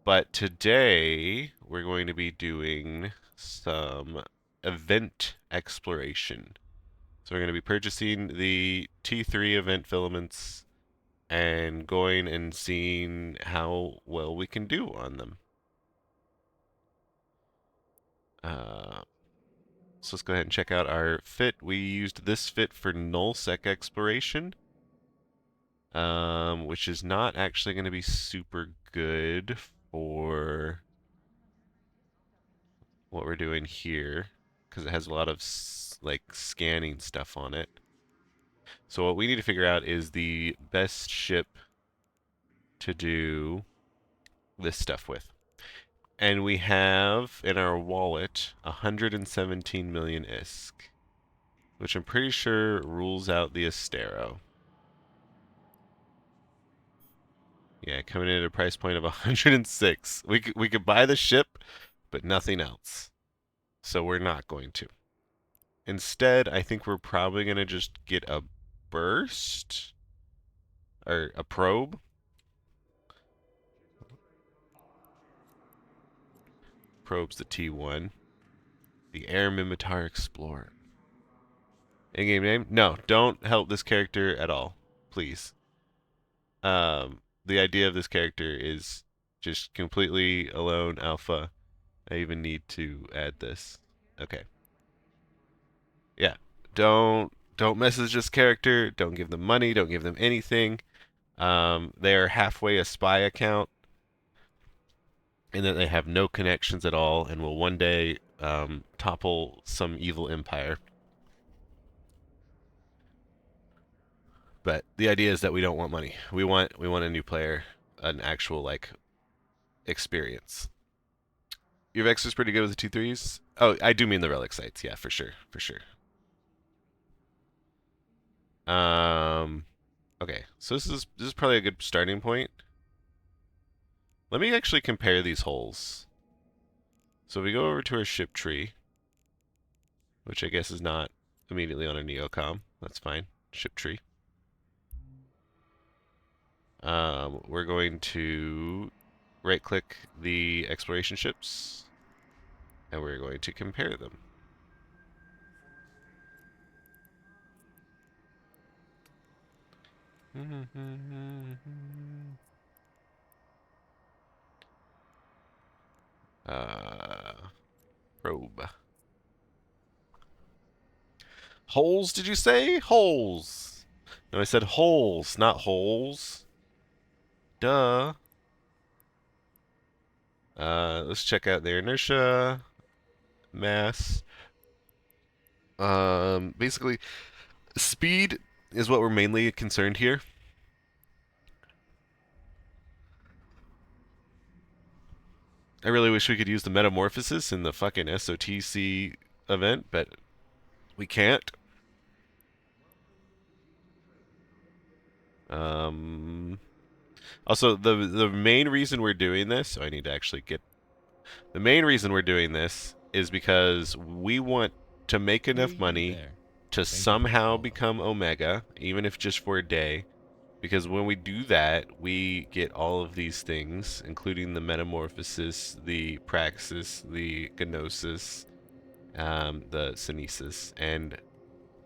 But today we're going to be doing some event exploration. So we're going to be purchasing the T3 event filaments and going and seeing how well we can do on them. So let's go ahead and check out our fit. We used this fit for nullsec exploration, which is not actually going to be super good for what we're doing here because it has a lot of like scanning stuff on it. So what we need to figure out is the best ship to do this stuff with. And we have in our wallet 117 million ISK, which I'm pretty sure rules out the Astero. Yeah, coming in at a price point of 106. We could buy the ship, but nothing else. So we're not going to. Instead, I think we're probably going to just get a burst or a probe. Probe's the T1. The Air Mimitar Explorer. In-game name? No, don't help this character at all, please. The idea of this character is just completely alone alpha. I even need to add this. Okay. Yeah. Don't message this character. Don't give them money. Don't give them anything. They are halfway a spy account, and that they have no connections at all, and will one day topple some evil empire. But the idea is that we don't want money. We want a new player, an actual like experience. Your Vex is pretty good with the T3s. Oh, I do mean the relic sites. Yeah, for sure, for sure. Um, okay, so this is probably a good starting point. Let me actually compare these holes. So we go over to our ship tree, which I guess is not immediately on a neocom. That's fine. Ship tree. We're going to right-click the exploration ships, and we're going to compare them. Probe. Holes, did you say? Holes. No, I said holes, not holes. Duh. Let's check out their inertia, mass. Basically, speed is what we're mainly concerned here. I really wish we could use the metamorphosis in the fucking SOTC event, but we can't. Also, the main reason we're doing this, so I need to actually get the main reason we're doing this is because we want to make enough money to somehow become Omega, even if just for a day. Because when we do that, we get all of these things, including the metamorphosis, the praxis, the gnosis, the synesis, and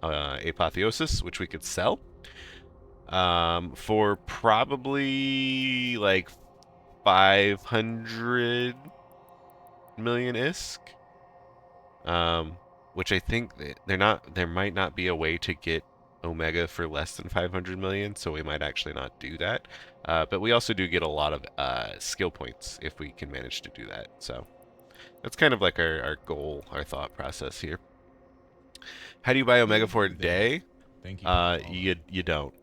apotheosis, which we could sell for probably like 500 million ISK. Which I think they're not. There might not be a way to get Omega for less than 500 million, so we might actually not do that. But we also do get a lot of skill points if we can manage to do that. So that's kind of like our goal, our thought process here. How do you buy Omega for a day? You don't.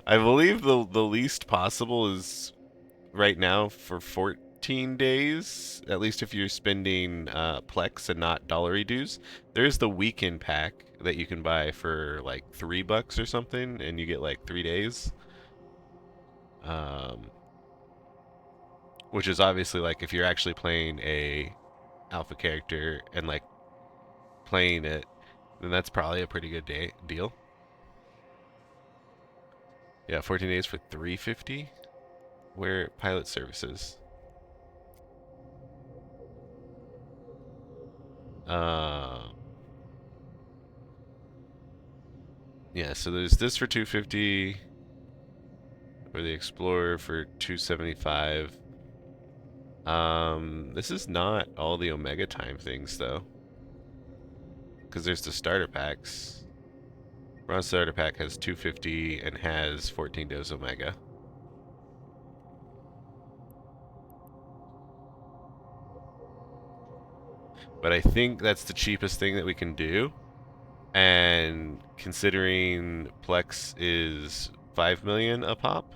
I believe the least possible is right now for 14 days, at least if you're spending Plex and not dollary dues. There's the weekend pack that you can buy for like $3 or something, and you get like 3 days. Um, which is obviously like if you're actually playing a alpha character and like playing it, then that's probably a pretty good deal. Yeah, 14 days for 350. Where pilot services? Uh, yeah, so there's this for 250, or the Explorer for 275. This is not all the Omega time things though, because there's the starter packs. Bronze starter pack has 250 and has 14 dose Omega. But I think that's the cheapest thing that we can do. And considering Plex is 5 million a pop,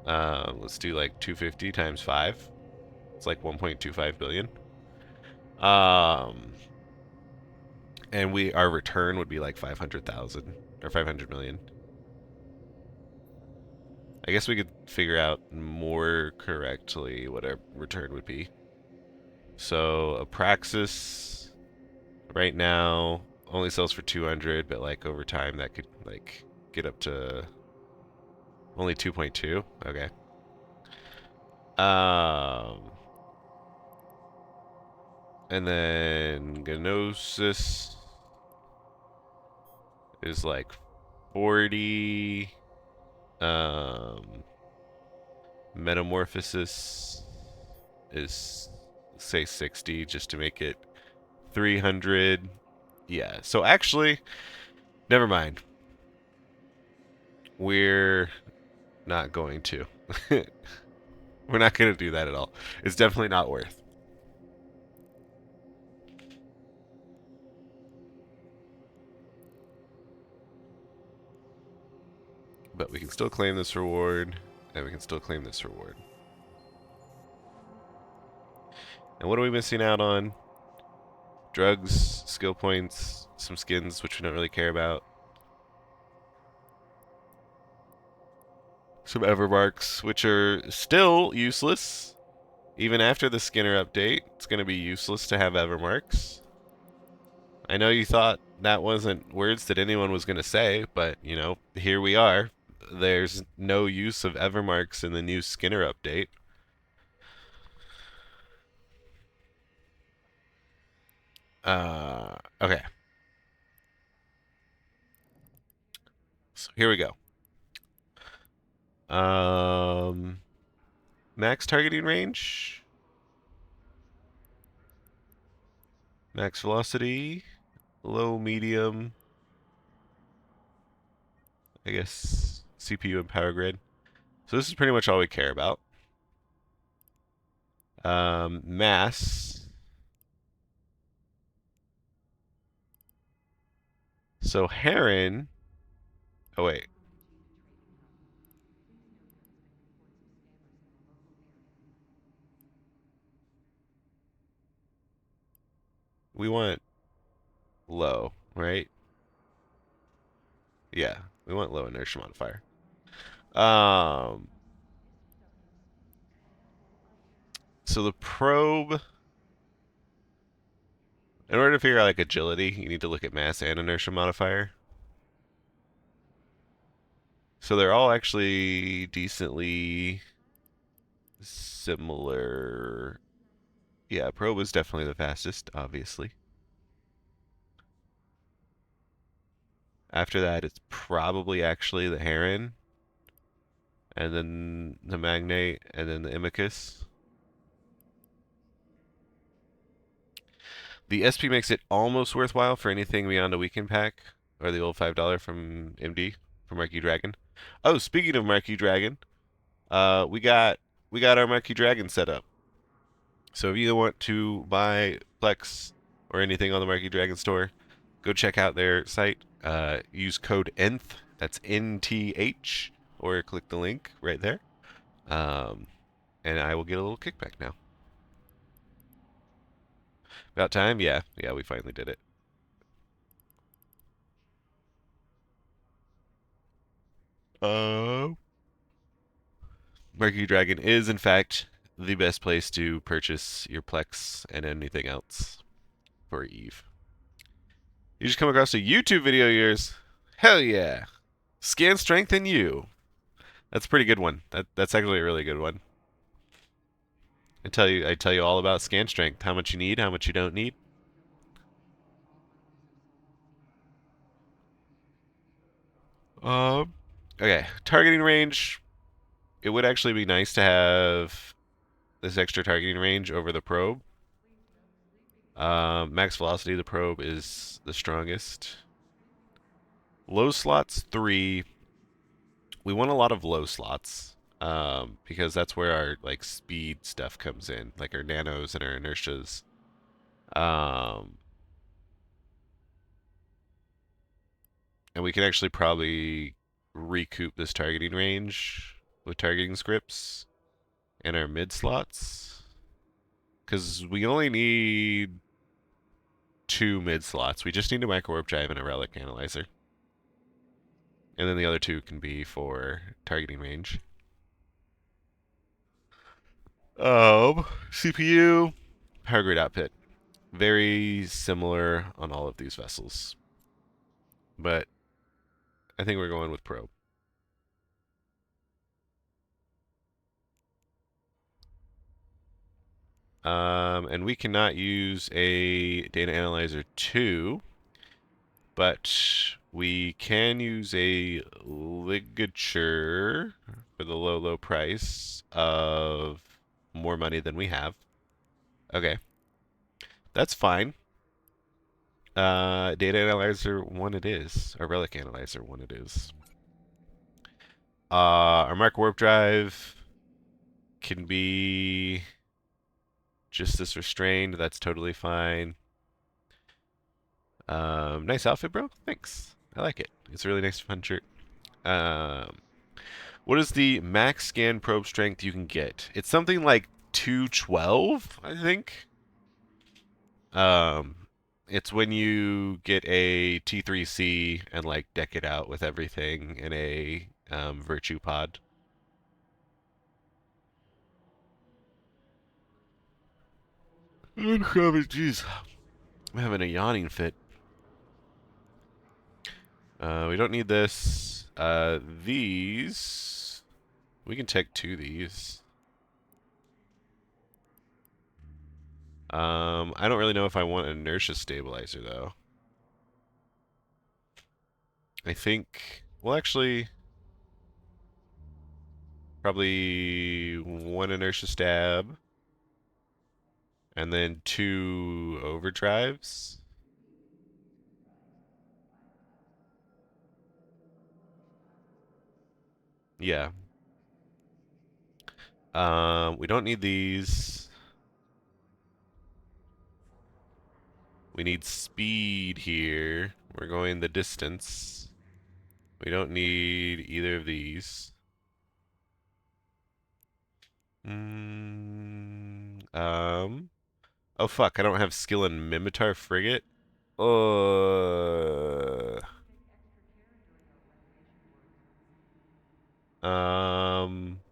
let's do like 250 times 5. It's like 1.25 billion. Um, and our return would be like 500,000 or 500 million. I guess we could figure out more correctly what our return would be. So Apraxis right now only sells for 200, but like over time that could like get up to only 2.2. Okay. Um, and then Gnosis is like 40. Metamorphosis is say 60 just to make it 300. Yeah. So actually, never mind. We're not going to. We're not going to do that at all. It's definitely not worth. But we can still claim this reward, and we can still claim this reward. And what are we missing out on? Drugs, skill points, some skins, which we don't really care about. Some Evermarks, which are still useless. Even after the Skinner update, it's going to be useless to have Evermarks. I know you thought that wasn't words that anyone was going to say, but, you know, here we are. There's no use of Evermarks in the new Skinner update. Okay. So here we go. Max targeting range. Max velocity. Low, medium. I guess CPU and power grid. So this is pretty much all we care about. Mass. So Heron. Oh wait. We want low, right? Yeah, we want low inertia modifier. Um, so the probe, in order to figure out like agility, you need to look at mass and inertia modifier. So they're all actually decently similar. Yeah, probe is definitely the fastest, obviously. After that, it's probably actually the Heron, and then the Magnate, and then the Imicus. The SP makes it almost worthwhile for anything beyond a weekend pack, or the old $5 from MD, from Marquee Dragon. Oh, speaking of Marquee Dragon, we got our Marquee Dragon set up. So if you want to buy Plex or anything on the Marquee Dragon store, go check out their site. Use code NTH, that's NTH, or click the link right there. Um, and I will get a little kickback now. About time? Yeah, we finally did it. Marquee Dragon is, in fact, the best place to purchase your Plex and anything else for Eve. You just come across a YouTube video of yours. Hell yeah. Scan strength in you. That's a pretty good one. That's actually a really good one. I tell you all about scan strength. How much you need, how much you don't need. Um, okay, targeting range. It would actually be nice to have this extra targeting range over the probe. Max velocity of the probe is the strongest. Low slots 3. We want a lot of low slots because that's where our like speed stuff comes in, like our nanos and our inertias. Um, and we can actually probably recoup this targeting range with targeting scripts and our mid slots because we only need 2 mid slots. We just need a micro warp drive and a relic analyzer. And then the other 2 can be for targeting range. CPU, power grid output. Very similar on all of these vessels. But I think we're going with probe. And we cannot use a data analyzer 2, but we can use a ligature for the low, low price of more money than we have. Okay, that's fine. Data analyzer 1 it is. Or relic analyzer 1 it is. Our mark warp drive can be just this restrained. That's totally fine. Nice outfit, bro. Thanks. I like it. It's a really nice, fun shirt. Um, what is the max scan probe strength you can get? It's something like 212, I think. Um, it's when you get a T3C and like deck it out with everything in a virtue pod. Jeez, I'm having a yawning fit. We don't need this. These we can take 2 of these. I don't really know if I want an inertia stabilizer though. I think, well, actually, probably 1 inertia stab and then 2 overdrives. Yeah. We don't need these. We need speed here. We're going the distance. We don't need either of these. Oh fuck, I don't have skill in Mimitar Frigate. Uh,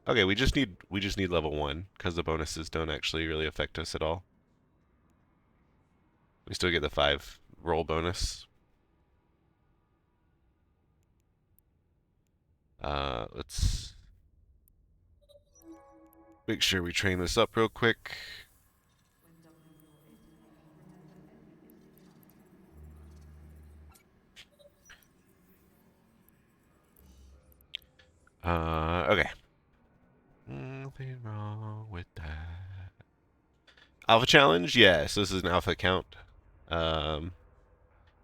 okay, we just need level 1 because the bonuses don't actually really affect us at all. We still get the 5 roll bonus. Let's make sure we train this up real quick. Okay. Nothing wrong with that. Alpha challenge? Yes, this is an alpha account. Um,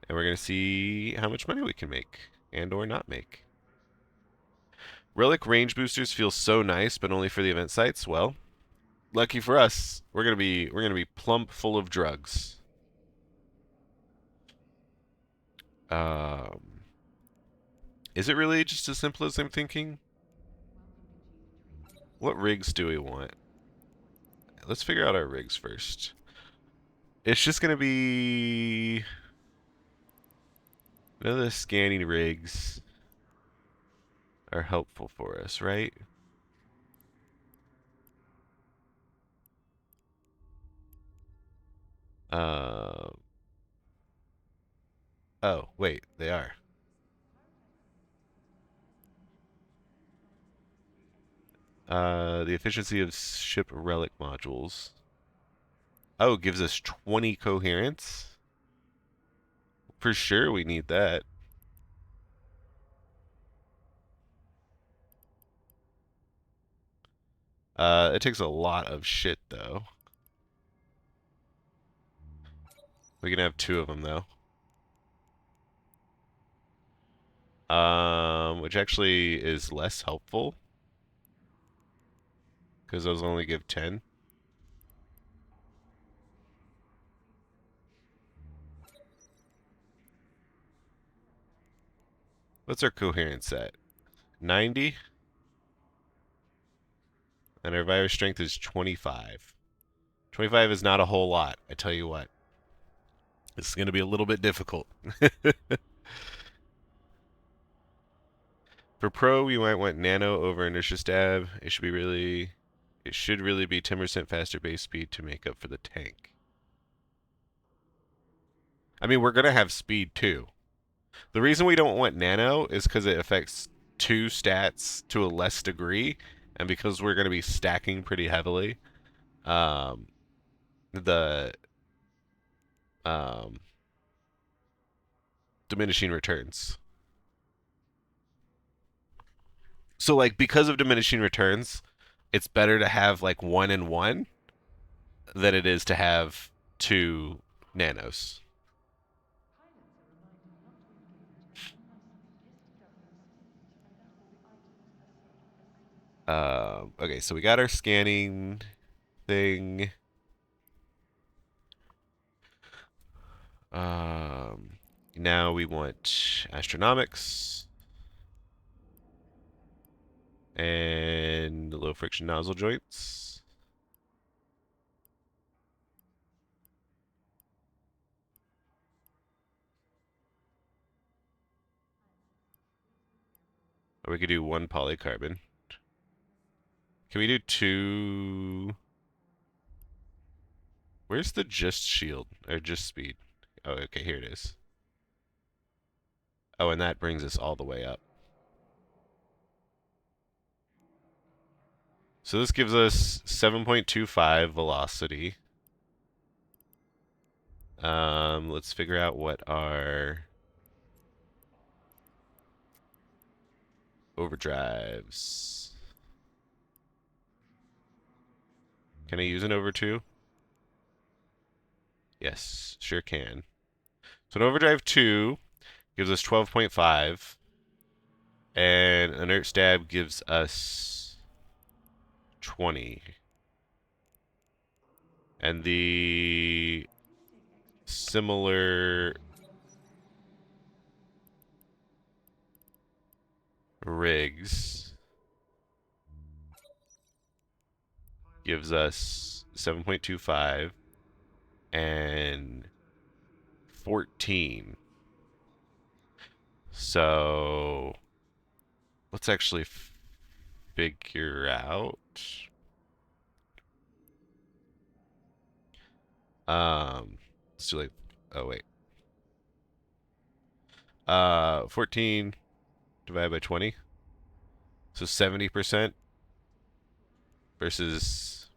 and we're gonna see how much money we can make and or not make. Relic range boosters feel so nice, but only for the event sites. Well, lucky for us, we're gonna be plump full of drugs. Um, is it really just as simple as I'm thinking? What rigs do we want? Let's figure out our rigs first. It's just gonna be none of the scanning rigs are helpful for us, right? Uh, oh, wait, they are. The efficiency of ship relic modules. Oh, gives us 20 coherence. For sure we need that. It takes a lot of shit, though. We can have 2 of them, though. Which actually is less helpful. Because those only give 10. What's our coherence at? 90? And our virus strength is 25. 25 is not a whole lot, I tell you what. This is going to be a little bit difficult. For pro, we might want nano over inertia stab. It should really be 10% faster base speed to make up for the tank. I mean, we're going to have speed too. The reason we don't want nano is because it affects 2 stats to a less degree, and because we're going to be stacking pretty heavily, um, the um, diminishing returns. So, like, because of diminishing returns, it's better to have like 1 and 1 than it is to have 2 nanos. Okay, so we got our scanning thing. Now we want astronomics and low friction nozzle joints. Or we could do 1 polycarbon. Can we do 2? Where's the just shield or just speed? Oh, okay, here it is. Oh, and that brings us all the way up. So this gives us 7.25 velocity. Let's figure out what our overdrives. Can I use an over 2? Yes, sure can. So an overdrive 2 gives us 12.5, and inert stab gives us 20. And the similar rigs gives us 7.25 and 14. So let's actually figure out. Let's do like, oh wait. 14 divided by 20. So 70% versus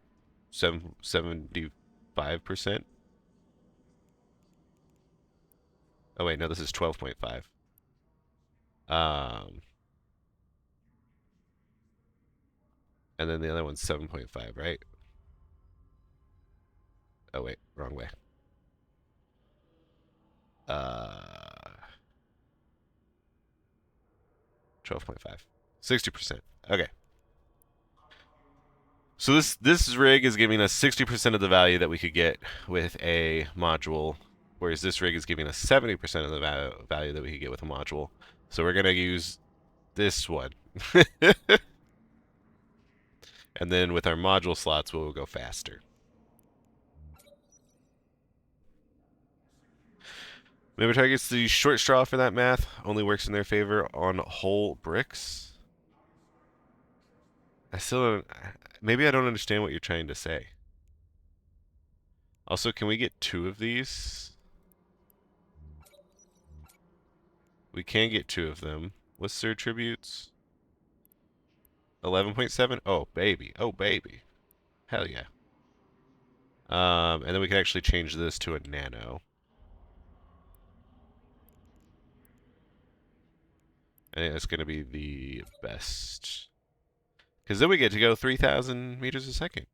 75%. Oh wait, no, this is 12.5. Um, and then the other one's 7.5, right? Oh wait, wrong way. 12.5. 60%. Okay. So this rig is giving us 60% of the value that we could get with a module, whereas this rig is giving us 70% of the value that we could get with a module. So we're gonna use this one. And then with our module slots, we'll go faster. Maybe targets the short straw for that math. Only works in their favor on whole bricks. I still don't. Maybe I don't understand what you're trying to say. Also, can we get 2 of these? We can get 2 of them. What's their attributes? 11.7? Oh, baby. Oh, baby. Hell yeah. And then we can actually change this to a nano. I think that's going to be the best. Because then we get to go 3,000 meters a second.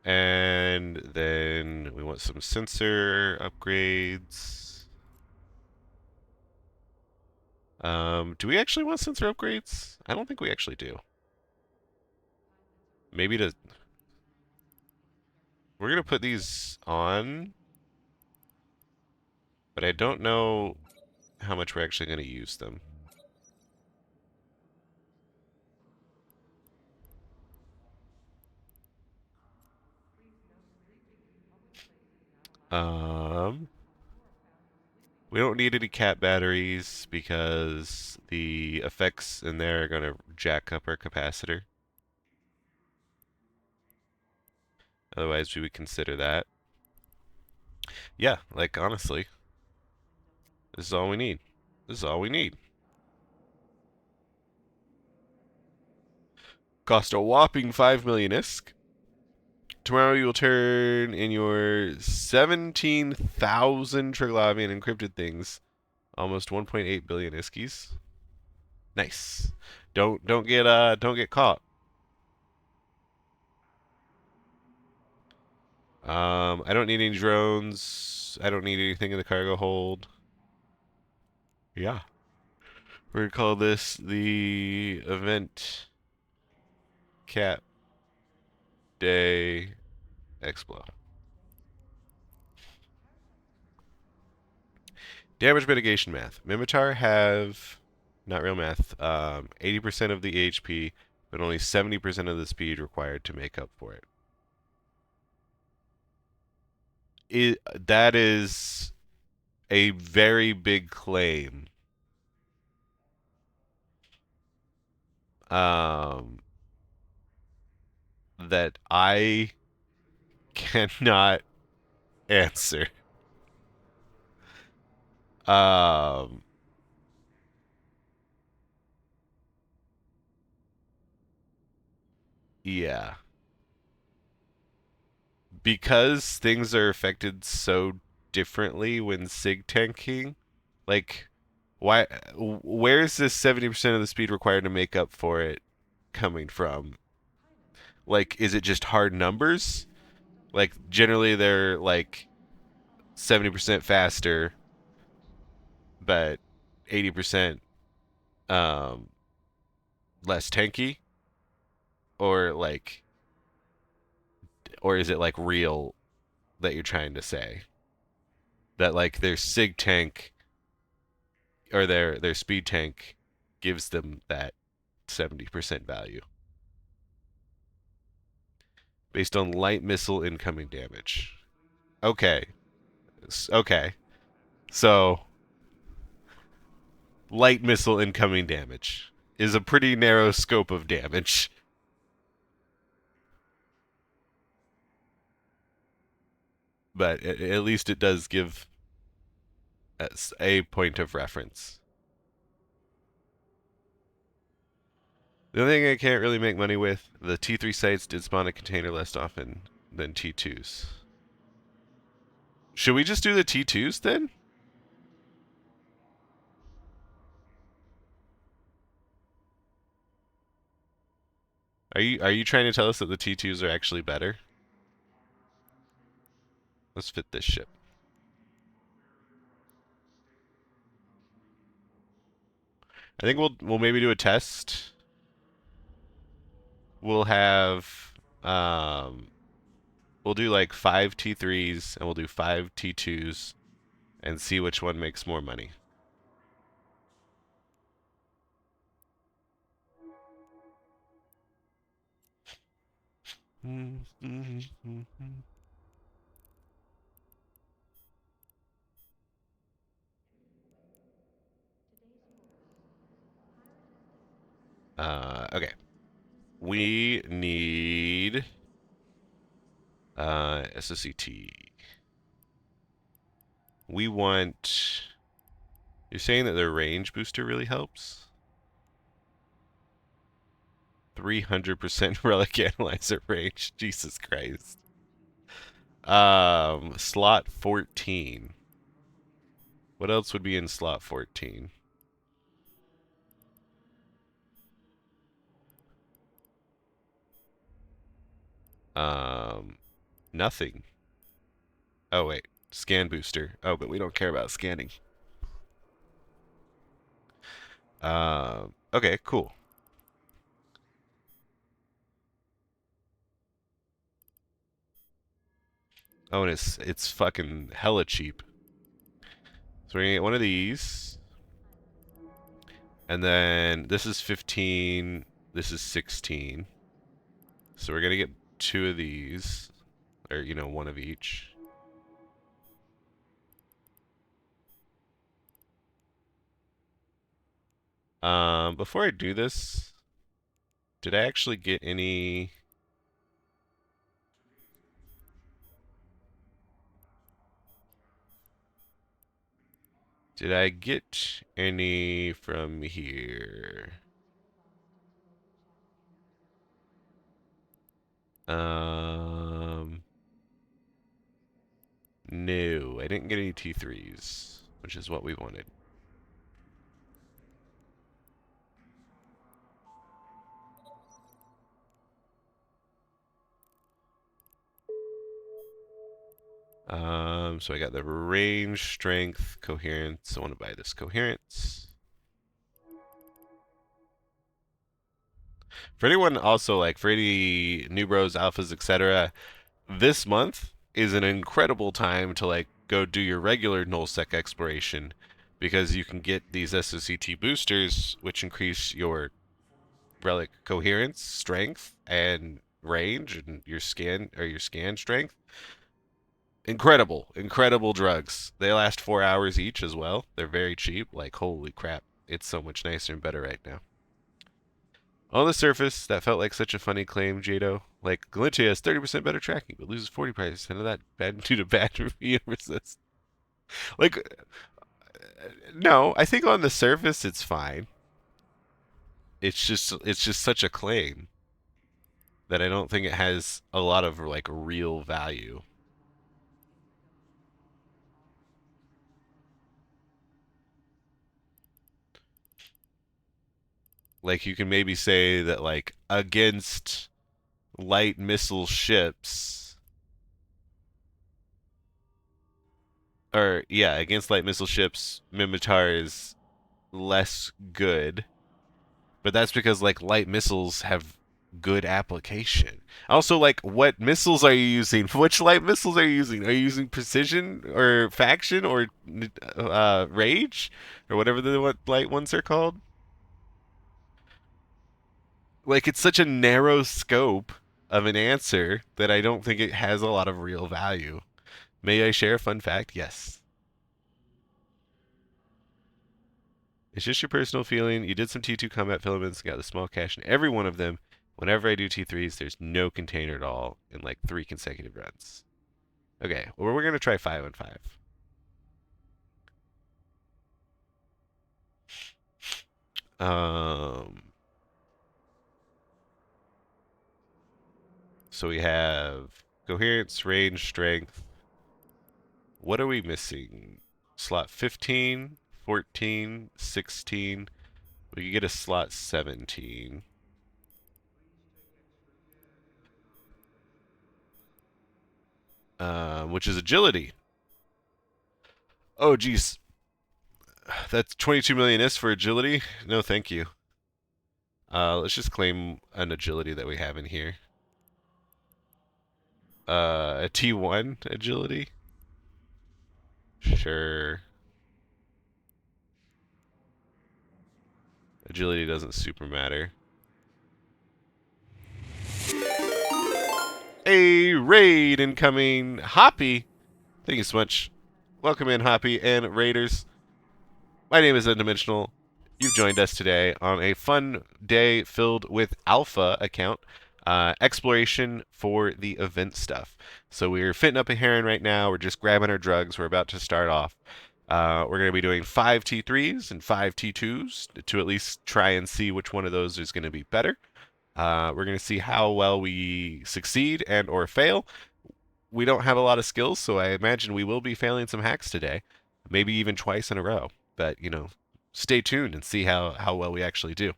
And then we want some sensor upgrades. Do we actually want sensor upgrades? I don't think we actually do. Maybe to... We're going to put these on, but I don't know how much we're actually going to use them. We don't need any cat batteries because the effects in there are going to jack up our capacitor. Otherwise, we would consider that. Yeah, like honestly, this is all we need. This is all we need. Cost a whopping 5 million ISK. Tomorrow you will turn in your 17,000 Triglavian encrypted things, almost 1.8 billion ISKs. Nice. Don't get caught. I don't need any drones. I don't need anything in the cargo hold. Yeah. We're gonna call this the event cap day explo. Damage mitigation math. Mimitar have not real math. 80% of the HP, but only 70% of the speed required to make up for it. That is a very big claim. Um, that I cannot answer. Um, yeah. Because things are affected so differently when sig tanking, like why where's this 70% of the speed required to make up for it coming from? Like is it just hard numbers? Like generally they're like 70% faster but 80% um less tanky, or like, or is it like real that you're trying to say that like their sig tank or their speed tank gives them that 70% value based on light missile incoming damage. Okay. Okay. So, light missile incoming damage is a pretty narrow scope of damage, but at least it does give us a point of reference. The only thing I can't really make money with, the T3 sites did spawn a container less often than T2s. Should we just do the T2s then? Are you trying to tell us that the T2s are actually better? Let's fit this ship. I think we'll maybe do a test. We'll have we'll do like 5 T3s and we'll do 5 T2s and see which one makes more money. Okay. We need SOCT. We want You're saying that their range booster really helps? 300% relic analyzer range. Jesus Christ. Slot 14. What else would be in slot 14? Um, Nothing. Oh wait, scan booster. Oh, but we don't care about scanning. Okay, cool. Oh, and it's fucking hella cheap. So we're gonna get one of these, and then this is 15. This is 16. So we're gonna get two of these, or one of each. Before I do this, did I actually get any? Did I get any from here? Um, no, I didn't get any T3s, which is what we wanted. So I got the range, strength, coherence. I want to buy this coherence. For anyone also like for any newbros, alphas, etc., this month is an incredible time to like go do your regular nullsec exploration because you can get these SOCT boosters, which increase your relic coherence, strength, and range, and your scan strength. Incredible, incredible drugs. They last 4 hours each as well. They're very cheap. Like holy crap, it's so much nicer and better right now. On the surface, that felt like such a funny claim, Jado. Like, Galintia has 30% better tracking, but loses 40% of that bad due to bad review resist. Like, no, I think on the surface it's fine. It's just such a claim that I don't think it has a lot of like real value. Like you can maybe say that like against light missile ships or yeah, against light missile ships, Mimitar is less good. But that's because like light missiles have good application. Also, like, what missiles are you using? Which light missiles are you using? Are you using precision or faction or rage or whatever the what light ones are called? Like, it's such a narrow scope of an answer that I don't think it has a lot of real value. May I share a fun fact? Yes. It's just your personal feeling. You did some T2 combat filaments, got the small cache in every one of them. Whenever I do T3s, there's no container at all in like 3 consecutive runs. Okay, well, we're going to try 5 on 5. Um, so we have coherence, range, strength. What are we missing? Slot 15, 14, 16. We could get a slot 17. Which is agility. Oh, geez. That's 22 million is for agility? No, thank you. Let's just claim an agility that we have in here. A T1 agility? Sure. Agility doesn't super matter. A raid incoming. Hoppy. Thank you so much. Welcome in, Hoppy and Raiders. My name is Undimensional. You've joined us today on a fun day filled with Alpha account exploration for the event stuff. So we're fitting up a heron right now. We're just grabbing our drugs. We're about to start off. We're going to be doing 5 T3s and 5 T2s to at least try and see which one of those is going to be better. We're going to see how well we succeed and or fail. We don't have a lot of skills, so I imagine we will be failing some hacks today, maybe even twice in a row. But, stay tuned and see how well we actually do.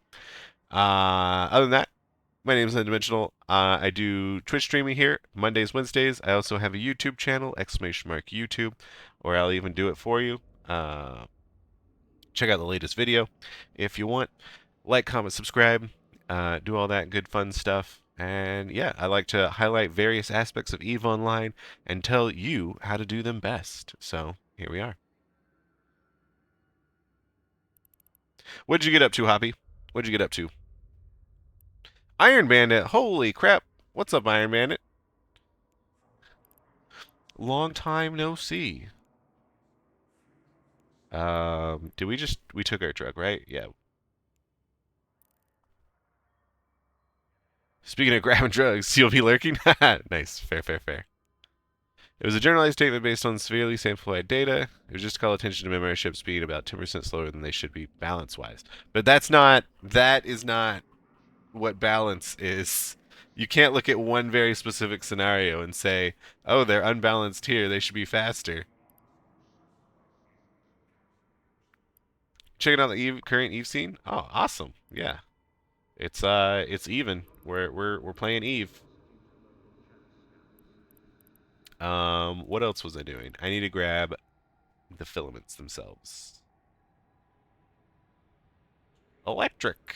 Other than that, my name is Undimensional. I do Twitch streaming here Mondays, Wednesdays. I also have a YouTube channel, !YouTube, or I'll even do it for you. Check out the latest video if you want. Like, comment, subscribe, do all that good fun stuff. And yeah, I like to highlight various aspects of EVE Online and tell you how to do them best. So here we are. What'd you get up to, Hoppy? What'd you get up to? Iron Bandit. Holy crap. What's up, Iron Bandit? Long time no see. Did we took our drug, right? Yeah. Speaking of grabbing drugs, you'll be lurking? Nice. Fair, fair, fair. It was a generalized statement based on severely simplified data. It was just to call attention to memory ships being about 10% slower than they should be balance-wise. But that is not what balance is. You can't look at one very specific scenario and say, oh, they're unbalanced here, they should be faster. Checking out the current Eve scene? Oh, awesome. Yeah. It's even. We're playing Eve. What else was I doing? I need to grab the filaments themselves. Electric.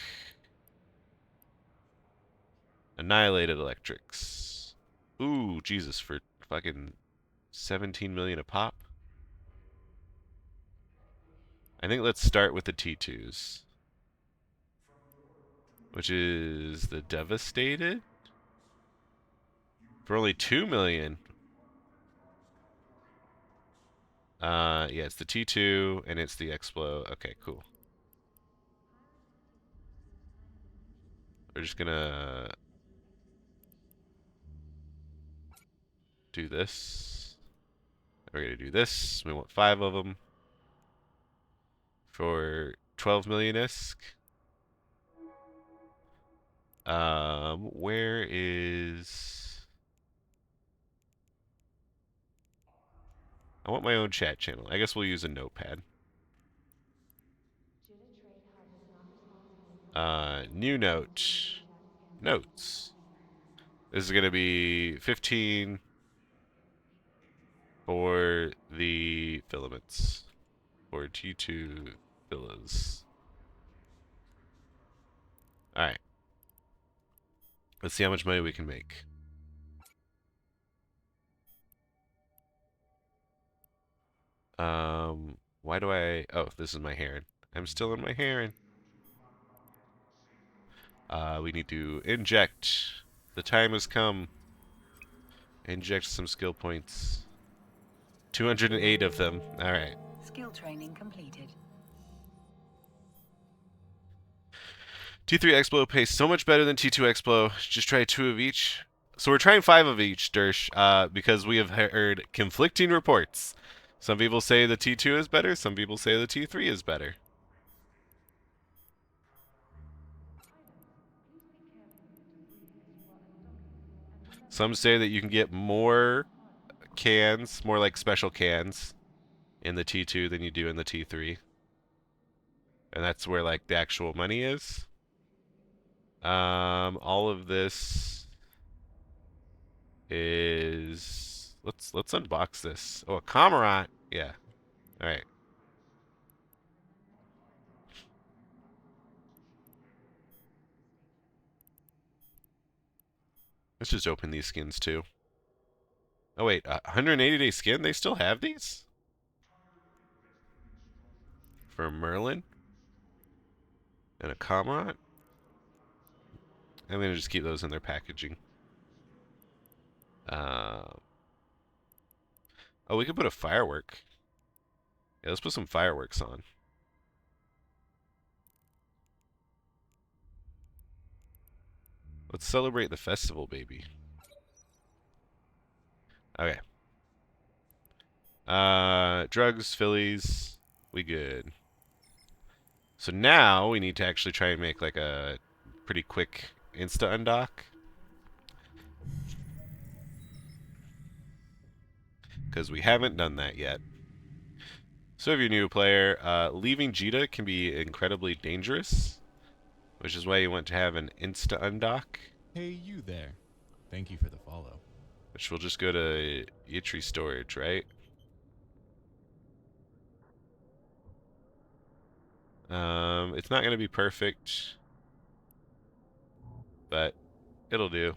Annihilated electrics. Ooh, Jesus, for fucking 17 million a pop. I think let's start with the T2s. Which is the Devastated. For only 2 million. Yeah, it's the T2 and it's the Explo. Okay, cool. We're just gonna do this. We're gonna do this. We want 5 of them for 12 million-isk. Where is... I want my own chat channel. I guess we'll use a notepad. New note. Notes. This is going to be 15 for the filaments. For T2 villas. Alright. Let's see how much money we can make. Why do I... Oh, this is my heron. I'm still in my heron. We need to inject. The time has come. Inject some skill points. 208 of them. Alright. Skill training completed. T3 Explo pays so much better than T2 Explo. Just try 2 of each. So we're trying 5 of each, Dersh, because we have heard conflicting reports. Some people say the T2 is better. Some people say the T3 is better. Some say that you can get more cans, more like special cans, in the T2 than you do in the T3. And that's where like the actual money is. All of this is let's unbox this. Oh, a Camarant. Yeah. All right. Let's just open these skins too. Oh wait, 180-day skin? They still have these? For Merlin? And a Camarant? I'm gonna just keep those in their packaging. Oh, we could put a firework. Yeah, let's put some fireworks on. Let's celebrate the festival, baby. Okay. Drugs, Phillies, we good. So now we need to actually try and make like a pretty quick insta undock. Because we haven't done that yet. So if you're a new player, leaving jita can be incredibly dangerous, which is why you want to have an insta undock, Hey, you there. Thank you for the follow. which will just go to T3 storage, right? It's not going to be perfect, but it'll do.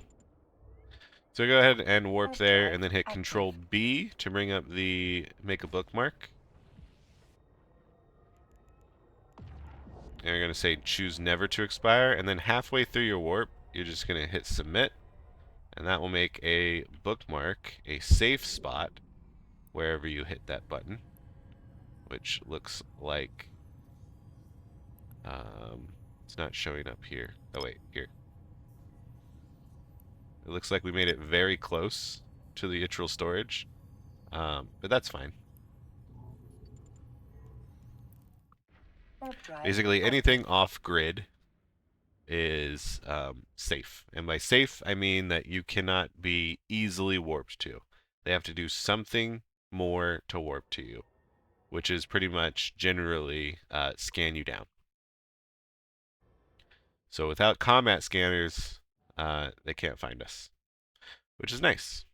So go ahead and warp First there, drive and then hit active. Control B to bring up the make a bookmark. And you're going to say choose never to expire, and then halfway through your warp, you're just going to hit submit, and that will make a bookmark, a safe spot, wherever you hit that button, which looks like it's not showing up here. Oh wait, here. It looks like we made it very close to the literal storage, but that's fine. Warp drive Basically, anything active. off grid is safe. And by safe, I mean that you cannot be easily warped to. They have to do something more to warp to you, which is pretty much generally scan you down. So without combat scanners, they can't find us, which is nice.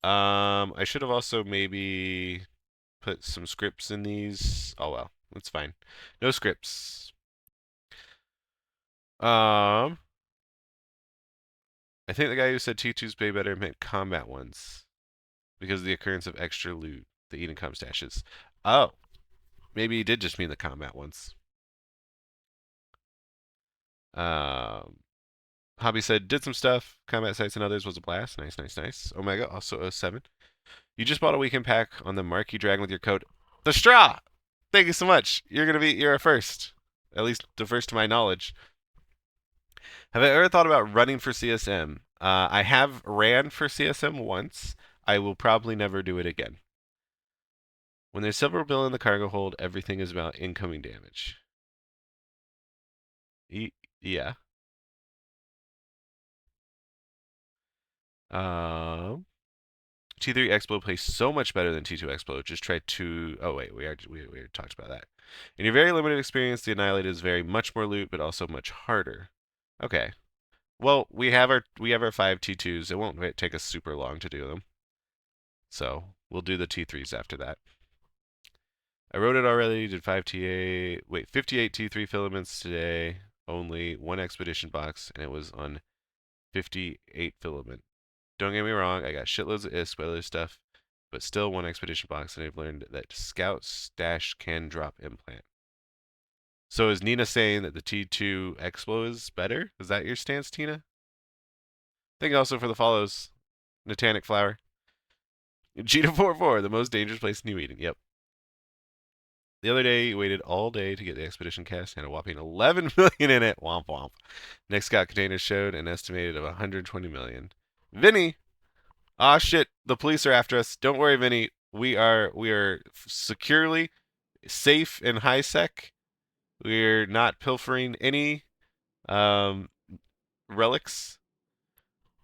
I should have also maybe put some scripts in these. Oh well, that's fine. No scripts. Um, I think the guy who said T2's pay better meant combat ones because of the occurrence of extra loot, the Eden Com stashes. Oh, maybe he did just mean the combat ones. Um, Hobby said did some stuff. Combat sites and others was a blast. Nice, nice, nice. Omega also 07. You just bought a weekend pack on the Marquee Dragon with your code the straw. Thank you so much. You're a first, at least the first to my knowledge. Have I ever thought about running for CSM? I have ran for CSM once. I will probably never do it again. When there's several bill in the cargo hold, everything is about incoming damage. Yeah. Um, T3 Expo plays so much better than T2 Expo. Just try to. Oh wait, we already talked about that. In your very limited experience, the Annihilate is very much more loot, but also much harder. Okay. Well, we have our 5 T2s. It won't take us super long to do them. So we'll do the T3s after that. I wrote it already. Did 58 T3 filaments today. Only one expedition box, and it was on 58 filament. Don't get me wrong, I got shitloads of ISP other stuff, but still one expedition box, and I've learned that Scout Stash can drop implant. So is Nina saying that the T2 Expo is better? Is that your stance, Tina? Thank you also for the follows. Natanic Flower. Jita 44, the most dangerous place in New Eden. Yep. The other day, you waited all day to get the expedition cast and a whopping 11 million in it. Womp womp. Next Scout containers showed an estimated of 120 million. Vinny! Ah shit, the police are after us. Don't worry, Vinny. We are securely safe in high sec. We're not pilfering any um, relics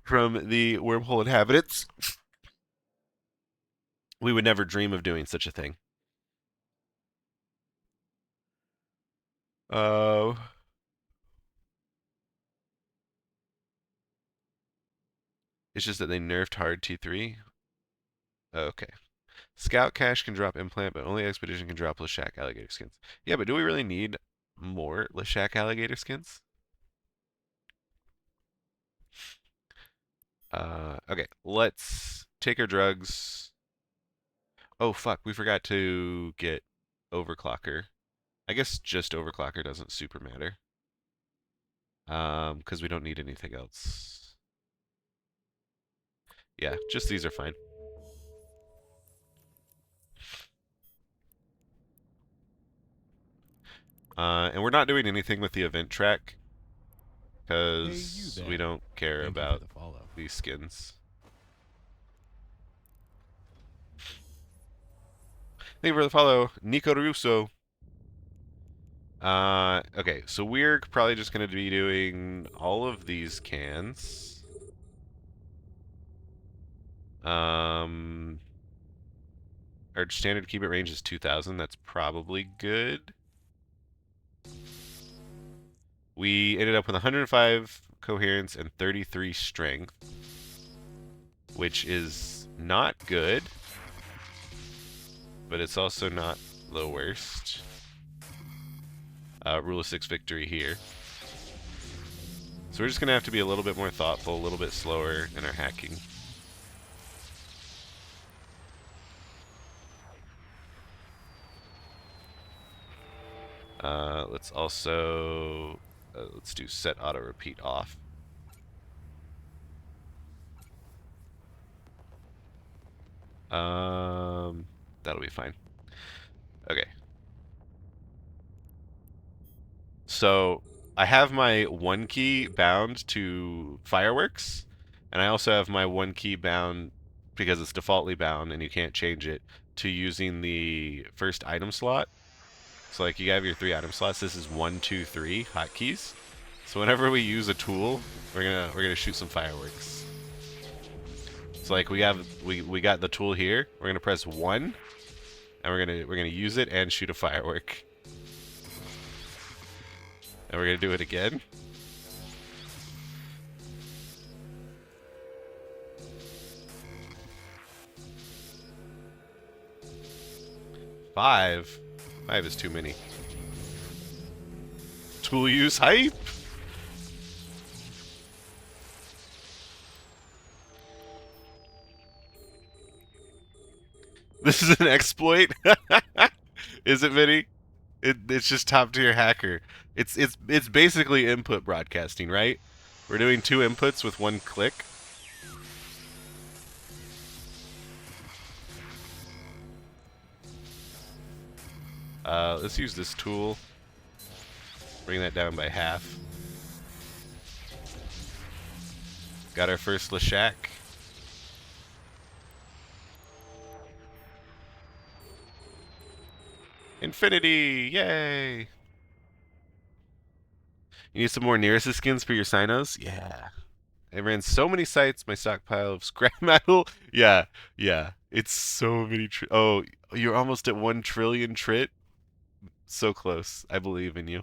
from the wormhole inhabitants. We would never dream of doing such a thing. Uh, it's just that they nerfed hard T3. Okay. Scout Cache can drop implant, but only Expedition can drop Leshak alligator skins. Yeah, but do we really need more Leshak alligator skins? Okay, let's take our drugs. Oh fuck, we forgot to get overclocker. I guess just overclocker doesn't super matter. Because we don't need anything else. Yeah, just these are fine. And we're not doing anything with the event track. because we there. don't care Thank you about for the follow. these skins. Thank you for the follow, Nico Russo. Okay, so we're probably just going to be doing all of these cans. Our standard keep it range is 2,000. That's probably good. We ended up with 105 coherence and 33 strength, which is not good, but it's also not the worst. Rule of 6 victory here. So we're just going to have to be a little bit more thoughtful, a little bit slower in our hacking. Let's also let's do set auto repeat off. That'll be fine. Okay. So I have my one key bound to fireworks, and I also have my one key bound, because it's defaultly bound and you can't change it, to using the first item slot. So like you have your 3 item slots. This is 1, 2, 3 hotkeys. So whenever we use a tool, we're gonna shoot some fireworks. So like we got the tool here. We're gonna press 1, and we're gonna use it and shoot a firework. And we're gonna do it again. Five is too many. Tool use hype. This is an exploit. Is it, Vinny? It's just top tier hacker. It's basically input broadcasting, right? We're doing 2 inputs with 1 click. Let's use this tool. Bring that down by half. Got our first Lashak. Infinity! Yay! You need some more Nearest skins for your Sinos? Yeah. I ran so many sites, my stockpile of scrap metal. Yeah, yeah. It's so many. Oh, you're almost at 1 trillion trit? So close. I believe in you.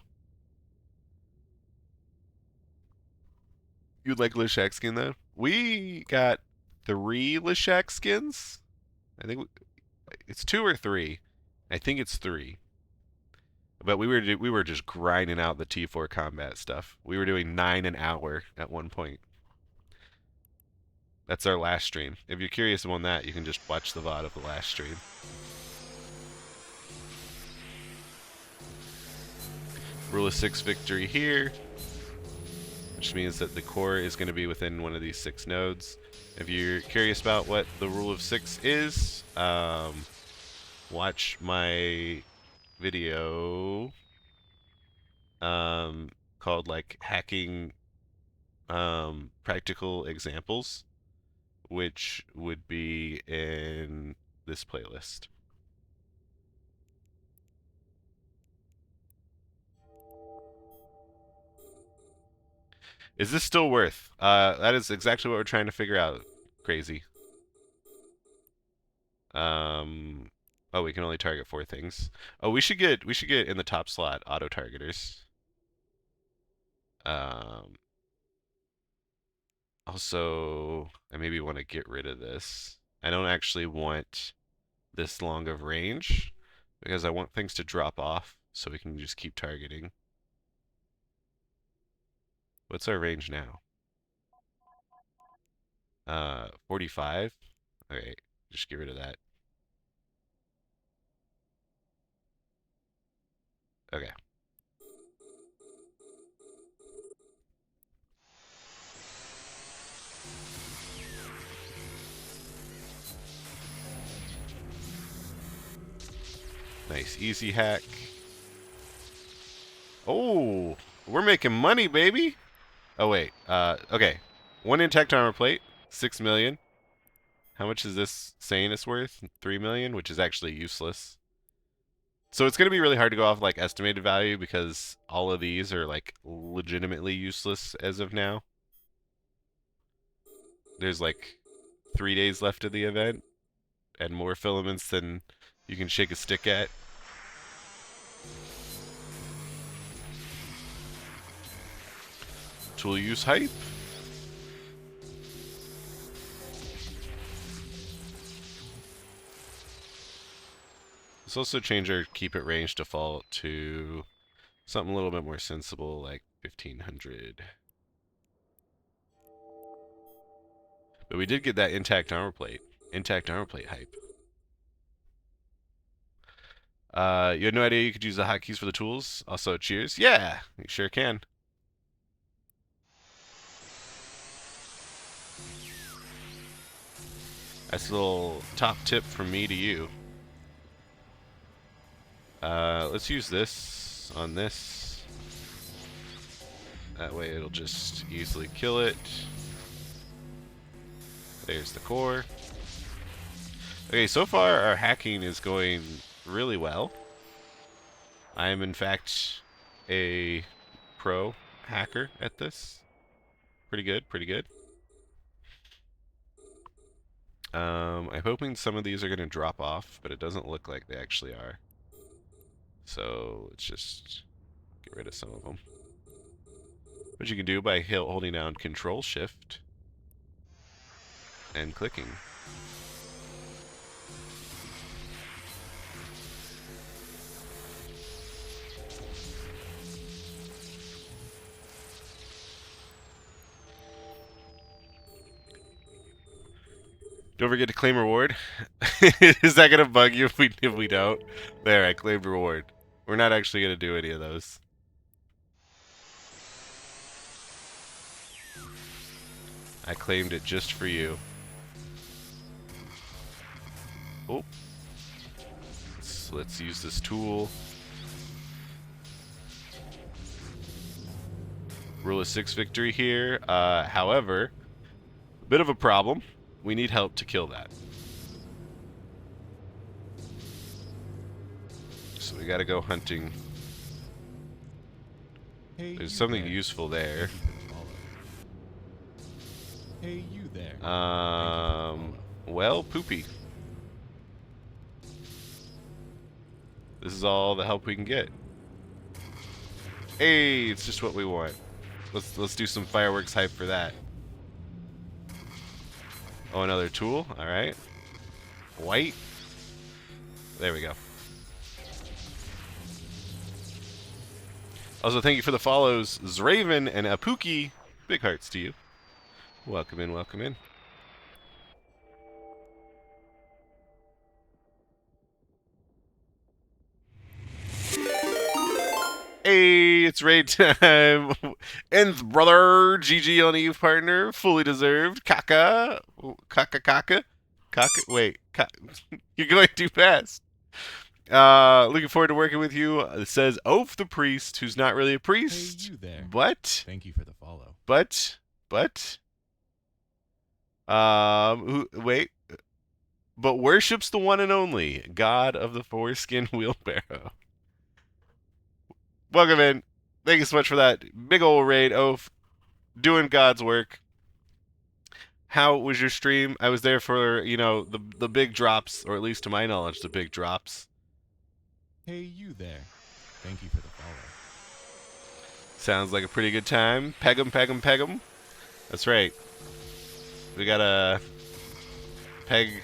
You'd like Lashak skin, though? We got 3 Lashak skins? I think it's 2 or 3. I think it's 3. But we were just grinding out the T4 combat stuff. We were doing 9 an hour at one point. That's our last stream. If you're curious about that, you can just watch the VOD of the last stream. Rule of 6 victory here, which means that the core is going to be within one of these 6 nodes. If you're curious about what the rule of 6 is, watch my video called like hacking practical examples, which would be in this playlist. Is this still worth? That is exactly what we're trying to figure out. Crazy. Oh, we can only target 4 things. Oh, we should get in the top slot auto targeters. Also, I maybe want to get rid of this. I don't actually want this long of range because I want things to drop off so we can just keep targeting. What's our range now? 45? Okay, just get rid of that. Okay. Nice, easy hack. Oh, we're making money, baby. Oh wait. Okay. One intact armor plate, 6 million. How much is this saying it's worth? 3 million, which is actually useless. So it's going to be really hard to go off like estimated value because all of these are like legitimately useless as of now. There's like 3 days left of the event and more filaments than you can shake a stick at. Tool use hype. Let's also change our keep it range default to something a little bit more sensible, like 1500. But we did get that intact armor plate. Intact armor plate hype. You had no idea you could use the hotkeys for the tools? Also, cheers. Yeah, you sure can. That's a little top tip from me to you. Let's use this on this. That way it'll just easily kill it. There's the core. Okay, so far our hacking is going really well. I am in fact a pro hacker at this. Pretty good, pretty good. I'm hoping some of these are going to drop off, but it doesn't look like they actually are. So let's just get rid of some of them. What you can do by holding down Control Shift and clicking. Don't forget to claim reward. Is that gonna bug you if we don't? There, I claimed reward. We're not actually gonna do any of those. I claimed it just for you. Oh. Let's use this tool. Rule of 6 victory here. However, a bit of a problem. We need help to kill that. So we gotta go hunting. Hey, There's you something there. useful there. Thank you for the follow. Hey, you there. Well, poopy. This is all the help we can get. Hey, it's just what we want. Let's do some fireworks hype for that. Oh, another tool. All right. White. There we go. Also, thank you for the follows, Zraven and Apuki. Big hearts to you. Welcome in, welcome in. Hey, it's raid time. Nth brother, GG on Eve partner, fully deserved. Kaka. Wait, you're going too fast. Looking forward to working with you. It says Oaf the priest, who's not really a priest. Hey, you there. But Thank you for the follow. wait. But worships the one and only God of the foreskin wheelbarrow. Welcome in. Thank you so much for that big old raid, Oaf. Doing God's work. How was your stream? I was there for, the big drops, or at least to my knowledge, the big drops. Hey, you there. Thank you for the follow. Sounds like a pretty good time. Peg 'em, peg 'em, peg 'em. That's right. We gotta peg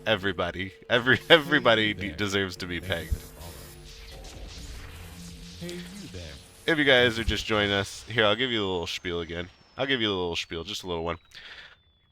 everybody. Everybody deserves to be pegged. Hey, you there. If you guys are just joining us, here, I'll give you a little spiel again. I'll give you a little spiel, just a little one.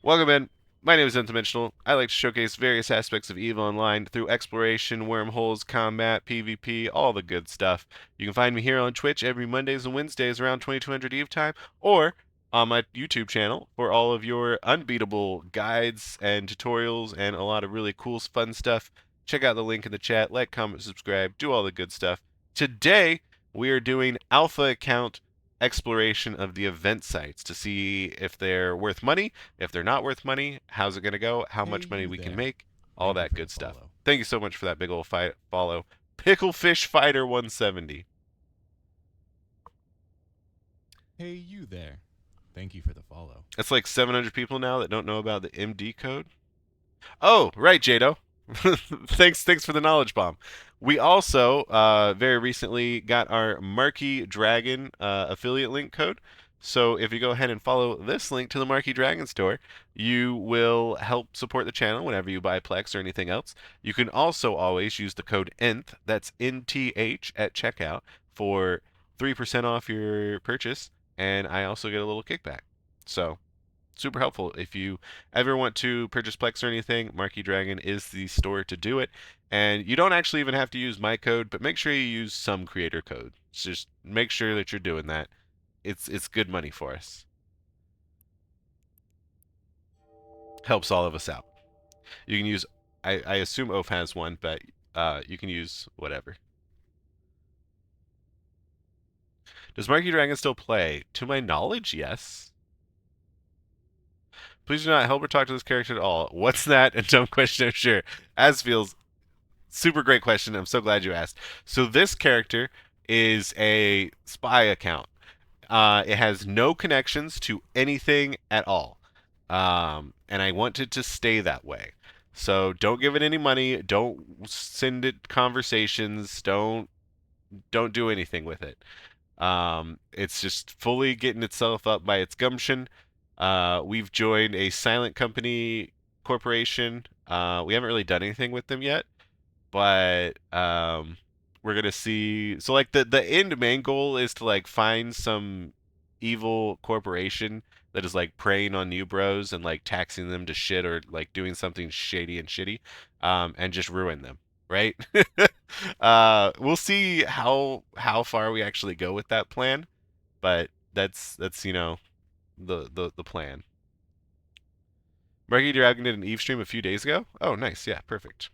Welcome in. My name is Nth-Dimensional. I like to showcase various aspects of EVE Online through exploration, wormholes, combat, PvP, all the good stuff. You can find me here on Twitch every Mondays and Wednesdays around 2200 EVE time, or on my YouTube channel for all of your unbeatable guides and tutorials and a lot of really cool, fun stuff. Check out the link in the chat. Like, comment, subscribe, do all the good stuff. Today, we are doing Alpha Account exploration of the event sites to see if they're worth money, if they're not worth money, how's it going to go, how Hey, much money you we can there. make, all Thank you that for good the stuff. follow. Thank you so much for that big old follow. Picklefish Fighter 170. Hey, you there. Thank you for the follow. That's like 700 people now that don't know about the MD code. Oh, right, Jado. Thanks for the knowledge bomb. We also very recently got our Marquee Dragon affiliate link code. So if you go ahead and follow this link to the Marquee Dragon store, you will help support the channel whenever you buy Plex or anything else. You can also always use the code NTH, that's NTH at checkout, for 3% off your purchase, and I also get a little kickback. So super helpful. If you ever want to purchase Plex or anything, Marquee Dragon is the store to do it. And you don't actually even have to use my code, but make sure you use some creator code. Just make sure that you're doing that. It's good money for us. Helps all of us out. You can use, I assume Oaf has one, but you can use whatever. Does Marquee Dragon still play? To my knowledge, yes. Please do not help or talk to this character at all. What's that? A dumb question, I'm sure. As feels super great question. I'm so glad you asked. So this character is a spy account. It has no connections to anything at all, and I want it to stay that way. So don't give it any money. Don't send it conversations. Don't do anything with it. It's just fully getting itself up by its gumption. We've joined a silent company corporation. We haven't really done anything with them yet, but we're gonna see. So like the end main goal is to like find some evil corporation that is like preying on new bros and like taxing them to shit or like doing something shady and shitty, and just ruin them. Right? We'll see how far we actually go with that plan, but that's the plan. Marky Dragon did an Eve stream a few days ago. Oh, nice. Yeah, perfect.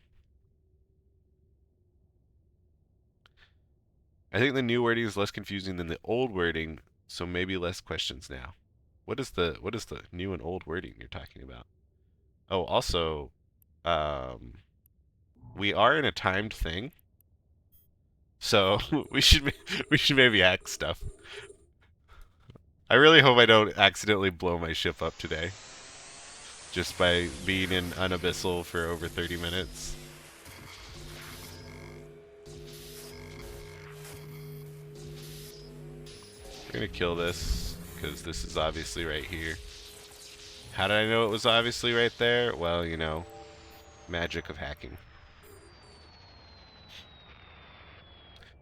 I think the new wording is less confusing than the old wording, so maybe less questions now. What is the new and old wording you're talking about? Oh, also, we are in a timed thing, so we should maybe hack stuff. I really hope I don't accidentally blow my ship up today, just by being in Unabyssal for over 30 minutes. We're gonna kill this, because this is obviously right here. How did I know it was obviously right there? Well, you know, magic of hacking.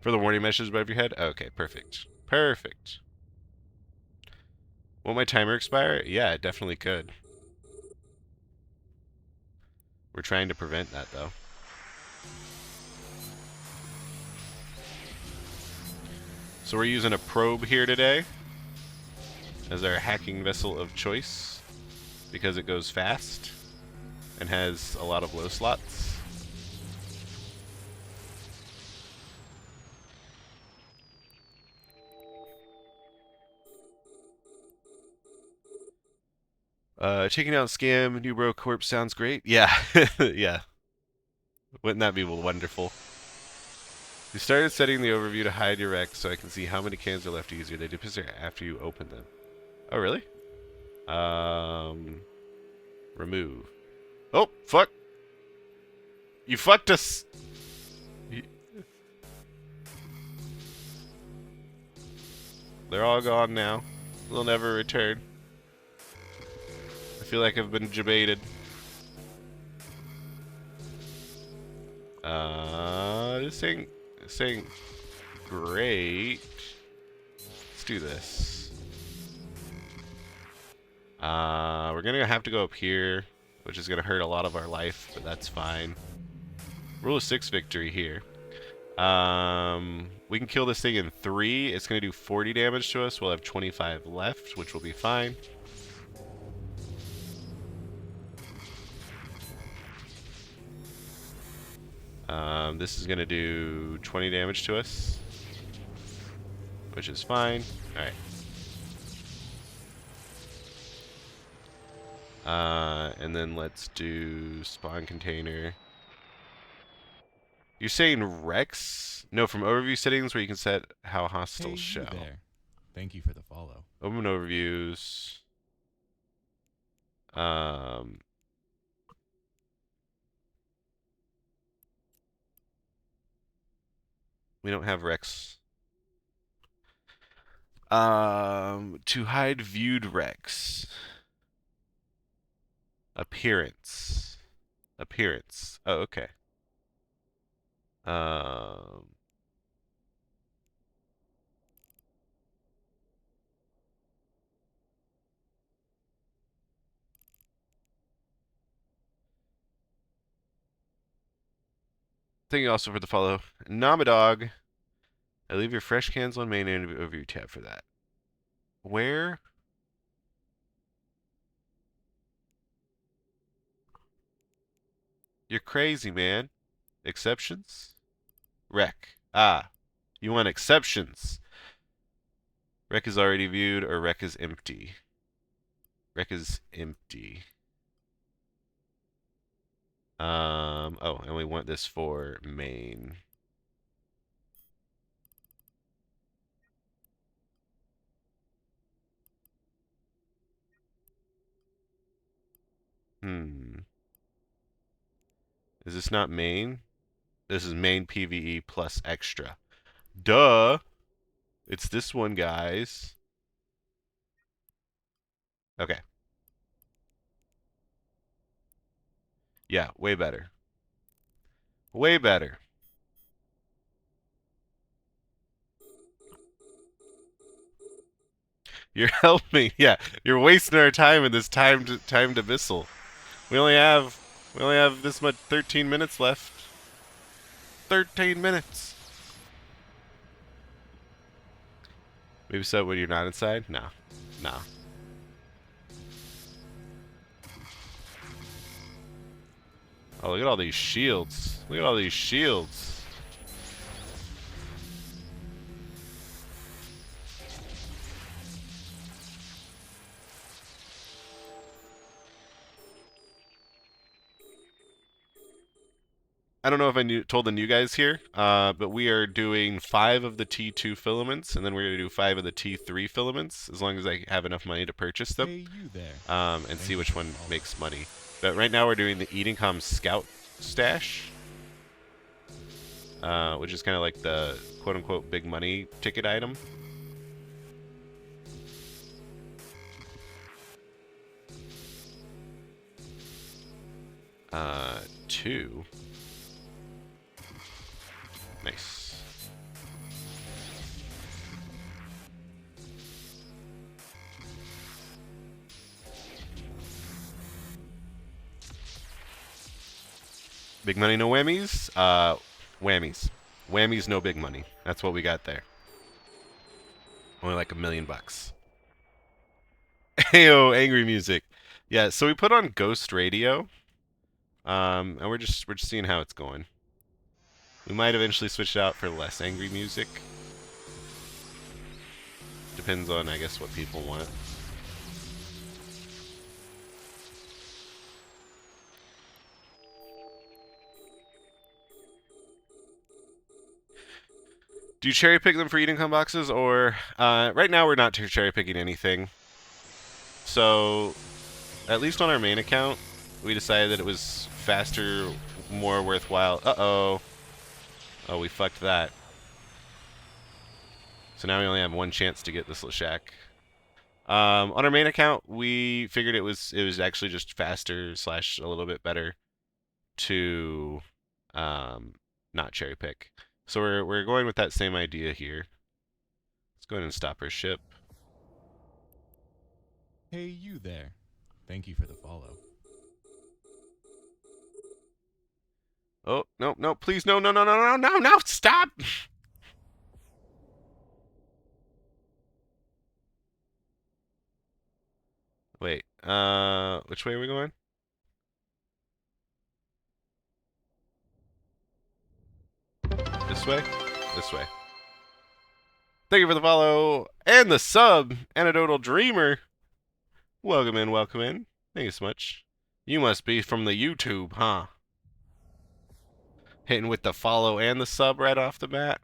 For the warning message above your head? Okay, perfect. Perfect. Will my timer expire? Yeah, it definitely could. We're trying to prevent that, though. So we're using a probe here today as our hacking vessel of choice because it goes fast and has a lot of low slots. Taking out scam, newbro corpse sounds great. Yeah, yeah. Wouldn't that be wonderful? We started setting the overview to hide your wreck so I can see how many cans are left to use your. They disappear after you open them. Oh, really? Remove. Oh, fuck! You fucked us! They're all gone now. They'll never return. I feel like I've been jebaited. This ain't great. Let's do this. We're gonna have to go up here, which is gonna hurt a lot of our life, but that's fine. Rule of 6 victory here. We can kill this thing in 3. It's gonna do 40 damage to us. We'll have 25 left, which will be fine. This is gonna do 20 damage to us, which is fine. Alright. And then let's do spawn container. You're saying Rex? No, from overview settings where you can set how hostiles Hey, show. you there. Thank you for the follow. Open overviews. We don't have Rex. To hide viewed Rex. Appearance. Appearance. Oh, okay. Thank you also for the follow. Namadog. I leave your fresh cans on main and overview tab for that. Where? You're crazy, man. Exceptions? Rec. Ah. You want exceptions. Rec is already viewed or rec is empty. Rec is empty. Oh, and we want this for main. Is this not main? This is main PvE plus extra. Duh! It's this one, guys. Okay. Yeah, way better. Way better. You're helping. Yeah, you're wasting our time in this timed abyssal. We only have this much 13 minutes left. 13 minutes. Maybe so when you're not inside? No. No. Oh, look at all these shields. Look at all these shields. I don't know if I told the new guys here, but we are doing 5 of the T2 filaments, and then we're going to do 5 of the T3 filaments, as long as I have enough money to purchase them, Hey, you there. and see which one makes money. But right now we're doing the Edencom Scout Stash, which is kind of like the quote-unquote big money ticket item. Two. Nice. Big money, no whammies? Whammies. Whammies, no big money. That's what we got there. Only like $1 million. Heyo, angry music. Yeah, so we put on Ghost Radio. And we're just seeing how it's going. We might eventually switch it out for less angry music. Depends on, I guess, what people want. Do you cherry pick them for Edencom boxes, or right now we're not cherry picking anything. So, at least on our main account, we decided that it was faster, more worthwhile. Uh-oh. Oh, we fucked that. So now we only have one chance to get this Lashak. On our main account, we figured it was actually just faster / a little bit better to not cherry pick. So we're going with that same idea here. Let's go ahead and stop our ship. Hey, you there. Thank you for the follow. Oh, no, no, please, no, no, no, no, no, no, no, stop! Wait, which way are we going? This way? This way. Thank you for the follow and the sub, Anecdotal Dreamer. Welcome in, welcome in. Thank you so much. You must be from the YouTube, huh? Hitting with the follow and the sub right off the bat.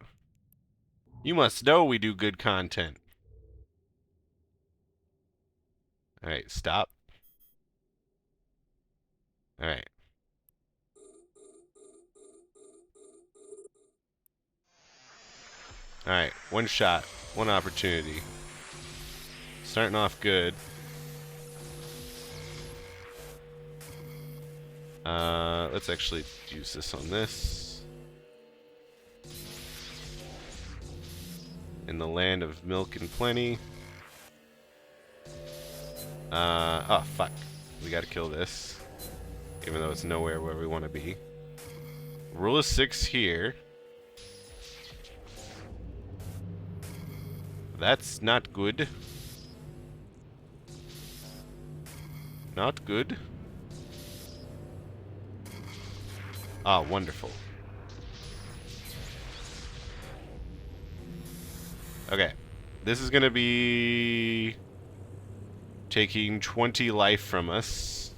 You must know we do good content. Alright, stop. Alright. Alright, one shot, one opportunity. Starting off good. Let's actually use this on this. In the land of milk and plenty. Oh, fuck. We gotta kill this. Even though it's nowhere where we want to be. Rule of 6 here. That's not good. Not good. Ah, wonderful. Okay. This is gonna be taking 20 life from us.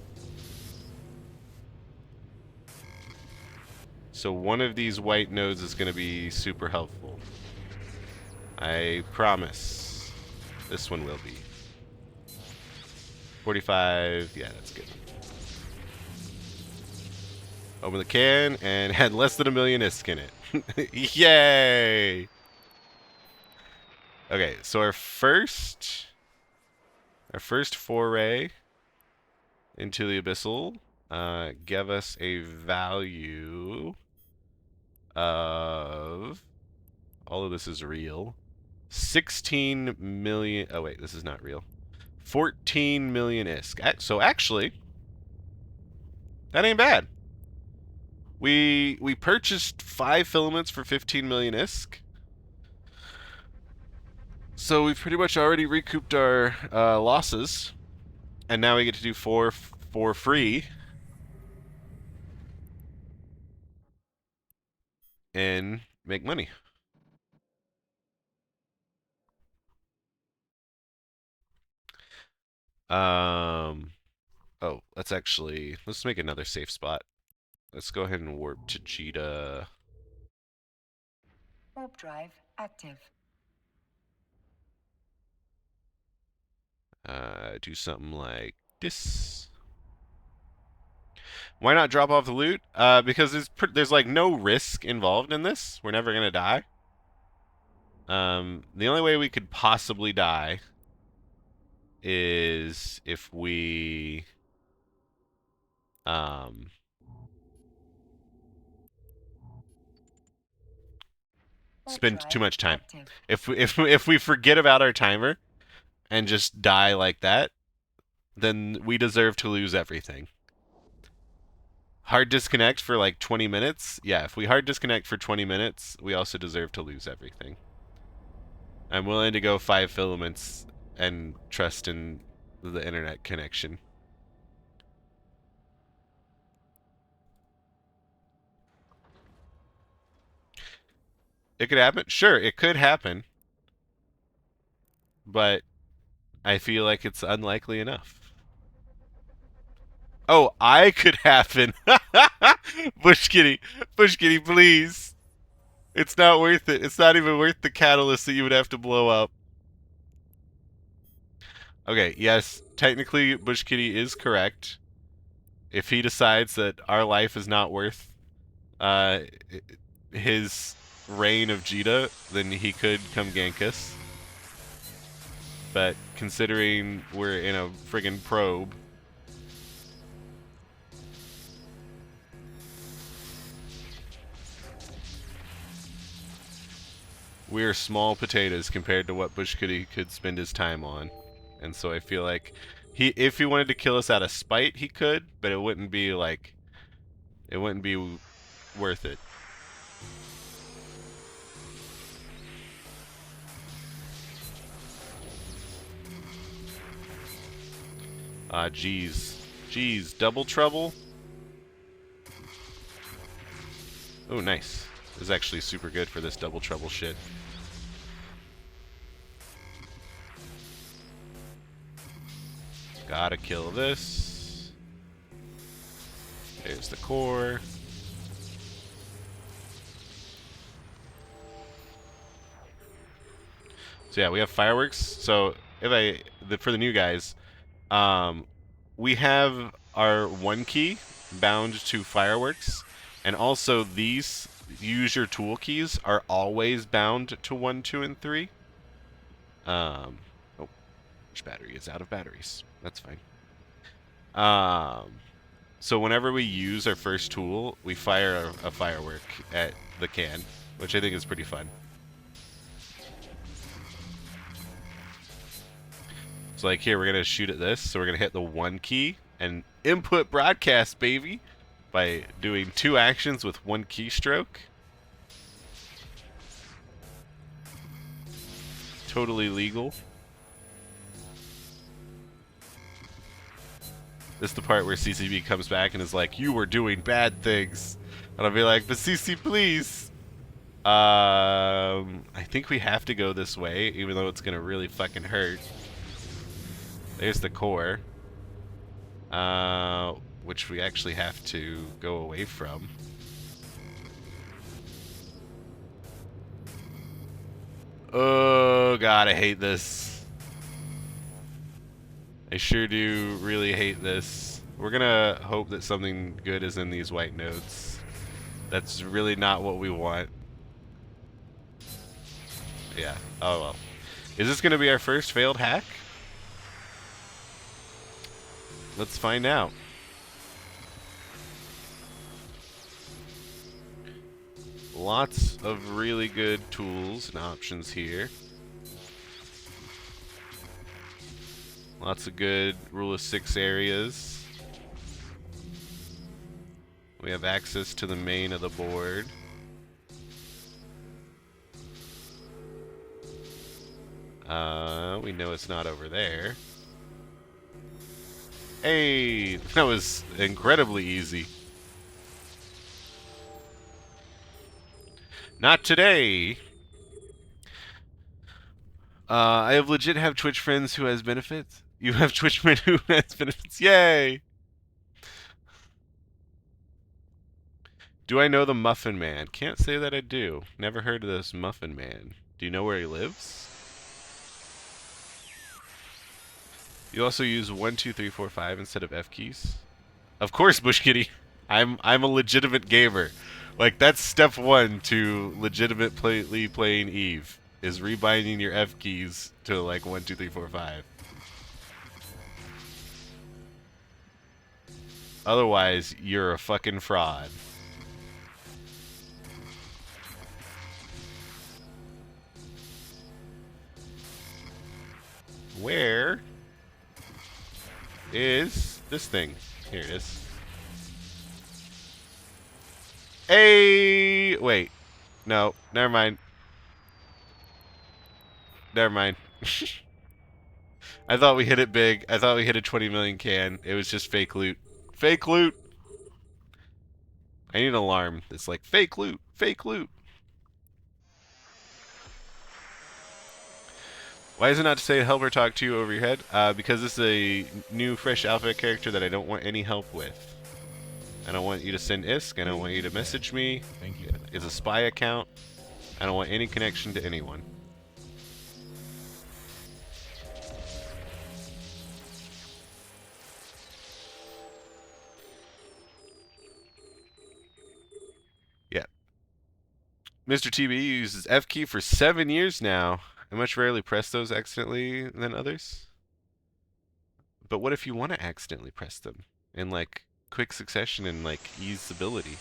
So one of these white nodes is gonna be super helpful. I promise. This one will be. 45, yeah, that's good. Open the can and had less than 1 million ISK in it. Yay! Okay, so our first foray into the abyssal gave us a value of, all of this is real, 16 million. Oh wait, this is not real. 14 million ISK. So actually, that ain't bad. We purchased 5 filaments for 15 million ISK. So we've pretty much already recouped our losses, and now we get to do 4 for free and make money. Oh, let's make another safe spot. Let's go ahead and warp to jita. Warp drive active. Do something like this. Why not drop off the loot? Because there's like no risk involved in this. We're never gonna die. The only way we could possibly die is if we spend too much time. If we forget about our timer and just die like that, then we deserve to lose everything. Hard disconnect for like 20 minutes? Yeah, if we hard disconnect for 20 minutes, we also deserve to lose everything. I'm willing to go 5 filaments and trust in the internet connection. It could happen? Sure, it could happen. But I feel like it's unlikely enough. Oh, I could happen. Bush Kitty, please. It's not worth it. It's not even worth the catalyst that you would have to blow up. Okay, yes, technically Bush Kitty is correct. If he decides that our life is not worth his reign of jita, then he could come gank us. But considering we're in a friggin' probe, we're small potatoes compared to what Bush Kitty could spend his time on. And so I feel like if he wanted to kill us out of spite, he could, but it wouldn't be worth it. Ah, jeez, double trouble. Oh, nice. This is actually super good for this double trouble shit. Gotta kill this. There's the core. So yeah, we have fireworks. So for the new guys, we have our 1 key bound to fireworks, and also these use your tool keys are always bound to 1, 2, and 3. Oh, which battery is out of batteries? That's fine. So whenever we use our first tool, we fire a firework at the can, which I think is pretty fun. So like here, we're going to shoot at this. So we're going to hit the 1 key and input broadcast, baby, by doing 2 actions with 1 keystroke. Totally legal. This is the part where CCB comes back and is like, you were doing bad things. And I'll be like, but CC, please. I think we have to go this way, even though it's going to really fucking hurt. There's the core. Which we actually have to go away from. Oh, God, I hate this. I sure do really hate this. We're gonna hope that something good is in these white nodes. That's really not what we want. Yeah. Oh well. Is this gonna be our first failed hack? Let's find out. Lots of really good tools and options here. Lots of good rule of 6 areas. We have access to the main of the board. We know it's not over there. Hey, that was incredibly easy. Not today. I have legit Twitch friends who has benefits. You have Twitch friend who has benefits. Yay! Do I know the Muffin Man? Can't say that I do. Never heard of this Muffin Man. Do you know where he lives? You also use 1, 2, 3, 4, 5 instead of F keys? Of course, Bush Kitty. I'm a legitimate gamer. Like, that's step 1 to legitimately playing Eve, is rebinding your F keys to like 1, 2, 3, 4, 5. Otherwise, you're a fucking fraud. Where is this thing? Here it is. Hey, wait. No, never mind. Never mind. I thought we hit it big. I thought we hit a 20 million can. It was just fake loot. Fake loot! I need an alarm that's like, fake loot, fake loot. Why is it not to say help or talk to you over your head? Because this is a new, fresh alpha character that I don't want any help with. I don't want you to send ISK. I don't want you to message me. Thank you. It's a spy account. I don't want any connection to anyone. Yeah. Mr. TB uses F key for 7 years now. I much rarely press those accidentally than others. But what if you want to accidentally press them in like quick succession and like easeability?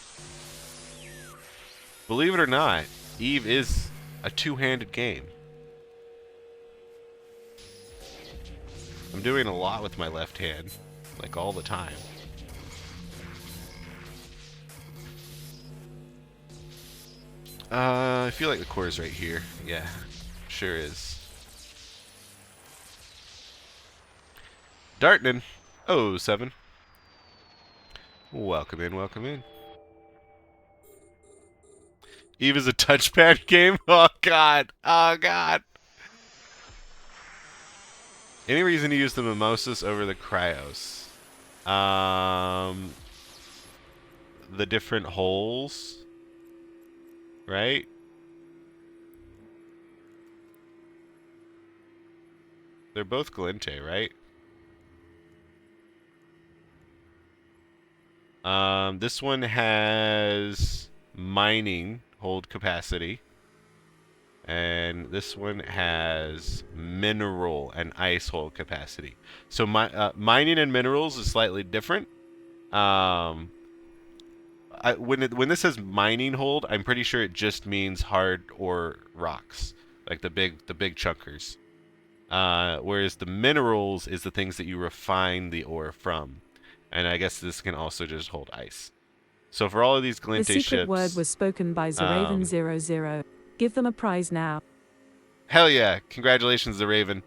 Believe it or not, Eve is a two-handed game. I'm doing a lot with my left hand, like all the time. I feel like the core is right here. Yeah, sure is. Dartnan, 07. Welcome in, welcome in. Eve is a touchpad game? Oh god, oh god. Any reason to use the Mimosas over the Cryos? the different holes, right? They're both Glinte, right? This one has mining hold capacity. And this one has mineral and ice hold capacity. So mining and minerals is slightly different. When this says mining hold, I'm pretty sure it just means hard ore rocks, like the big chunkers. Whereas the minerals is the things that you refine the ore from, and I guess this can also just hold ice. So for all of these Glinte The secret ships, word was spoken by Zeraven00. Give them a prize now. hell yeah! Congratulations, the Raven.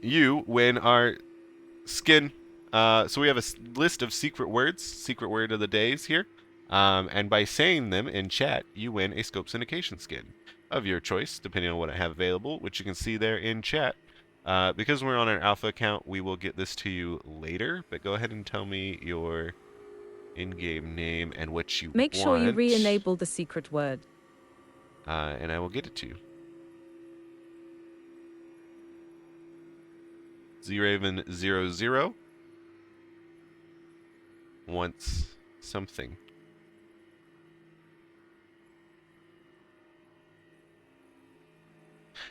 You win our skin. So we have a list of secret words, secret word of the days here. And by saying them in chat, you win a scope syndication skin of your choice, depending on what I have available, which you can see there in chat. Because we're on our alpha account, we will get this to you later. But go ahead and tell me your in-game name and what you Make want. sure you re-enable the secret word. And I will get it to you. Zraven00 wants something.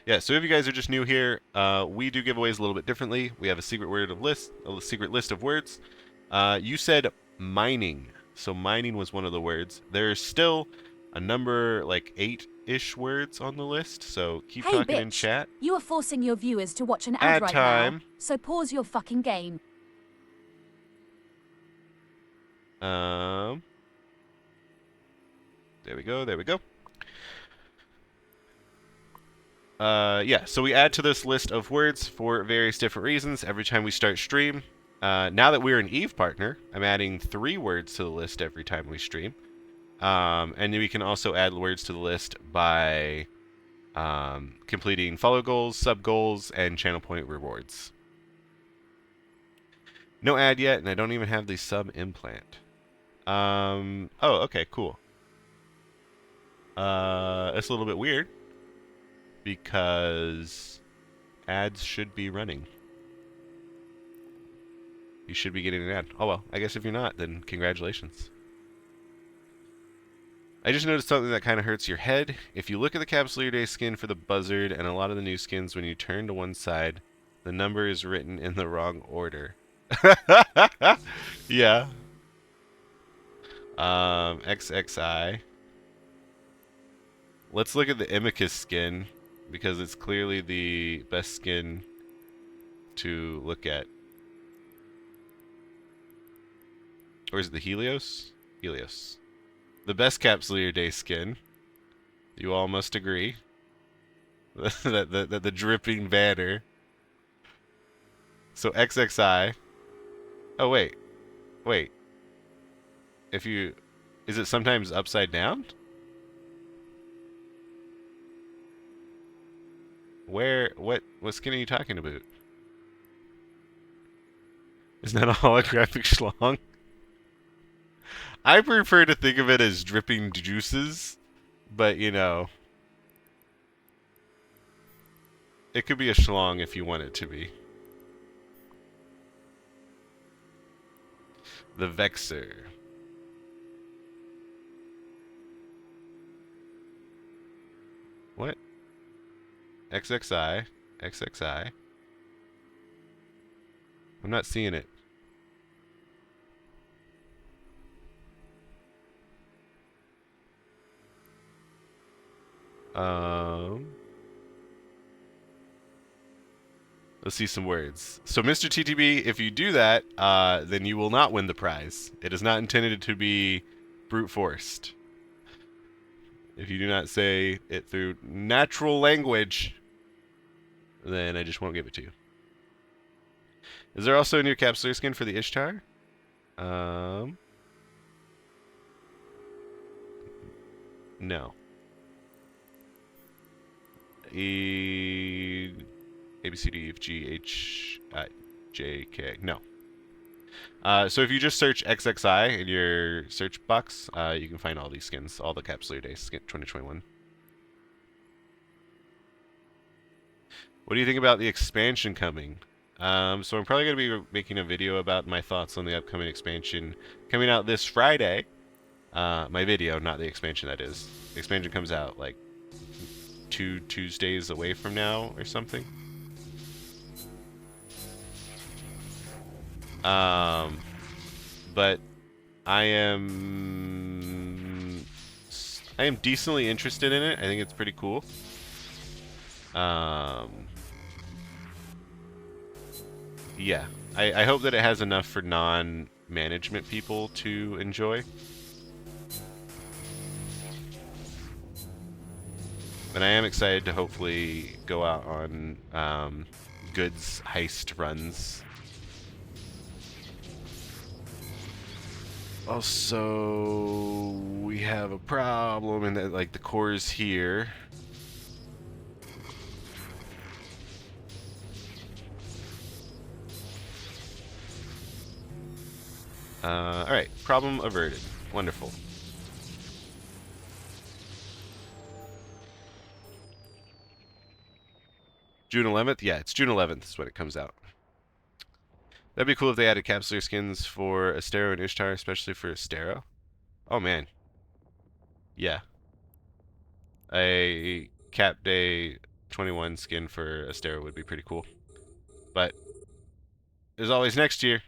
Yeah, so if you guys are just new here, we do giveaways a little bit differently. We have a secret word of list, a secret list of words. You said mining, so mining was one of the words. There's still a number like 8-ish words on the list, so keep talking in chat. You are forcing your viewers to watch an Ad ad right time. now, so pause your fucking game. There we go, there we go. Yeah, so we add to this list of words for various different reasons every time we start stream. Now that we're an Eve partner, I'm adding 3 words to the list every time we stream. And then we can also add words to the list by completing follow goals, sub goals, and channel point rewards. No ad yet, and I don't even have the sub implant. Oh, okay, cool. It's a little bit weird because ads should be running. You should be getting an ad. Oh well, I guess if you're not, then congratulations. I just noticed something that kind of hurts your head. If you look at the Capsuleer Day skin for the Buzzard and a lot of the new skins, when you turn to one side, the number is written in the wrong order. Yeah. XXI. Let's look at the Imicus skin, because it's clearly the best skin to look at. Or is it the Helios? Helios. The best Capsuleer Day skin. You all must agree. the dripping banner. So XXI. Oh, wait. Wait. If you... Is it sometimes upside down? Where... What skin are you talking about? Isn't that a holographic schlong? I prefer to think of it as dripping juices, but you know, it could be a schlong if you want it to be. The Vexer. What? XXI. XXI. I'm not seeing it. Let's see some words. So, Mr. TTB, if you do that, then you will not win the prize. It is not intended to be brute forced. If you do not say it through natural language, then I just won't give it to you. Is there also a new Capsuleer skin for the Ishtar? No. A, B, C, D, F, G, H, I, J, K. No. So if you just search XXI in your search box, you can find all these skins, all the Capsuleer Days skin 2021. What do you think about the expansion coming? So I'm probably going to be making a video about my thoughts on the upcoming expansion coming out this Friday. My video, not the expansion, that is. The expansion comes out like 2 Tuesdays away from now or something. But I am decently interested in it. I think it's pretty cool. Yeah, I hope that it has enough for non-management people to enjoy. But I am excited to hopefully go out on goods heist runs. Also, we have a problem in that, like, the core's here. Alright, problem averted. Wonderful. June 11th? Yeah, it's June 11th is when it comes out. That'd be cool if they added Capsuleer skins for Astero and Ishtar, especially for Astero. Oh, man. Yeah. A Cap Day 21 skin for Astero would be pretty cool. But there's always next year.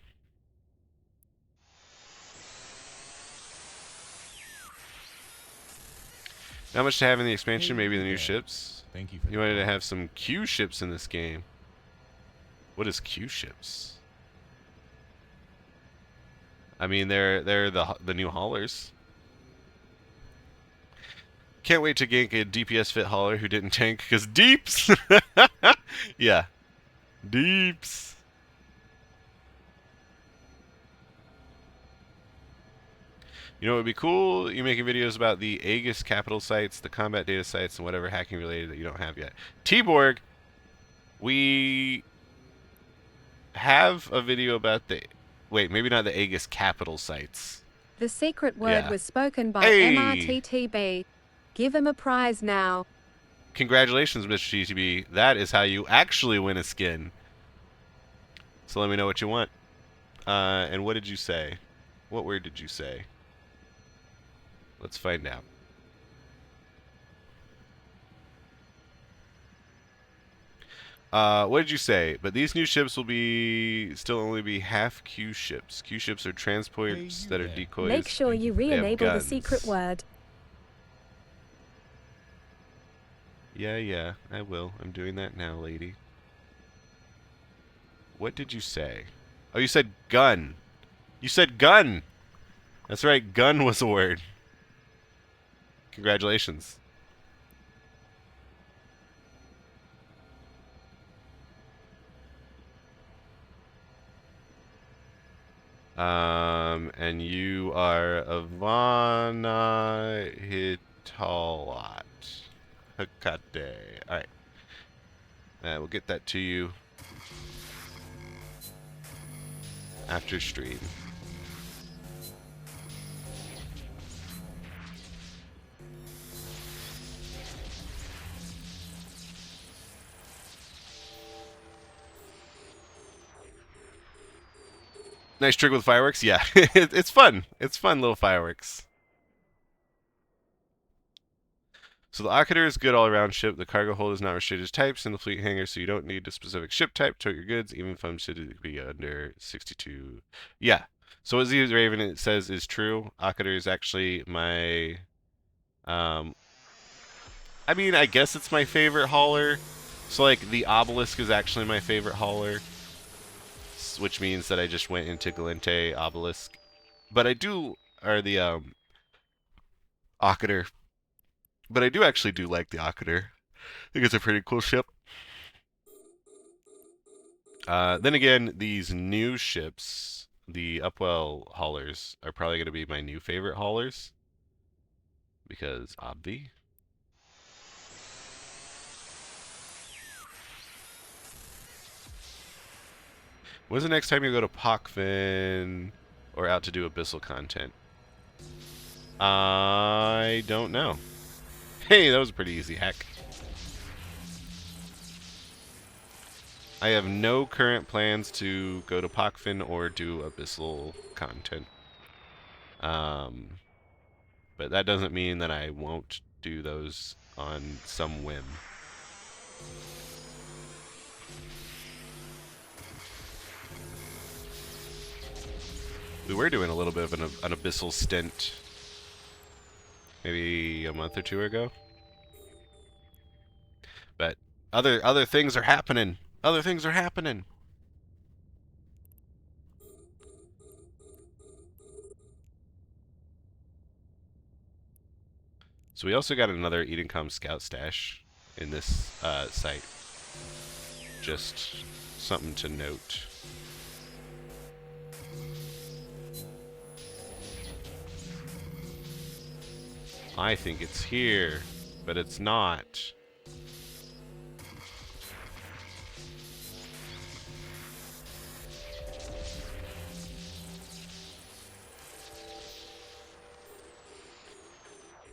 Not much to have in the expansion, maybe the new ships. Thank you for You wanted to have some Q ships in this game. What is Q ships? I mean, they're the new haulers. Can't wait to gank a DPS fit hauler who didn't tank because deeps. Yeah, deeps. You know what would be cool? You making videos about the Aegis capital sites, the combat data sites, and whatever hacking related that you don't have yet. T-Borg, we have a video about the... Wait, maybe not the Aegis capital sites. The secret word Yeah. was spoken by Hey! MRTTB. Give him a prize now. Congratulations, Mr. TTB. That is how you actually win a skin. So let me know what you want. And what did you say? What word did you say? Let's find out. What did you say? But these new ships will be still only be half Q ships. Q ships are transports that are decoys. Make sure you They have re-enable the guns. secret word. Yeah, I will. I'm doing that now, lady. What did you say? Oh, you said gun. You said gun! That's right, gun was a word. Congratulations. And you are Ivana Hitalat. Hakate. Alright. We'll get that to you after stream. Nice trick with fireworks? Yeah, it's fun. It's fun little fireworks. So the Akadir is good all-around ship. The cargo hold is not restricted to types in the fleet hangar, so you don't need a specific ship type to tote your goods, even if I'm to be under 62. Yeah. So what Z Raven it says is true. Akadir is actually my... I mean, I guess it's my favorite hauler. So, like, the Obelisk is actually my favorite hauler, which means that I just went into Galente Obelisk. But I do... Or the, Akadir. But I do actually like the Akadir. I think it's a pretty cool ship. Then again, these new ships, the Upwell haulers, are probably going to be my new favorite haulers. Because obvi. When's the next time you go to Pockfin or out to do abyssal content? I don't know. Hey, that was a pretty easy hack. I have no current plans to go to Pockfin or do abyssal content. But that doesn't mean that I won't do those on some whim. We were doing a little bit of an abyssal stint maybe a month or two ago. But other things are happening. Other things are happening. So we also got another Edencom scout stash in this site. Just something to note. I think it's here, but it's not.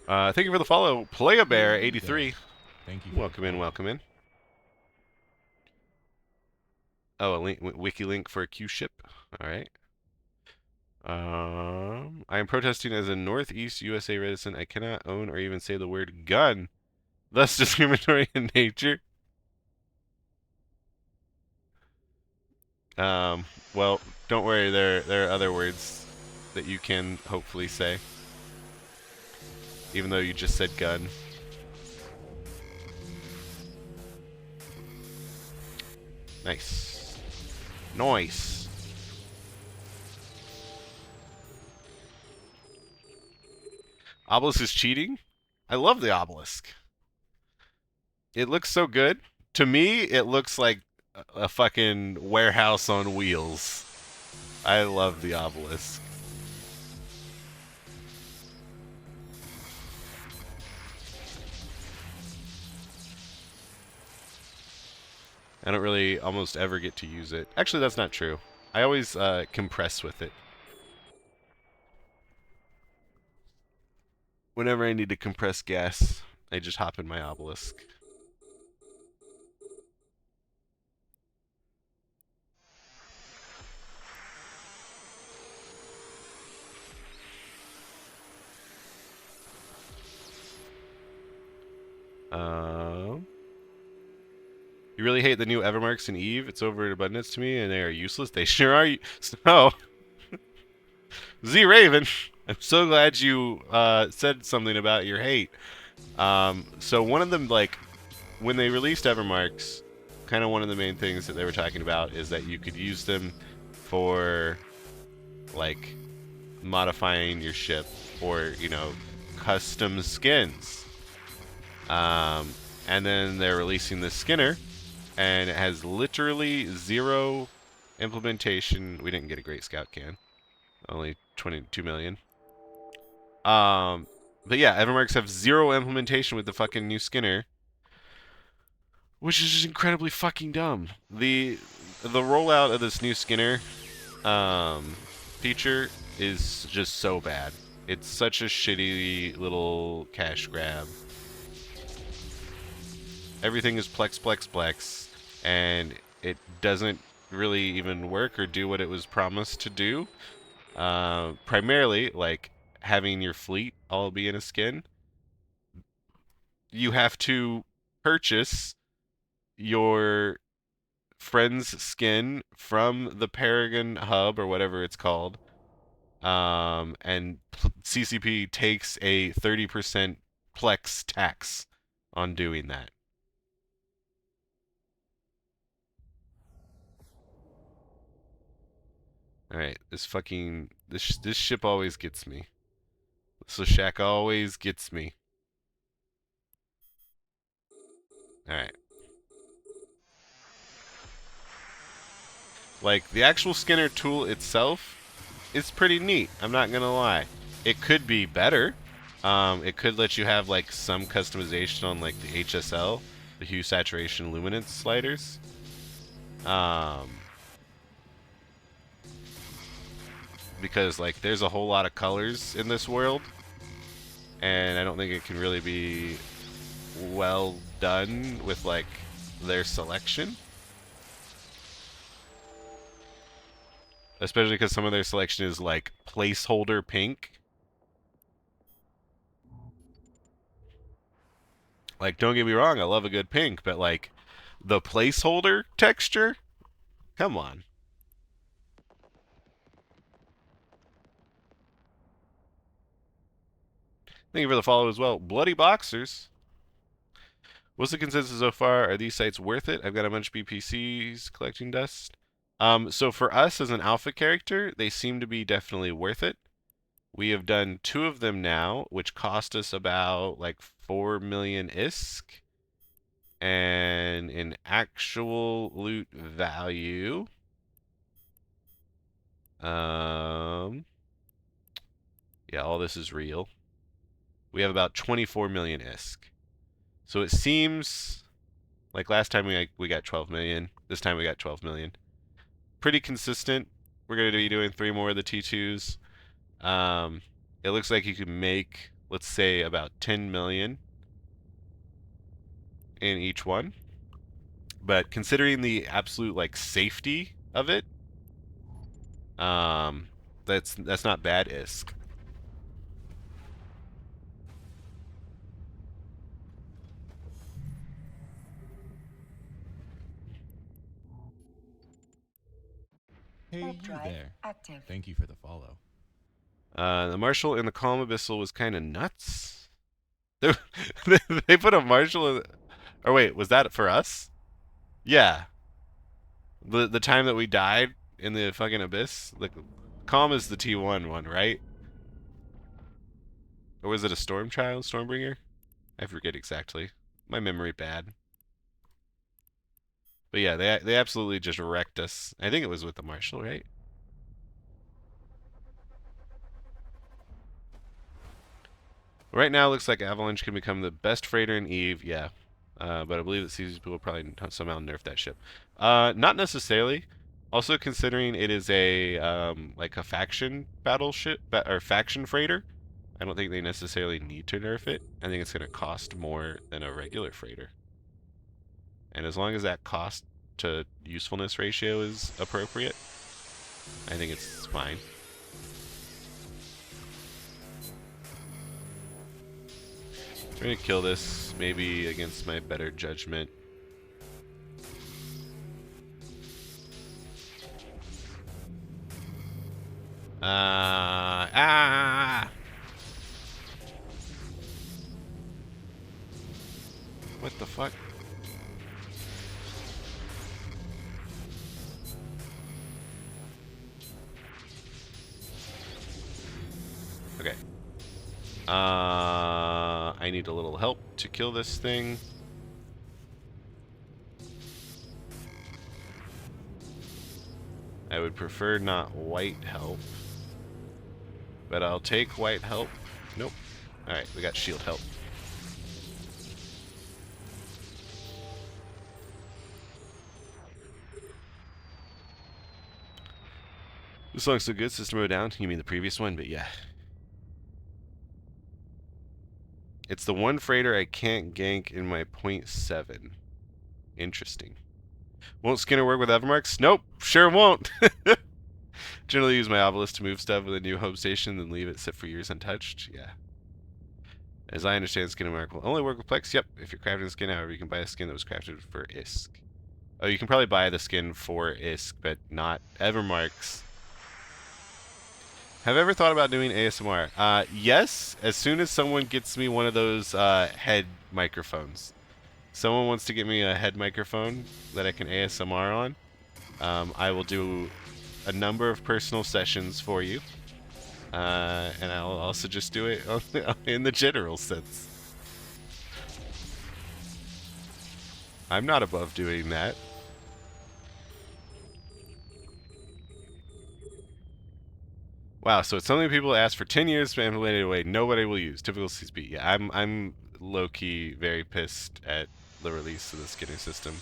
Thank you for the follow, Play-A-Bear83. Thank you. Welcome in, welcome in. Oh, a link, wiki link for a Q ship. All right. I am protesting as a Northeast USA resident. I cannot own or even say the word gun, thus discriminatory in nature. Well, don't worry. There are other words that you can hopefully say, even though you just said gun. Nice. Nice. Obelisk is cheating? I love the obelisk. It looks so good. To me, it looks like a fucking warehouse on wheels. I love the obelisk. I don't really almost ever get to use it. Actually, that's not true. I always compress with it. Whenever I need to compress gas, I just hop in my obelisk. You really hate the new Evermarks in Eve? It's over in abundance to me, and they are useless. They sure are. So, Z Raven, I'm so glad you said something about your hate. So one of them, like, when they released Evermarks, kind of one of the main things that they were talking about is that you could use them for, like, modifying your ship or, you know, custom skins. And then they're releasing the Skinner, and it has literally 0 implementation. We didn't get a great scout can. Only 22 million. But yeah, Evermarks have 0 implementation with the fucking new Skinner, which is just incredibly fucking dumb. The rollout of this new Skinner feature is just so bad. It's such a shitty little cash grab. Everything is plex, plex, plex, and it doesn't really even work or do what it was promised to do. Primarily, like, having your fleet all be in a skin. You have to purchase your friend's skin from the Paragon Hub, or whatever it's called. And CCP takes a 30% plex tax on doing that. Alright, this ship always gets me. So Shaq always gets me. Alright. Like, the actual Skinner tool itself is pretty neat, I'm not gonna lie. It could be better. It could let you have, like, some customization on, like, the HSL, the hue, saturation, luminance sliders. because like there's a whole lot of colors in this world, and I don't think it can really be well done with like their selection. Especially because some of their selection is like placeholder pink. Like, don't get me wrong, I love a good pink, but like the placeholder texture? Come on. Thank you for the follow as well. Bloody Boxers. What's the consensus so far? Are these sites worth it? I've got a bunch of BPCs collecting dust. So for us as an alpha character, they seem to be definitely worth it. We have done 2 of them now, which cost us about like 4 million ISK. And in actual loot value, yeah, all this is real. We have about 24 million ISK. So it seems like last time we got 12 million. This time we got 12 million. Pretty consistent. We're going to be doing 3 more of the T2s. It looks like you can make, let's say, about 10 million in each one. But considering the absolute like safety of it, that's not bad ISK. Hey, Warp you drive there. active. Thank you for the follow. The Marshal in the Calm Abyssal was kind of nuts. They put a Marshal in... Or wait, was that for us? Yeah. The time that we died in the fucking Abyss? The Calm is the T1 one, right? Or was it a Stormbringer? I forget exactly. My memory bad. But yeah, they absolutely just wrecked us. I think it was with the Marshal, right? Right now, it looks like Avalanche can become the best freighter in EVE, yeah. But I believe that CZ will probably somehow nerf that ship. Not necessarily. Also, considering it is a like a faction battleship or faction freighter, I don't think they necessarily need to nerf it. I think it's going to cost more than a regular freighter. And as long as that cost to usefulness ratio is appropriate, I think it's fine. Trying to kill this, maybe against my better judgment. What the fuck? Okay. I need a little help to kill this thing. I would prefer not white help, but I'll take white help. Nope. Alright, we got shield help. This song's so good, System O down. You mean the previous one, but yeah. It's the one freighter I can't gank in my .7. Interesting. Won't Skinner work with Evermarks? Nope, sure won't. Generally use my obelisk to move stuff with a new home station, then leave it sit for years untouched. Yeah. As I understand, Skinner mark will only work with Plex. Yep, if you're crafting a skin, however, you can buy a skin that was crafted for ISK. Oh, you can probably buy the skin for ISK, but not Evermarks. Have I ever thought about doing ASMR? Yes, as soon as someone gets me one of those head microphones. Someone wants to get me a head microphone that I can ASMR on. I will do a number of personal sessions for you. And I'll also just do it in the general sense. I'm not above doing that. Wow, so it's something people ask for 10 years to implement it away. Nobody will use. Typical CSP. Yeah, I'm low-key very pissed at the release of the Skinner system.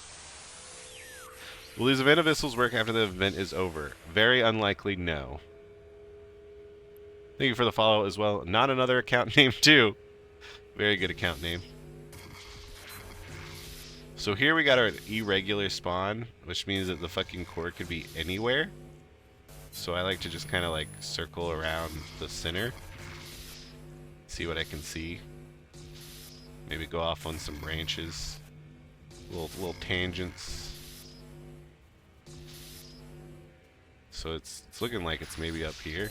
Will these event abyssals work after the event is over? Very unlikely, no. Thank you for the follow as well. Not another account name too. Very good account name. So here we got our irregular spawn, which means that the fucking core could be anywhere. So I like to just kind of like circle around the center. See what I can see. Maybe go off on some branches. Little tangents. So it's looking like it's maybe up here.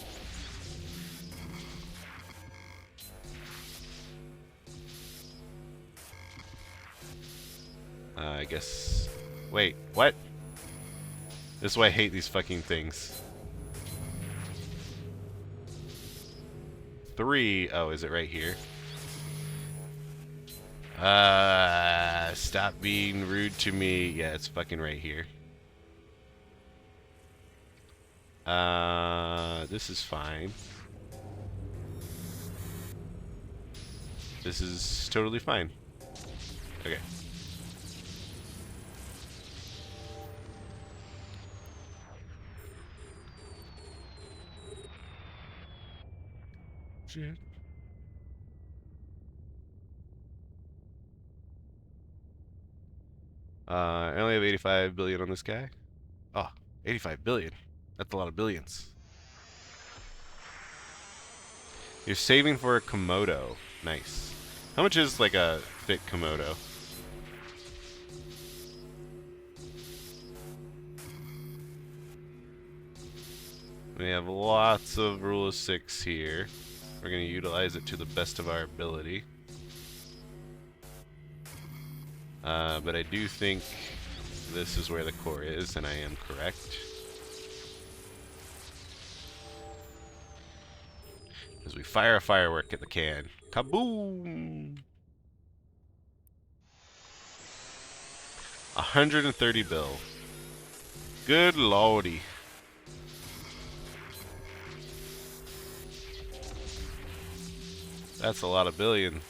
I guess... Wait, what? This is why I hate these fucking things. 3... Oh, is it right here? Stop being rude to me. Yeah, it's fucking right here. This is fine. This is totally fine. Okay. Shit. I only have 85 billion on this guy. Oh, 85 billion. That's a lot of billions. You're saving for a Komodo. Nice. How much is like a fit Komodo? We have lots of rule of 6 here. We're going to utilize it to the best of our ability. But I do think this is where the core is, and I am correct. As we fire a firework at the can. Kaboom! 130 bill. Good lordy. That's a lot of billion.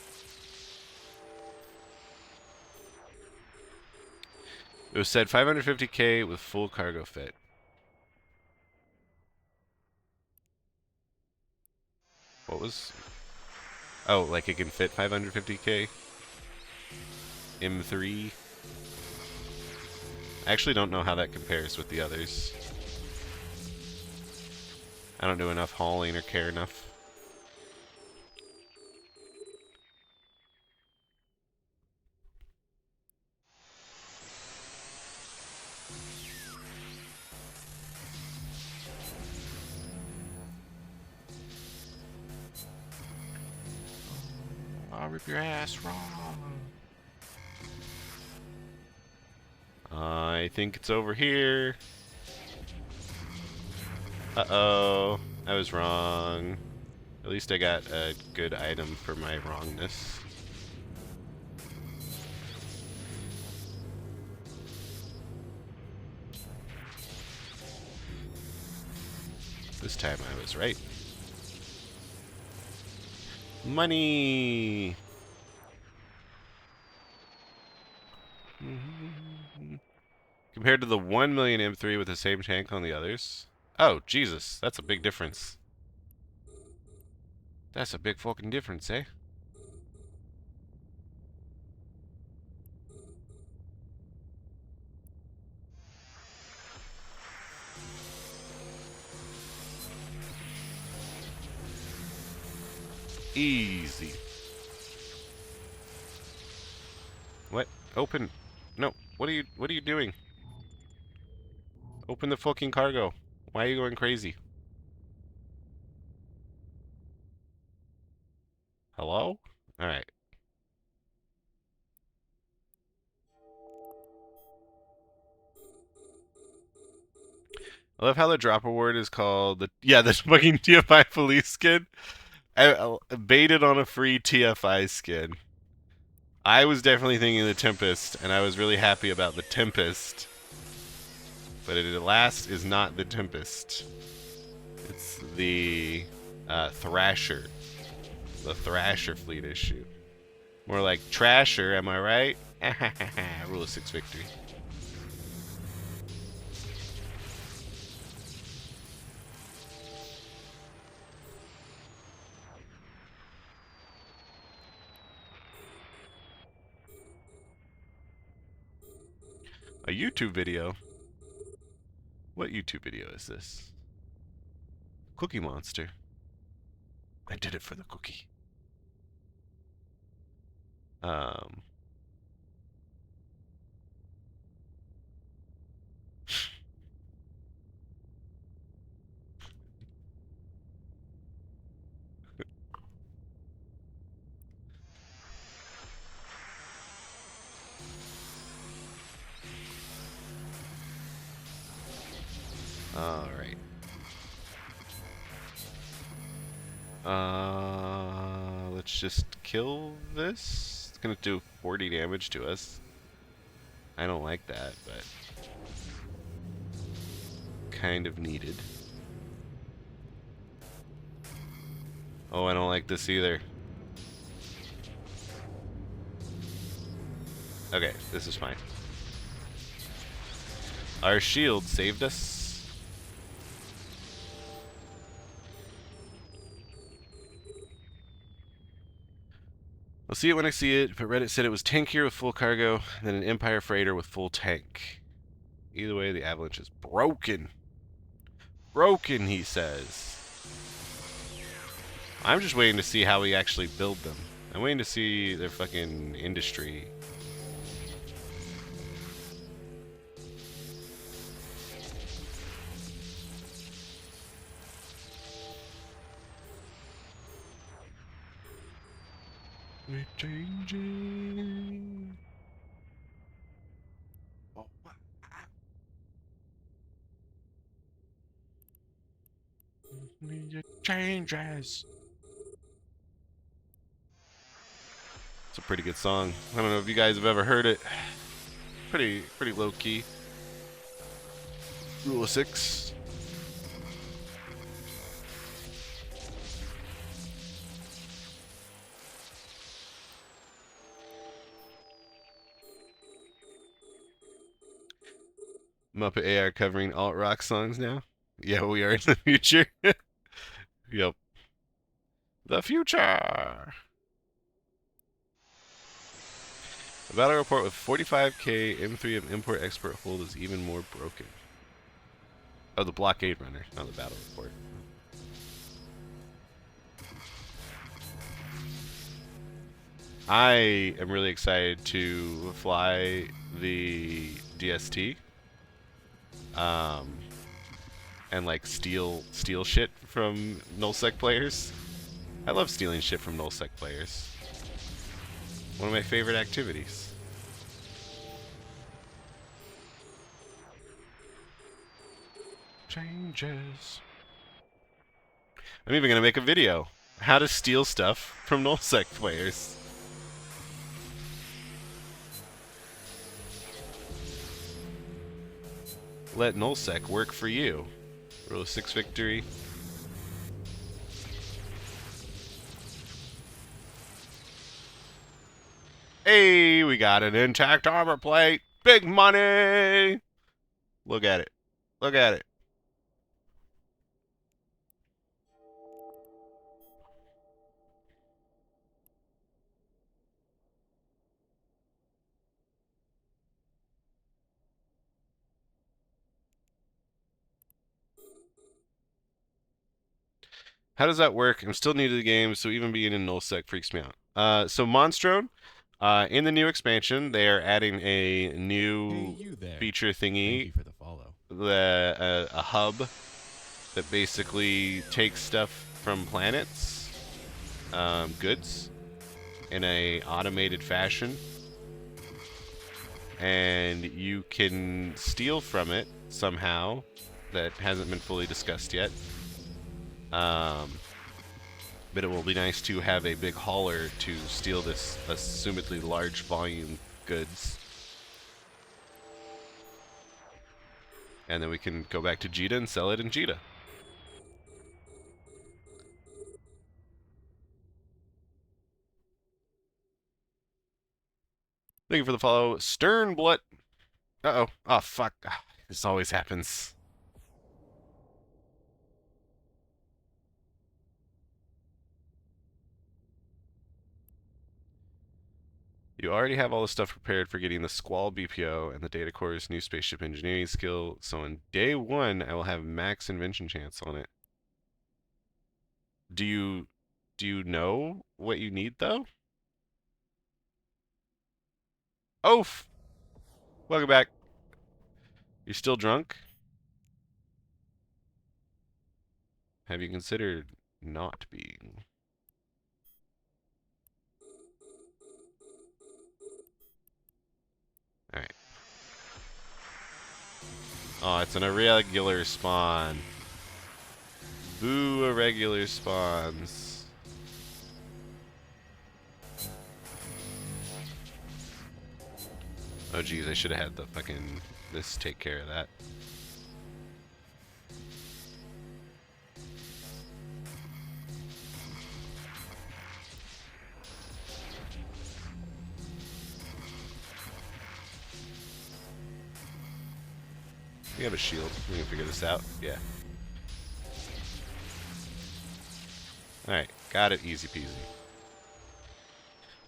It was said 550k with full cargo fit. What was... Oh, like it can fit 550k? M3? I actually don't know how that compares with the others. I don't do enough hauling or care enough. I'll rip your ass wrong. I think it's over here. Uh-oh. I was wrong. At least I got a good item for my wrongness. This time I was right. Money! Compared to the 1 million M3 with the same tank on the others. Oh, Jesus. That's a big difference. That's a big fucking difference, eh? Easy. What? Open. No. What are you doing? Open the fucking cargo. Why are you going crazy? Hello? Alright. I love how the drop award is called the the fucking TFI police skin. I baited on a free TFI skin. I was definitely thinking the Tempest, and I was really happy about the Tempest. But it, alas, is not the Tempest. It's the Thrasher. The Thrasher fleet issue. More like Trasher, am I right? Rule of 6 victory. YouTube video? What YouTube video is this? Cookie Monster. I did it for the cookie. All right. Let's just kill this. It's gonna do 40 damage to us. I don't like that, but kind of needed. Oh, I don't like this either. Okay, this is fine. Our shield saved us. I'll see it when I see it, but Reddit said it was tankier with full cargo than an Empire freighter with full tank. Either way, the Avalanche is broken. Broken, he says. I'm just waiting to see how we actually build them. I'm waiting to see their fucking industry. We're changing. Oh, it changes. It's a pretty good song. I don't know if you guys have ever heard it. Pretty low key. Rule of 6. Muppet AR covering alt rock songs now. Yeah, we are in the future. Yep. The future. The battle report with 45k M3 of import export hold is even more broken. Oh, the blockade runner, not the battle report. I am really excited to fly the DST. And like steal shit from nullsec players. I love stealing shit from nullsec players. One of my favorite activities. Changes. I'm even gonna make a video. How to steal stuff from nullsec players. Let nullsec work for you. Rule of 6 victory. Hey, we got an intact armor plate. Big money. Look at it. Look at it. How does that work? I'm still new to the game, so even being in nullsec freaks me out. So Monstrone, in the new expansion, they are adding a new Hey, you there. feature Thank thingy, you for the follow. a hub that basically takes stuff from planets, goods, in a automated fashion, and you can steal from it somehow. That hasn't been fully discussed yet. But it will be nice to have a big hauler to steal this assumedly large volume goods. And then we can go back to Jita and sell it in Jita. Thank you for the follow. Sternblut. Uh-oh. Oh, fuck. This always happens. You already have all the stuff prepared for getting the Squall BPO and the Data Core's new spaceship engineering skill, so on day 1, I will have max invention chance on it. Do you know what you need, though? Oh! Welcome back. You're still drunk? Have you considered not being? Alright. Oh, it's an irregular spawn. Boo, irregular spawns. Oh geez, I should have had the fucking this take care of that. We have a shield. We can figure this out. Yeah. Alright, got it. Easy peasy.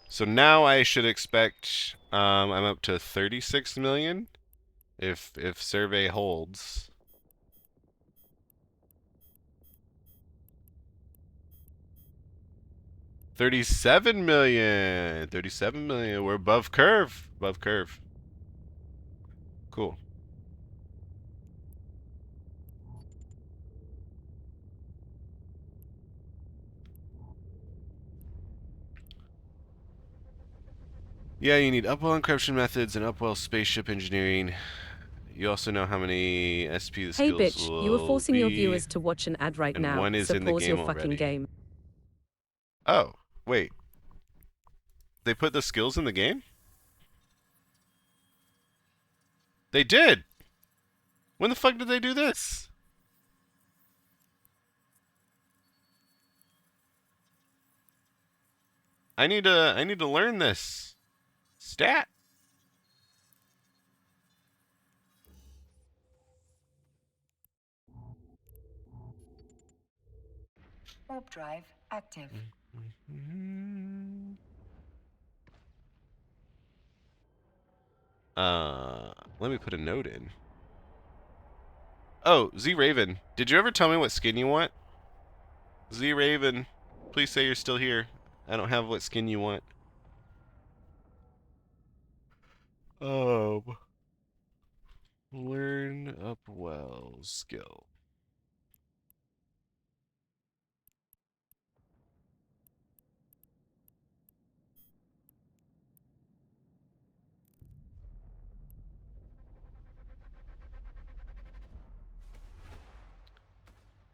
So now I should expect I'm up to 36 million if survey holds. $37 million. 37 million. We're above curve. Above curve. Cool. Yeah, you need Upwell encryption methods and Upwell spaceship engineering. You also know how many SP the Hey skills bitch, you are will forcing your be, viewers to watch an ad right and now, one is so in the pause game your fucking already. game. Oh, wait. They put the skills in the game? They did! When the fuck did they do this? I need to learn this. Stat. Warp drive active. Let me put a note in. Oh, Z Raven. Did you ever tell me what skin you want? Z Raven, please say you're still here. I don't have what skin you want. Learn Upwell skill.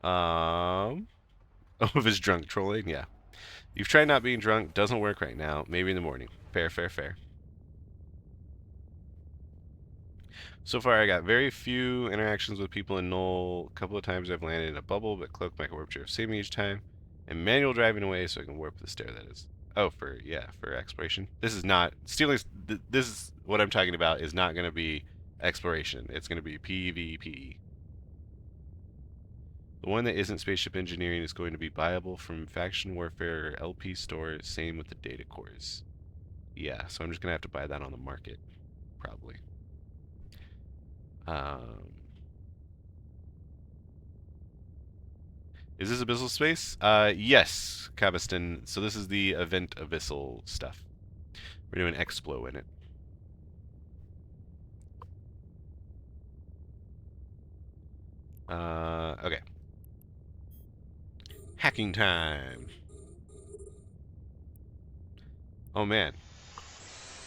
Oh, if it's drunk trolling, yeah. You've tried not being drunk, doesn't work right now. Maybe in the morning. Fair, fair, fair. So far, I got very few interactions with people in Null. A couple of times I've landed in a bubble, but Cloak Micro Warp Drift saved me each time. And manual driving away so I can warp the stair, that is. Oh, for exploration. This is not... Stealing... This is what I'm talking about is not going to be exploration. It's going to be PvP. The one that isn't spaceship engineering is going to be buyable from faction warfare or LP stores. Same with the data cores. Yeah, so I'm just going to have to buy that on the market. Probably. Is this Abyssal Space? Yes, Cabaston. So this is the event Abyssal stuff. We're doing Explo in it. Okay. Hacking time. Oh man.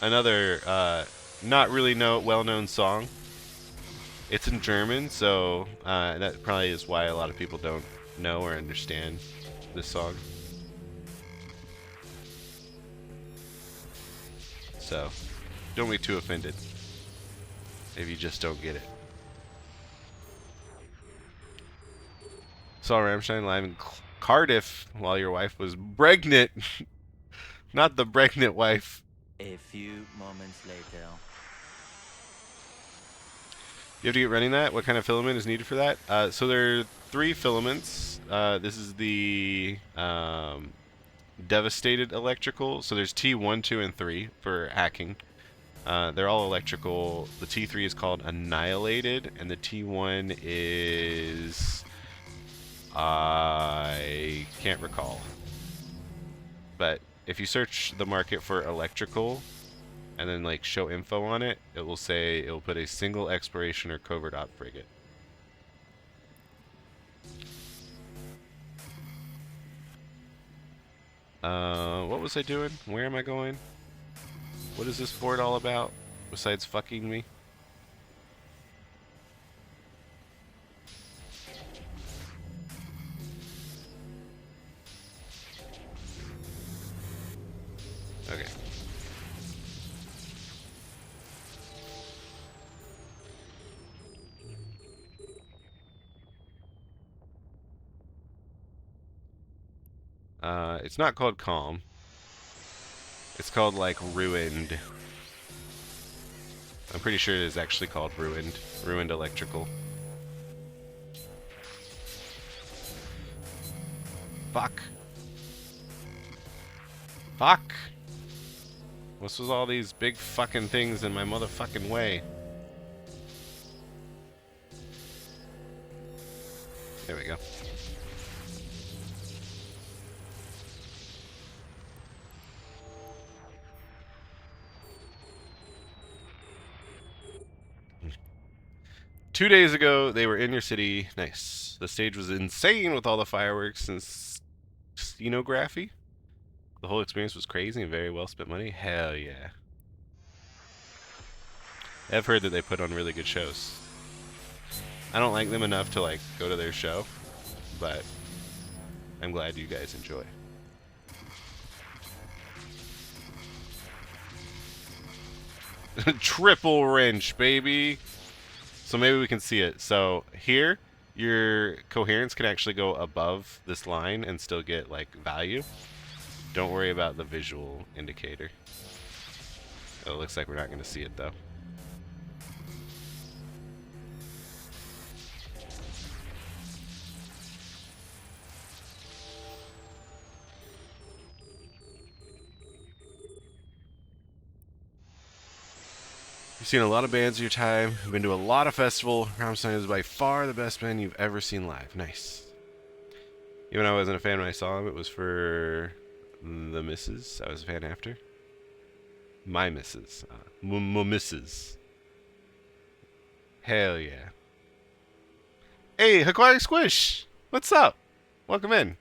Another not really well-known song. It's in German, so that probably is why a lot of people don't know or understand this song. So, don't be too offended if you just don't get it. Saw Rammstein live in Cardiff while your wife was pregnant. Not the pregnant wife. A few moments later. You have to get running that? What kind of filament is needed for that? So there are 3 filaments. This is the devastated electrical. So there's T1, 2, and 3 for hacking. They're all electrical. The T3 is called annihilated, and the T1 is... I can't recall. But if you search the market for electrical and then like show info on it, it will say it will put a single exploration or covert op frigate. What was I doing? Where am I going? What is this board all about besides fucking me? Okay. It's not called Calm. It's called, like, Ruined. I'm pretty sure it is actually called Ruined. Ruined Electrical. Fuck. Fuck! What's with all these big fucking things in my motherfucking way? There we go. Two days ago, they were in your city. Nice. The stage was insane with all the fireworks and scenography. The whole experience was crazy and very well spent money. Hell yeah. I've heard that they put on really good shows. I don't like them enough to like go to their show, but I'm glad you guys enjoy. Triple wrench, baby. So maybe we can see it. So here, your coherence can actually go above this line and still get like value. Don't worry about the visual indicator. Oh, it looks like we're not going to see it though. You've seen a lot of bands in your time. You've been to a lot of festivals. Rammstein is by far the best band you've ever seen live. Nice. Even though I wasn't a fan when I saw him, it was for the missus. I was a fan after. My missus. Missus. Hell yeah. Hey, Hotkeys Squish! What's up? Welcome in.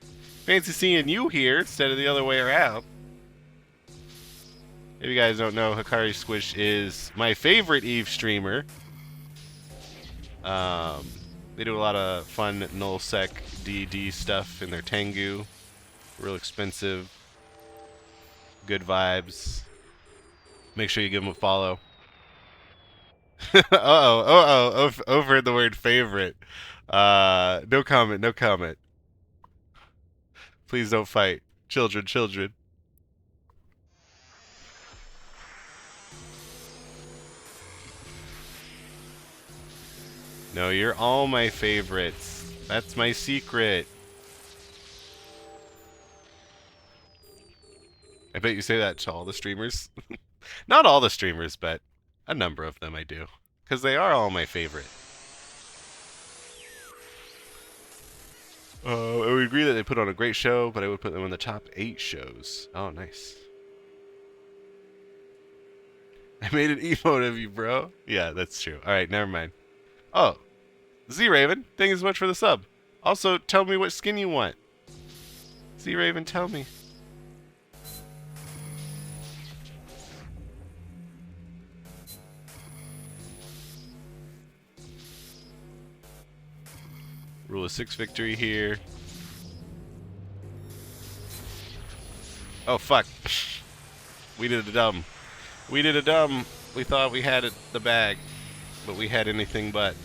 Fancy seeing you here instead of the other way around. If you guys don't know, Hotkeys Squish is my favorite Eve streamer. They do a lot of fun nullsec D&D stuff in their Tengu. Real expensive. Good vibes. Make sure you give them a follow. Over the word favorite. No comment, no comment. Please don't fight. Children, children. No, you're all my favorites. That's my secret. I bet you say that to all the streamers. Not all the streamers, but a number of them I do. Because they are all my favorite. I would agree that they put on a great show, but I would put them in the top 8 shows. Oh, nice. I made an emote of you, bro. Yeah, that's true. Alright, never mind. Oh, Z-Raven, thank you so much for the sub. Also, tell me what skin you want. Z-Raven, tell me. Rule of 6 victory here. Oh, fuck. We did a dumb. We did a dumb. We thought we had it, the bag, but we had anything but.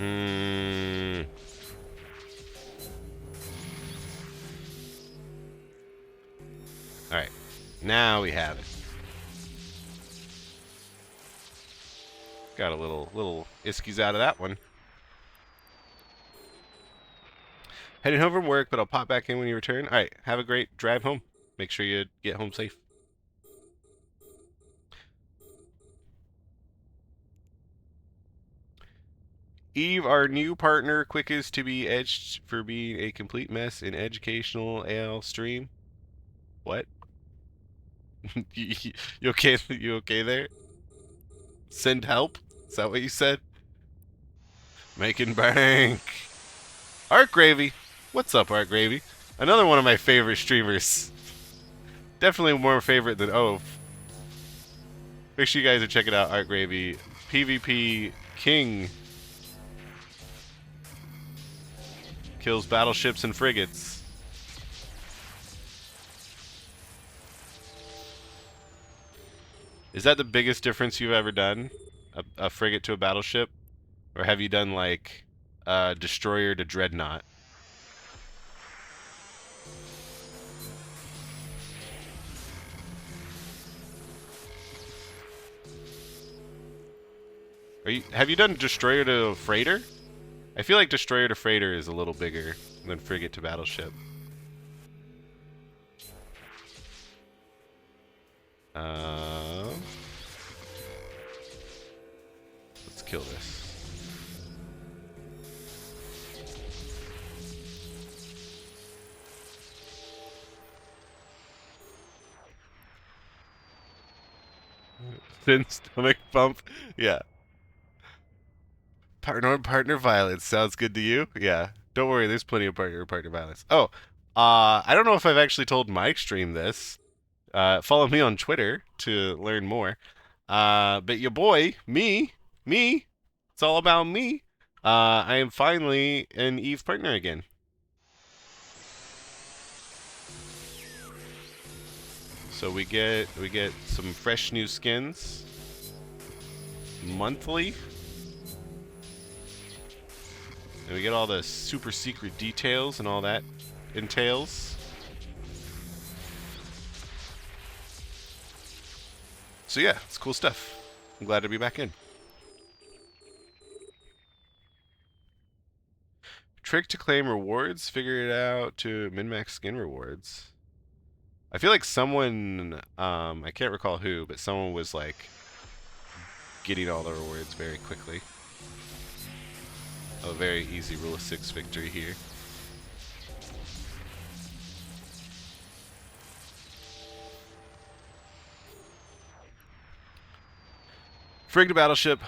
Hmm. Alright. Now we have it. Got a little iskies out of that one. Heading home from work, but I'll pop back in when you return. Alright, have a great drive home. Make sure you get home safe. Eve, our new partner, quickest to be edged for being a complete mess in educational AL stream. What? You okay? You okay there? Send help? Is that what you said? Making bank. Art Gravy. What's up, Art Gravy? Another one of my favorite streamers. Definitely more favorite than Ove. Make sure you guys are checking out Art Gravy. PvP King. Kills battleships and frigates. Is that the biggest difference you've ever done? A frigate to a battleship? Or have you done like destroyer to dreadnought? Have you done destroyer to freighter? I feel like destroyer to freighter is a little bigger than frigate to battleship. Let's kill this. Thin stomach bump. Yeah. Partner violence sounds good to you? Yeah. Don't worry, there's plenty of partner violence. Oh, I don't know if I've actually told Mike stream this. Follow me on Twitter to learn more. But your boy, me, it's all about me. I am finally an Eve partner again. So we get some fresh new skins monthly. And we get all the super secret details and all that entails. So yeah, it's cool stuff. I'm glad to be back in. Trick to claim rewards, figure it out to min-max skin rewards. I feel like someone, I can't recall who, but someone was like getting all the rewards very quickly. A very easy rule of 6 victory here. Frig to battleship,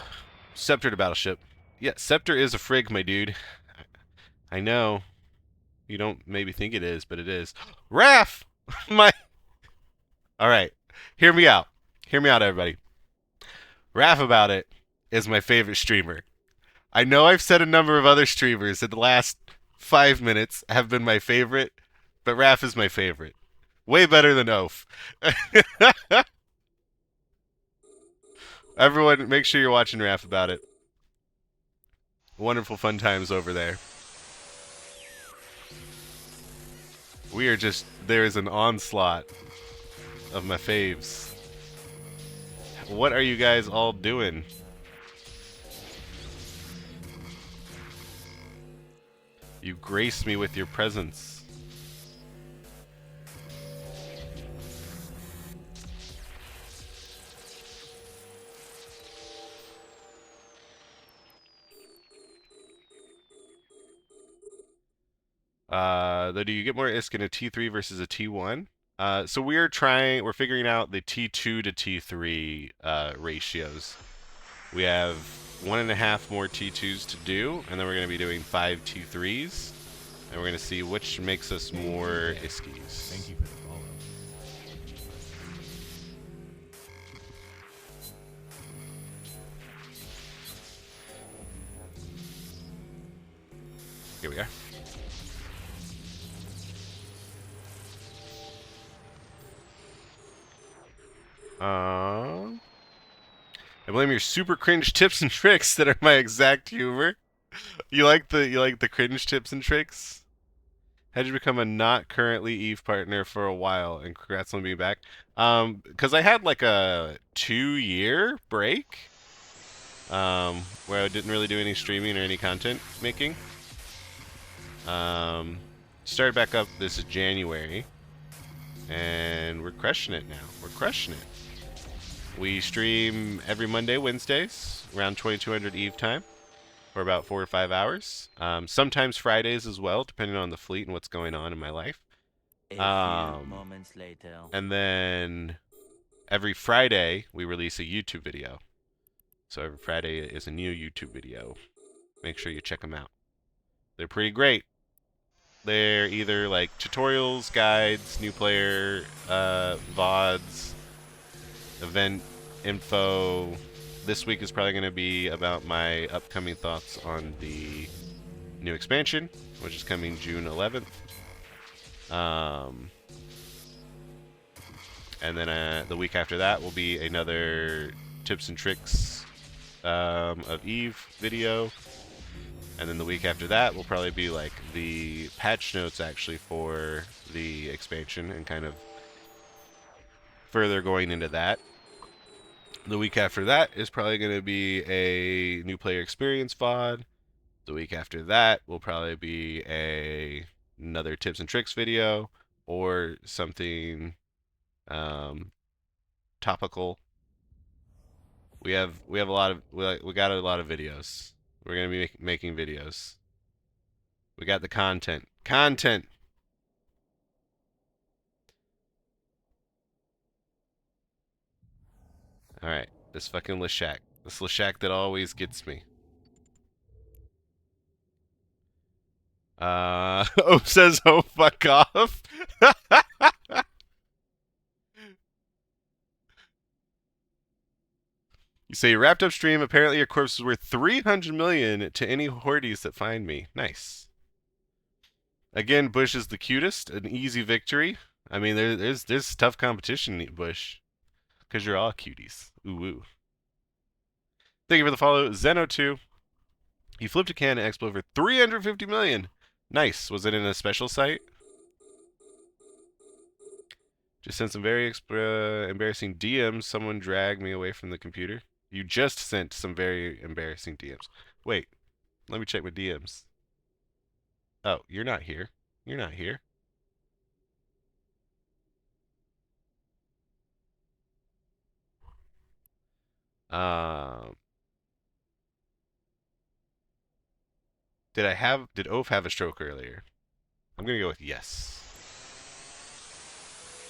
scepter to battleship. Yeah, scepter is a frig, my dude. I know. You don't maybe think it is, but it is. Raph! Alright, hear me out. Hear me out, everybody. Raph About It is my favorite streamer. I know I've said a number of other streamers in the last 5 minutes have been my favorite, but Raph is my favorite. Way better than Oaf. Everyone, make sure you're watching Raph About It. Wonderful fun times over there. We are just, there is an onslaught of my faves. What are you guys all doing? You grace me with your presence. Though, do you get more ISK in a T3 versus a T1? So we're figuring out the T2 to T3 ratios. We have 1.5 more T2s to do, and then we're going to be doing 5 T3s, and we're going to see which makes us more ISKs. Thank you for the follow. Here we are. I blame your super cringe tips and tricks that are my exact humor. You like the cringe tips and tricks? How'd you become a not currently Eve partner for a while? And congrats on being back. Because I had like a 2-year break, where I didn't really do any streaming or any content making. Started back up this January, and we're crushing it now. We're crushing it. We stream every Monday, Wednesdays, around 2200 Eve time, for about 4 or 5 hours. Sometimes Fridays as well, depending on the fleet and what's going on in my life. A few moments later. And then every Friday, we release a YouTube video. So every Friday is a new YouTube video. Make sure you check them out. They're pretty great. They're either like tutorials, guides, new player, VODs, event info. This week is probably going to be about my upcoming thoughts on the new expansion, which is coming June 11th. And then the week after that will be another tips and tricks of Eve video. And then the week after that will probably be like the patch notes actually for the expansion and kind of further going into that. The week after that is probably going to be a new player experience VOD. The week after that will probably be another tips and tricks video or something topical. We have a lot of we got a lot of videos. We're gonna be making videos. We got the content. Content. All right, this fucking Lashak. This Lashak that always gets me. Oh, says, oh, fuck off. You say you wrapped up stream. Apparently your corpse is worth 300 million to any hordes that find me. Nice. Again, Bush is the cutest. An easy victory. I mean, there's tough competition, Bush. Because you're all cuties. Ooh, woo. Thank you for the follow. Zeno2. He flipped a can and exploded for 350 million. Nice. Was it in a special site? Just sent some very embarrassing DMs. Someone dragged me away from the computer. You just sent some very embarrassing DMs. Wait. Let me check my DMs. Oh, you're not here. You're not here. Did Oaf have a stroke earlier? I'm gonna go with yes.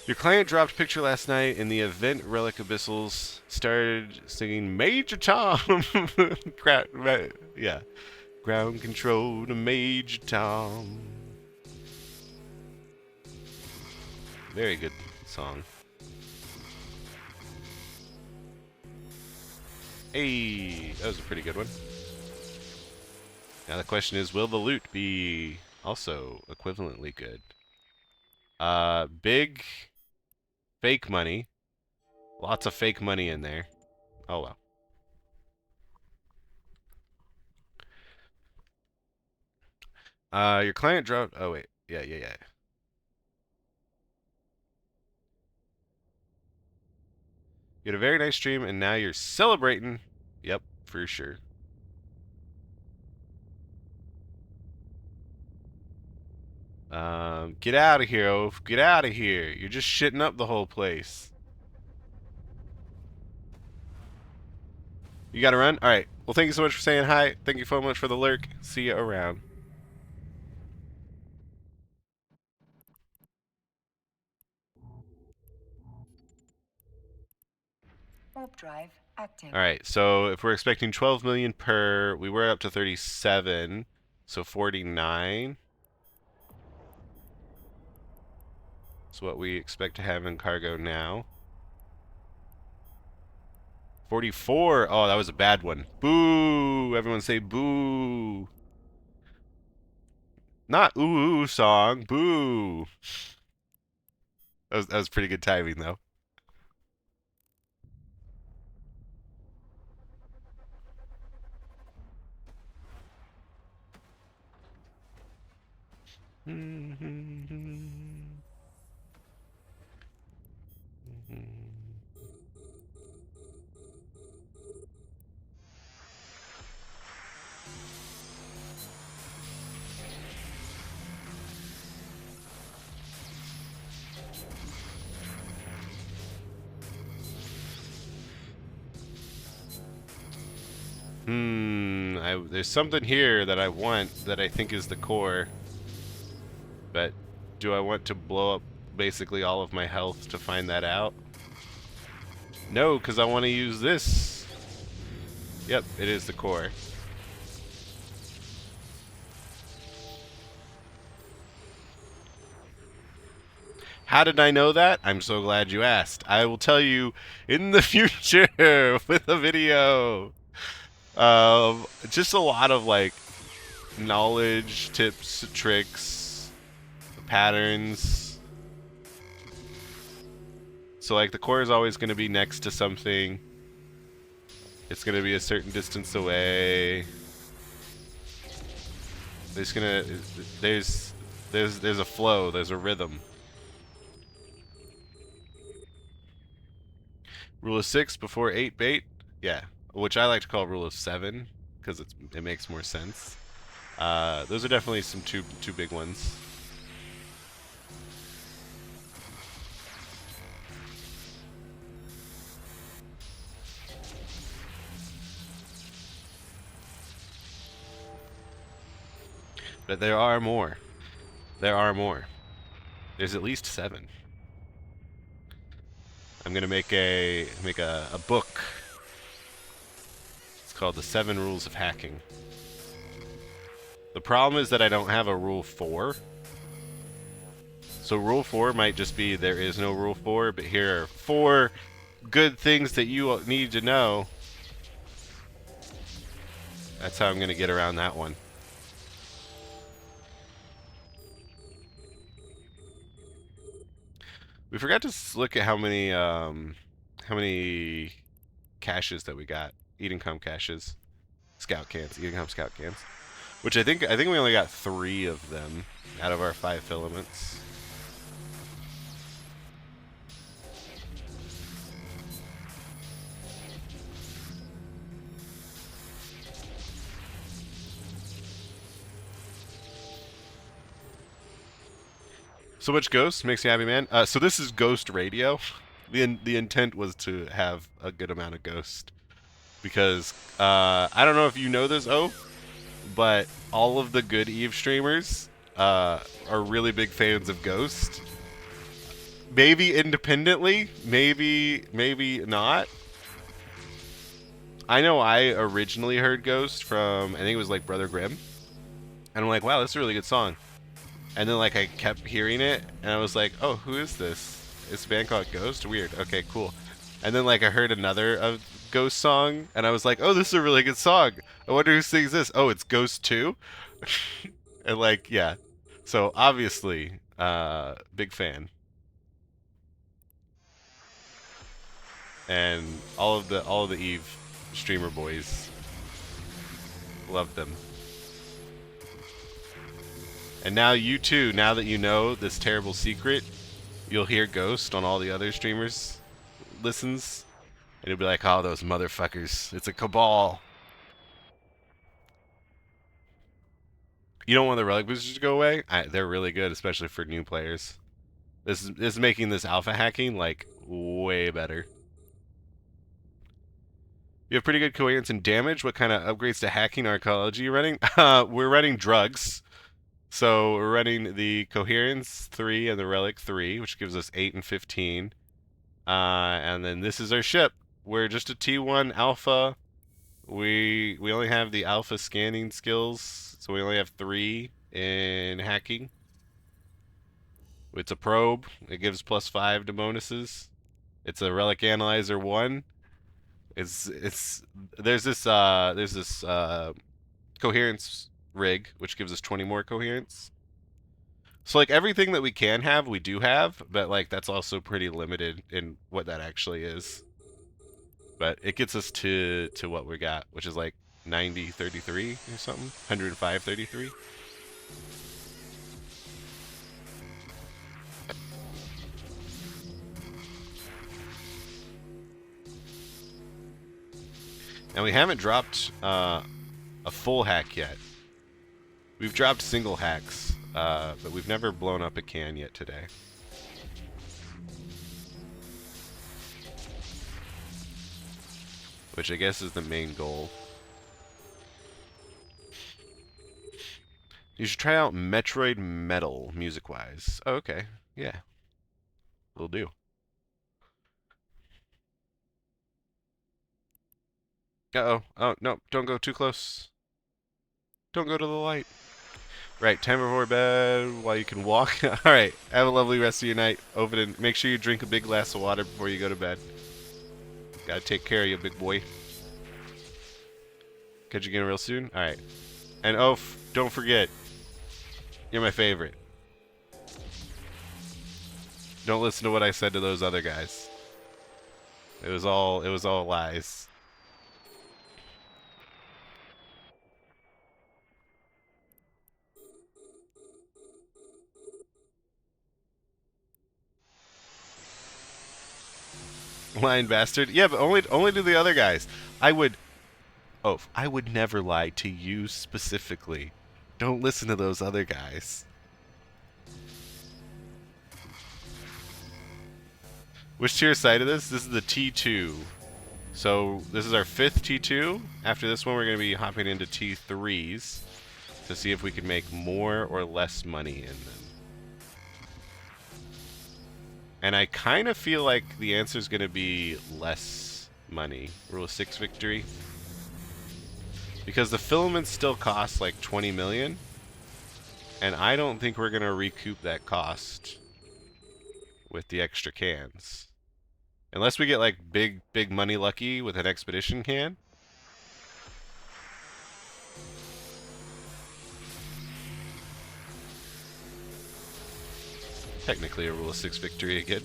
Your client dropped picture last night in the event Relic Abyssals started singing Major Tom. Yeah. Ground control to Major Tom. Very good song. Hey, that was a pretty good one. Now the question is, will the loot be also equivalently good? Big fake money. Lots of fake money in there. Oh well. Your client dropped. Oh wait. Yeah. You had a very nice stream, and now you're celebrating. Yep, for sure. Get out of here, Oaf. Get out of here. You're just shitting up the whole place. You gotta run? Alright. Well, thank you so much for saying hi. Thank you so much for the lurk. See you around. Warp drive active. Alright, so if we're expecting 12 million per, we were up to 37, so 49. That's what we expect to have in cargo now. 44. Oh, that was a bad one. Boo! Everyone say boo. Not ooh ooh song. Boo. That was pretty good timing though. There's something here that I want that I think is the core. But do I want to blow up basically all of my health to find that out? No, because I want to use this. Yep, it is the core. How did I know that? I'm so glad you asked. I will tell you in the future with a video. Just a lot of like knowledge, tips, tricks, patterns. So like the core is always going to be next to something. It's going to be a certain distance away. There's a flow, there's a rhythm. Rule of 6 before 8 bait? Yeah, which I like to call rule of 7 because it makes more sense. Those are definitely some two big ones. But there are more. There are more. There's at least 7. I'm gonna make a book. It's called The 7 Rules of Hacking. The problem is that I don't have a rule 4. So rule 4 might just be there is no rule 4, but here are 4 good things that you need to know. That's how I'm gonna get around that one. We forgot to look at how many caches that we got. Eating comp caches. Scout cans. Eating comp scout cans. Which I think we only got 3 of them out of our 5 filaments. So much ghost makes you happy, man. So this is ghost radio. The intent was to have a good amount of ghost because I don't know if you know this, but all of the good Eve streamers are really big fans of Ghost. Maybe independently, maybe not. I know I originally heard Ghost from, I think it was like Brother Grimm, and I'm like, wow, that's a really good song. And then like I kept hearing it, and I was like, oh, who is this? It's a band called Ghost? Weird. Okay, cool. And then like I heard another Ghost song, and I was like, oh, this is a really good song. I wonder who sings this. Oh, it's Ghost 2? And like, yeah. So obviously, big fan. And all of the Eve streamer boys love them. And now you too, now that you know this terrible secret, you'll hear Ghost on all the other streamers' listens, and you'll be like, oh, those motherfuckers, it's a cabal. You don't want the relic boosters to go away? They're really good, especially for new players. This is making this alpha hacking, like, way better. You have pretty good coherence and damage. What kind of upgrades to hacking archaeology are you running? We're running drugs. So we're running the Coherence 3 and the Relic 3, which gives us 8 and 15. And then this is our ship. We're just a T1 Alpha. We only have the Alpha scanning skills, so we only have 3 in hacking. It's a probe. It gives +5 to bonuses. It's a Relic Analyzer 1. There's this Coherence rig, which gives us 20 more coherence. So like everything that we can have, we do have, but like that's also pretty limited in what that actually is. But it gets us to what we got, which is like 90-33 or something, 105-33. And we haven't dropped a full hack yet. We've dropped single hacks, but we've never blown up a can yet today. Which I guess is the main goal. You should try out Metroid Metal music-wise. Oh, okay. Yeah. Will do. Uh-oh. Oh, no. Don't go too close. Don't go to the light. Right. Time before bed while you can walk. All right. Have a lovely rest of your night. Open and make sure you drink a big glass of water before you go to bed. Gotta take care of you, big boy. Catch you again real soon. All right. And oh, don't forget, you're my favorite. Don't listen to what I said to those other guys. It was all lies. Lying bastard. Yeah, but only to the other guys. I would never lie to you specifically. Don't listen to those other guys. Which tier side of this? This is the T2. So this is our 5th T2. After this one, we're going to be hopping into T3s to see if we can make more or less money in them. And I kind of feel like the answer is going to be less money. Rule of 6 victory. Because the filaments still cost like 20 million. And I don't think we're going to recoup that cost with the extra cans. Unless we get like big money lucky with an expedition can. Technically a rule of 6 victory again.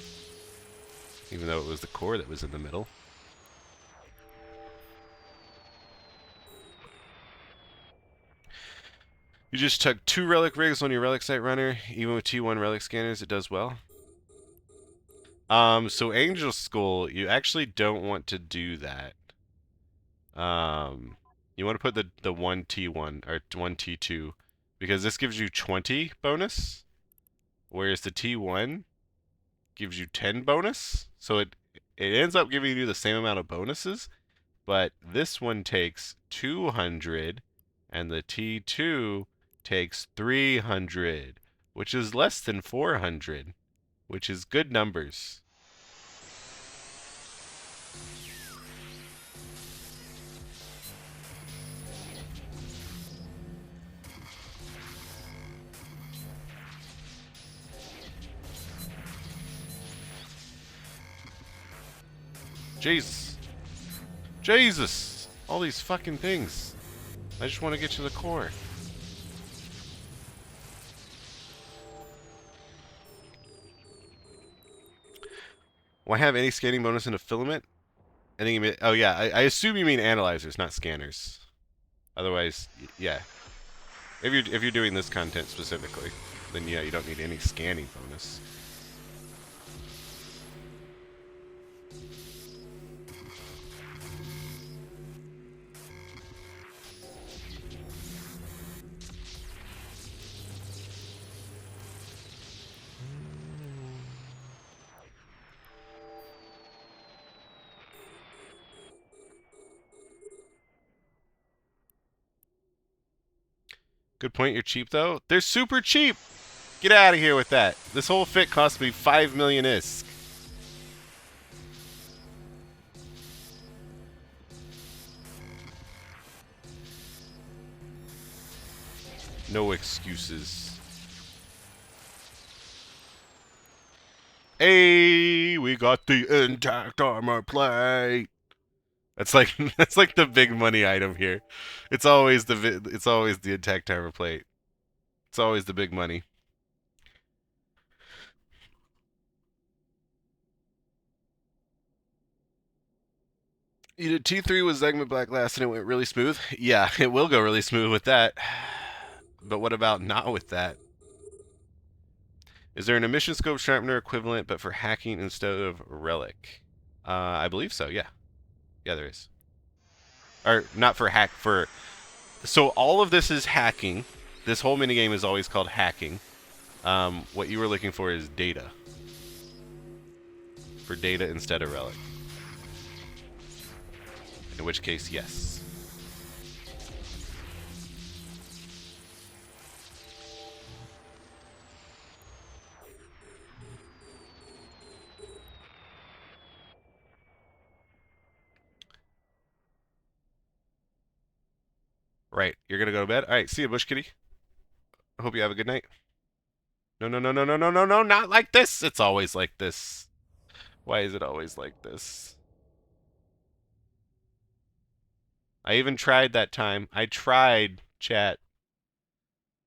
Even though it was the core that was in the middle. You just took 2 relic rigs on your relic site runner. Even with T1 relic scanners, it does well. So Angel Skull, you actually don't want to do that. You want to put the 1 T1 or 1 T2 because this gives you 20 bonus, whereas the T1 gives you 10 bonus. So it ends up giving you the same amount of bonuses, but this one takes 200 and the T2 takes 300, which is less than 400, which is good numbers. Jesus. Jesus! All these fucking things. I just want to get to the core. Will I have any scanning bonus in a filament? I think you mean, oh yeah, I assume you mean analyzers, not scanners. Otherwise, yeah. If you're doing this content specifically, then yeah, you don't need any scanning bonus. Good point, you're cheap though. They're super cheap! Get out of here with that. This whole fit cost me 5 million ISK. No excuses. Hey, we got the intact armor plate. That's like that's like the big money item here. It's always the intact armor plate. It's always the big money. You did T3 with Zegma Black Glass and it went really smooth? Yeah, it will go really smooth with that. But what about not with that? Is there an emission scope sharpener equivalent but for hacking instead of relic? I believe so, yeah. Yeah, there is. Or not for hack, for... So all of this is hacking. This whole minigame is always called hacking. What you were looking for is data. For data instead of relic. In which case, yes. Right, you're gonna go to bed? Alright, see you, Bush Kitty. I hope you have a good night. No, no, no, no, no, no, no, no, not like this! It's always like this. Why is it always like this? I even tried that time. I tried, chat.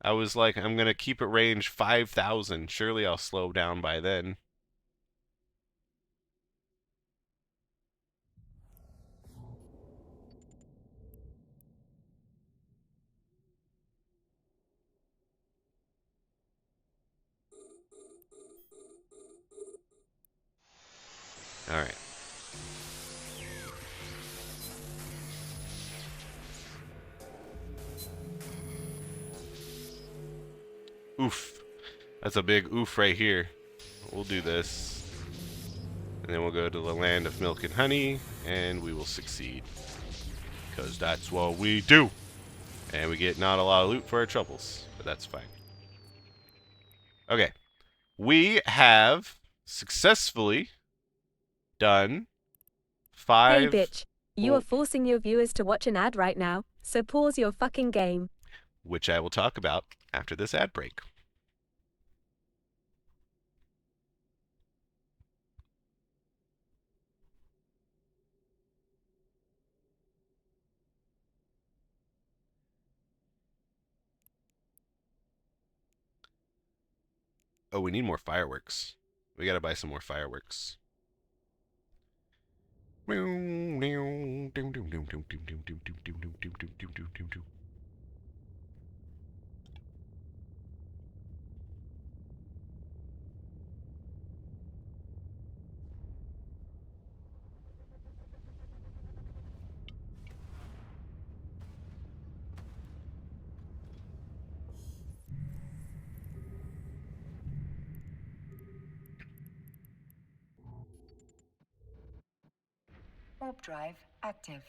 I was like, I'm gonna keep it range 5,000. Surely I'll slow down by then. Alright. Oof. That's a big oof right here. We'll do this. And then we'll go to the land of milk and honey, and we will succeed. Because that's what we do. And we get not a lot of loot for our troubles, but that's fine. Okay. We have successfully done Hey 5... bitch, you are forcing your viewers to watch an ad right now, so pause your fucking game. which I will talk about after this ad break. Oh, we need more fireworks. We gotta buy some more fireworks. Warp drive active.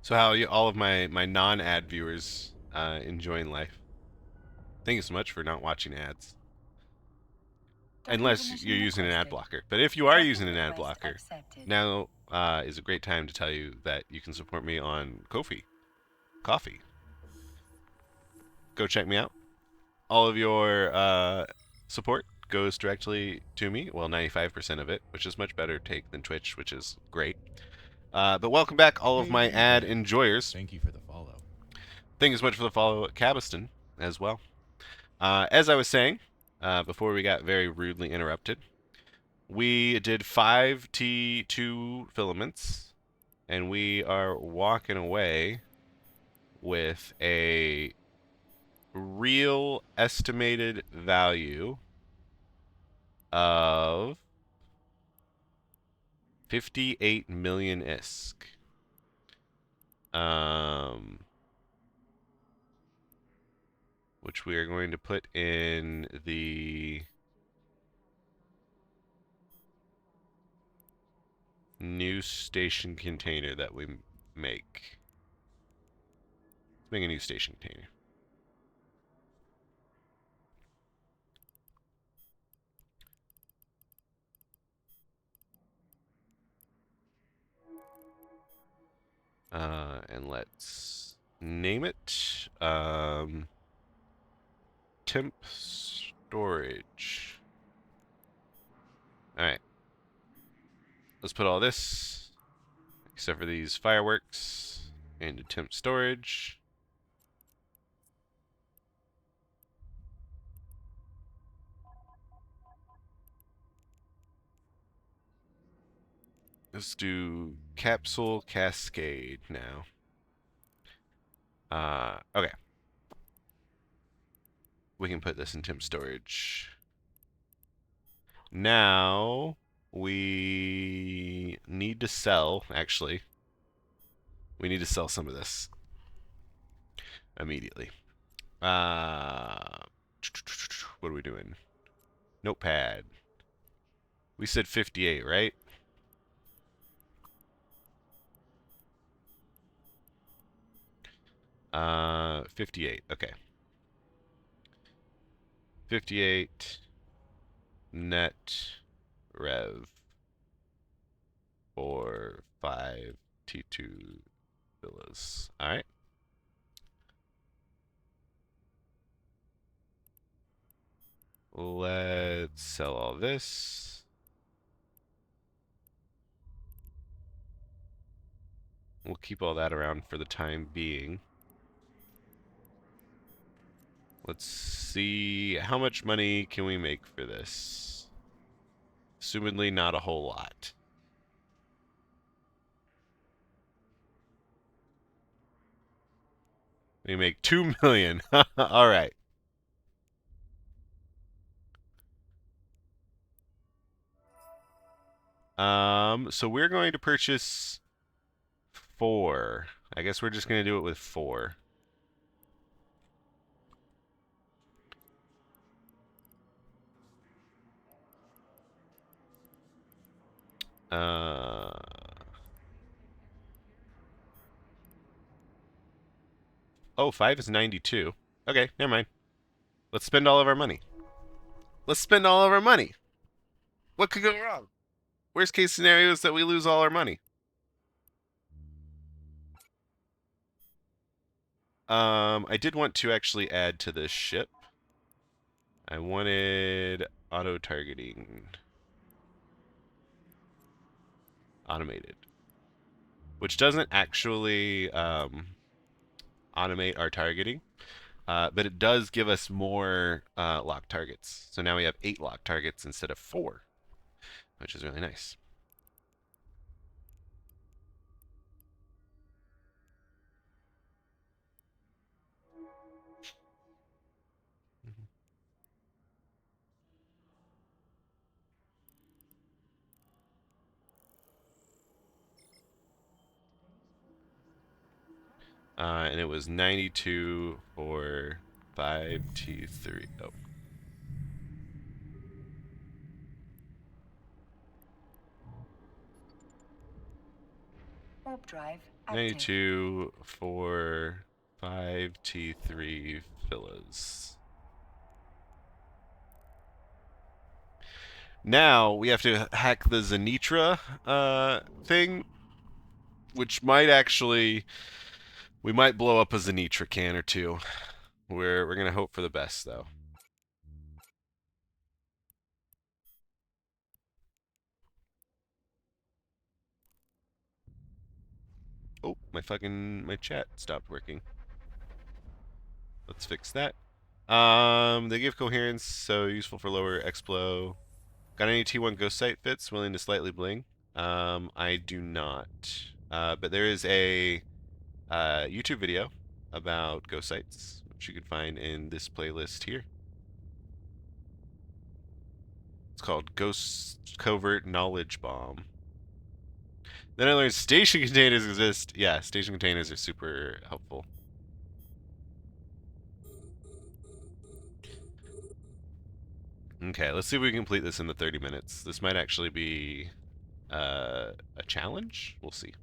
So how are you, all of my non-ad viewers enjoying life? Thank you so much for not watching ads. Unless you're using an ad blocker. But if you are using an ad blocker, now is a great time to tell you that you can support me on Ko-fi. Coffee. Go check me out. All of your support goes directly to me. Well, 95% of it, which is much better take than Twitch, which is great. But welcome back, all of my ad enjoyers. Thank you for the follow. Thank you so much for the follow, Cabiston, as well. As I was saying, before we got very rudely interrupted, we did 5 T2 filaments, and we are walking away with a real estimated value of 58 million ISK. Which we are going to put in the new station container that we make. Let's make a new station container. And let's name it temp storage. Alright. Let's put all this, except for these fireworks, into temp storage. Let's do capsule cascade now. Okay. We can put this in temp storage. Now we need to sell, actually. We need to sell some of this immediately. What are we doing? Notepad. We said 58, right? 58. Okay. 58 net rev for 5 T2 villas. All right. Let's sell all this. We'll keep all that around for the time being. Let's see, how much money can we make for this? Assumedly not a whole lot. We make 2 million. All right. So we're going to purchase 4. I guess we're just going to do it with 4. Uh, oh, 5 is 92. Okay, never mind. Let's spend all of our money. Let's spend all of our money. What could go wrong? Worst case scenario is that we lose all our money. I did want to actually add to this ship. I wanted auto targeting. Automated. Which doesn't actually automate our targeting. But it does give us more lock targets. So now we have 8 lock targets instead of 4, which is really nice. And it was 92 for 5 T3. Oh. Warp drive active. 92 for 5 T3 villas. Now we have to hack the Zenitra thing, which might actually, we might blow up a Zenitra can or two. We're gonna hope for the best though. Oh, my chat stopped working. Let's fix that. They give coherence, so useful for lower explo. Got any T1 ghost site fits willing to slightly bling? I do not. But there is a YouTube video about ghost sites, which you can find in this playlist here. It's called Ghost Covert Knowledge Bomb. Then I learned station containers exist. Yeah, station containers are super helpful. Okay, let's see if we can complete this in the 30 minutes. This might actually be a challenge. We'll see.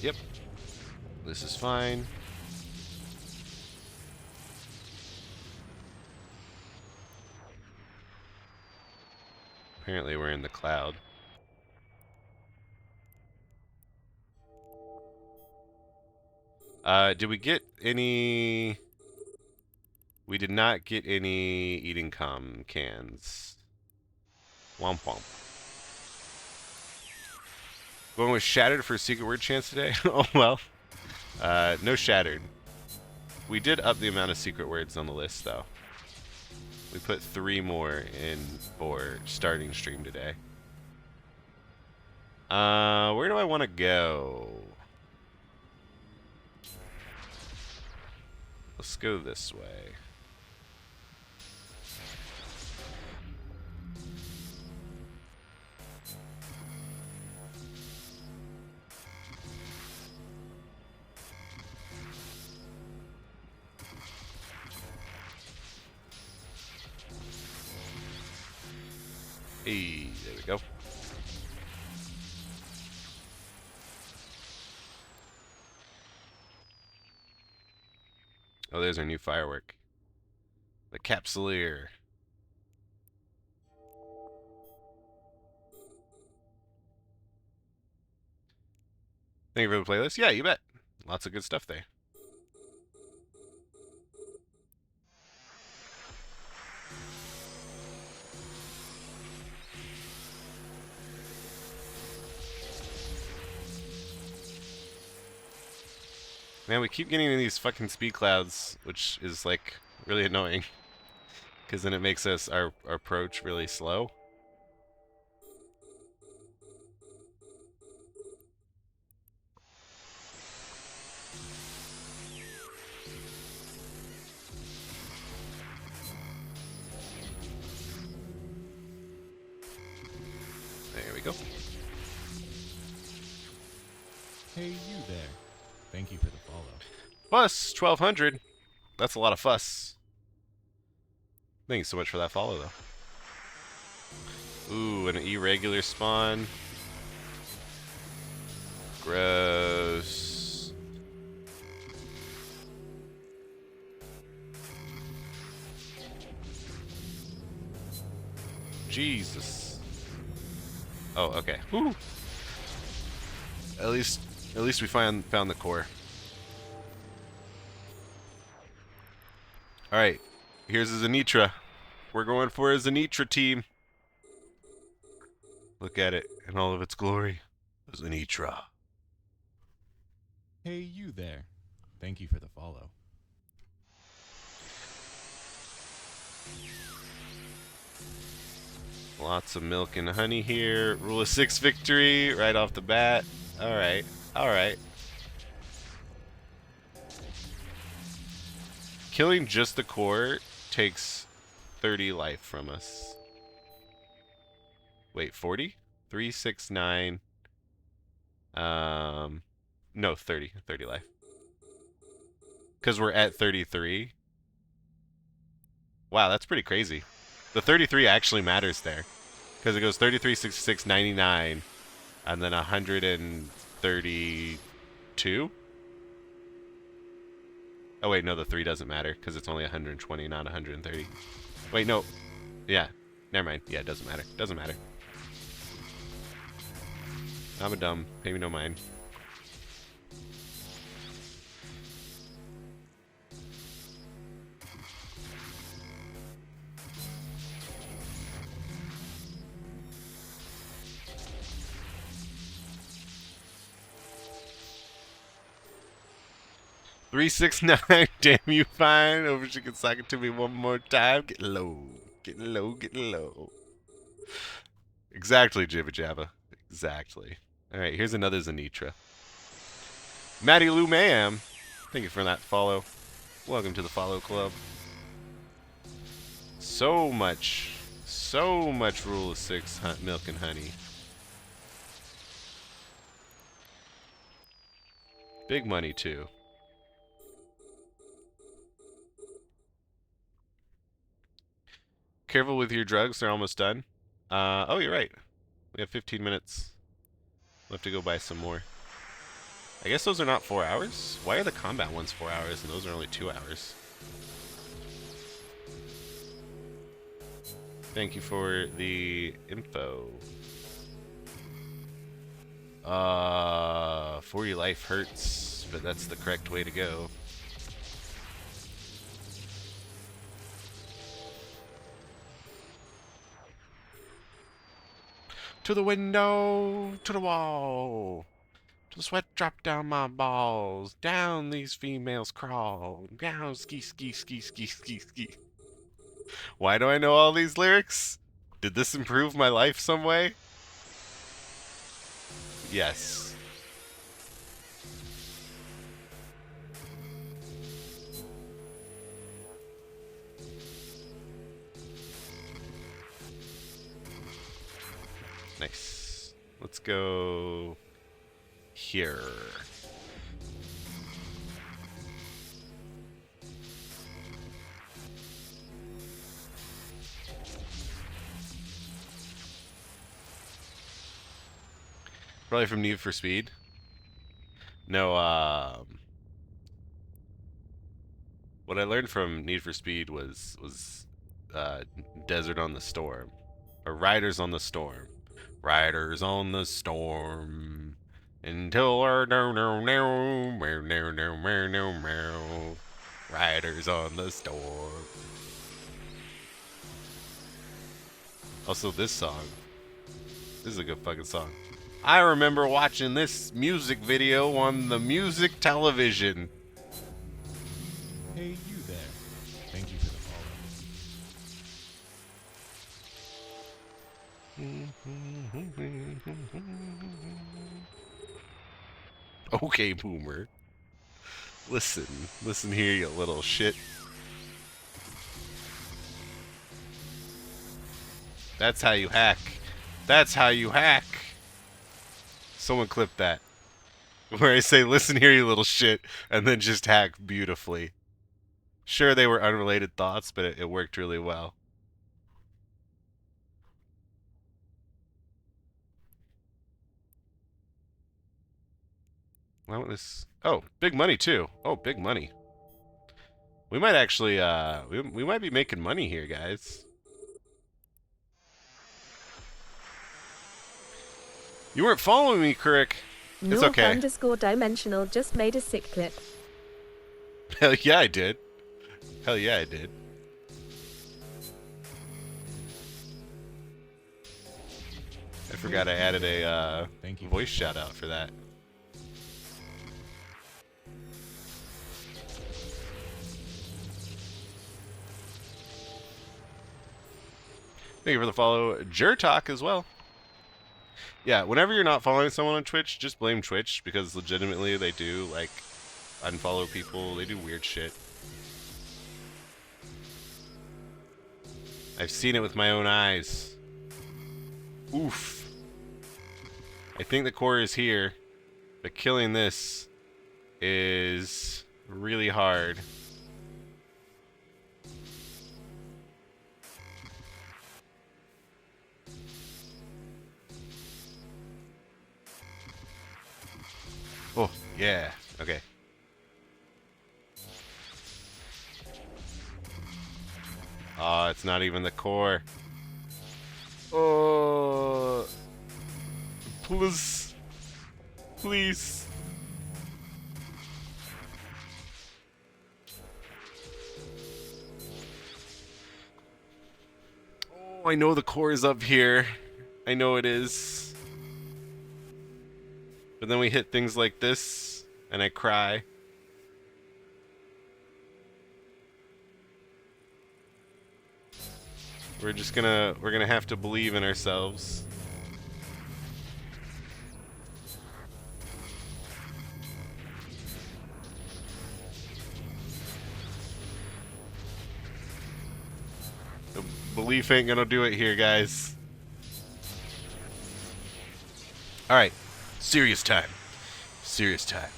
Yep. This is fine. Apparently we're in the cloud. Did we get any... We did not get any eating cans. Womp womp. Going with shattered for a secret word chance today? Oh well. No shattered. We did up the amount of secret words on the list though. We put 3 more in for starting stream today. Where do I want to go? Let's go this way. Hey, there we go. Oh, there's our new firework. The Capsuleer. Thank you for the playlist. Yeah, you bet. Lots of good stuff there. Man, we keep getting in these fucking speed clouds, which is like really annoying. Because then it makes our approach really slow. There we go. Hey, you there. Thank you for the follow. Plus 1,200. That's a lot of fuss. Thank you so much for that follow, though. Ooh, an irregular spawn. Gross. Jesus. Oh, okay. Whew. At least we found the core. All right. Here's a Zanitra. We're going for a Zanitra team. Look at it in all of its glory. A Zanitra. Hey, you there. Thank you for the follow. Lots of milk and honey here. Rule of 6 victory right off the bat. Alright. Alright. Killing just the core takes 30 life from us. Wait, 40? 3, 6, 9. No, 30. 30 life. Because we're at 33. Wow, that's pretty crazy. The 33 actually matters there. Because it goes 33, 66, 99, and then 132? Oh wait, no, the 3 doesn't matter, because it's only 120, not 130. Wait, no. Yeah, never mind. Yeah, it doesn't matter. Doesn't matter. I'm a dumb. Pay me no mind. Three, 6, 9. Damn you fine. Hope she can sock it to me one more time. Getting low. Getting low. Getting low. Exactly, Jibba Jabba. Exactly. Alright, here's another Zanitra. Maddie Lou Ma'am. Thank you for that follow. Welcome to the follow club. So much rule of 6 milk and honey. Big money too. Careful with your drugs, they're almost done. Oh, you're right. We have 15 minutes. We'll have to go buy some more. I guess those are not 4 hours? Why are the combat ones 4 hours and those are only 2 hours? Thank you for the info. 40 life hurts, but that's the correct way to go. To the window, to the wall, to the sweat drop down my balls, down these females crawl, down ski, ski, ski, ski, ski, ski. Why do I know all these lyrics? Did this improve my life some way? Yes. Nice. Let's go here. Probably from Need for Speed. No, what I learned from Need for Speed was Desert on the Storm, or Riders on the Storm. Riders on the Storm until our Riders on the Storm. Also, this song. This is a good fucking song. I remember watching this music video on the music television. Hey, you there. Thank you for the follow. Okay, Boomer. Listen here, you little shit. That's how you hack. That's how you hack. Someone clip that. Where I say, listen here, you little shit, and then just hack beautifully. Sure, they were unrelated thoughts, but it worked really well. Why won't this... Oh, big money, too. Oh, big money. We might actually, we might be making money here, guys. You weren't following me, Crick. It's okay. _dimensional just made a sick clip. Hell yeah, I did. Hell yeah, I did. I forgot I added a Thank you. voice shout out for that. Thank you for the follow, Jertalk as well. Yeah, whenever you're not following someone on Twitch, just blame Twitch, because legitimately they do, like, unfollow people, they do weird shit. I've seen it with my own eyes. Oof. I think the core is here, but killing this is really hard. Oh, yeah. Okay. Oh, it's not even the core. Oh. Please. Please. Oh, I know the core is up here. I know it is. But then we hit things like this, and I cry. We're gonna have to believe in ourselves. The belief ain't gonna do it here, guys. Alright. Serious time. Serious time.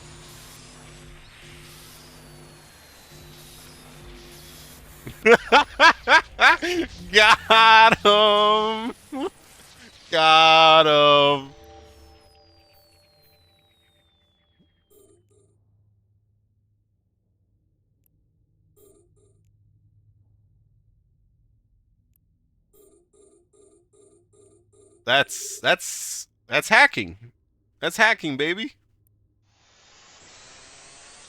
Got him! Got him! That's hacking. That's hacking, baby.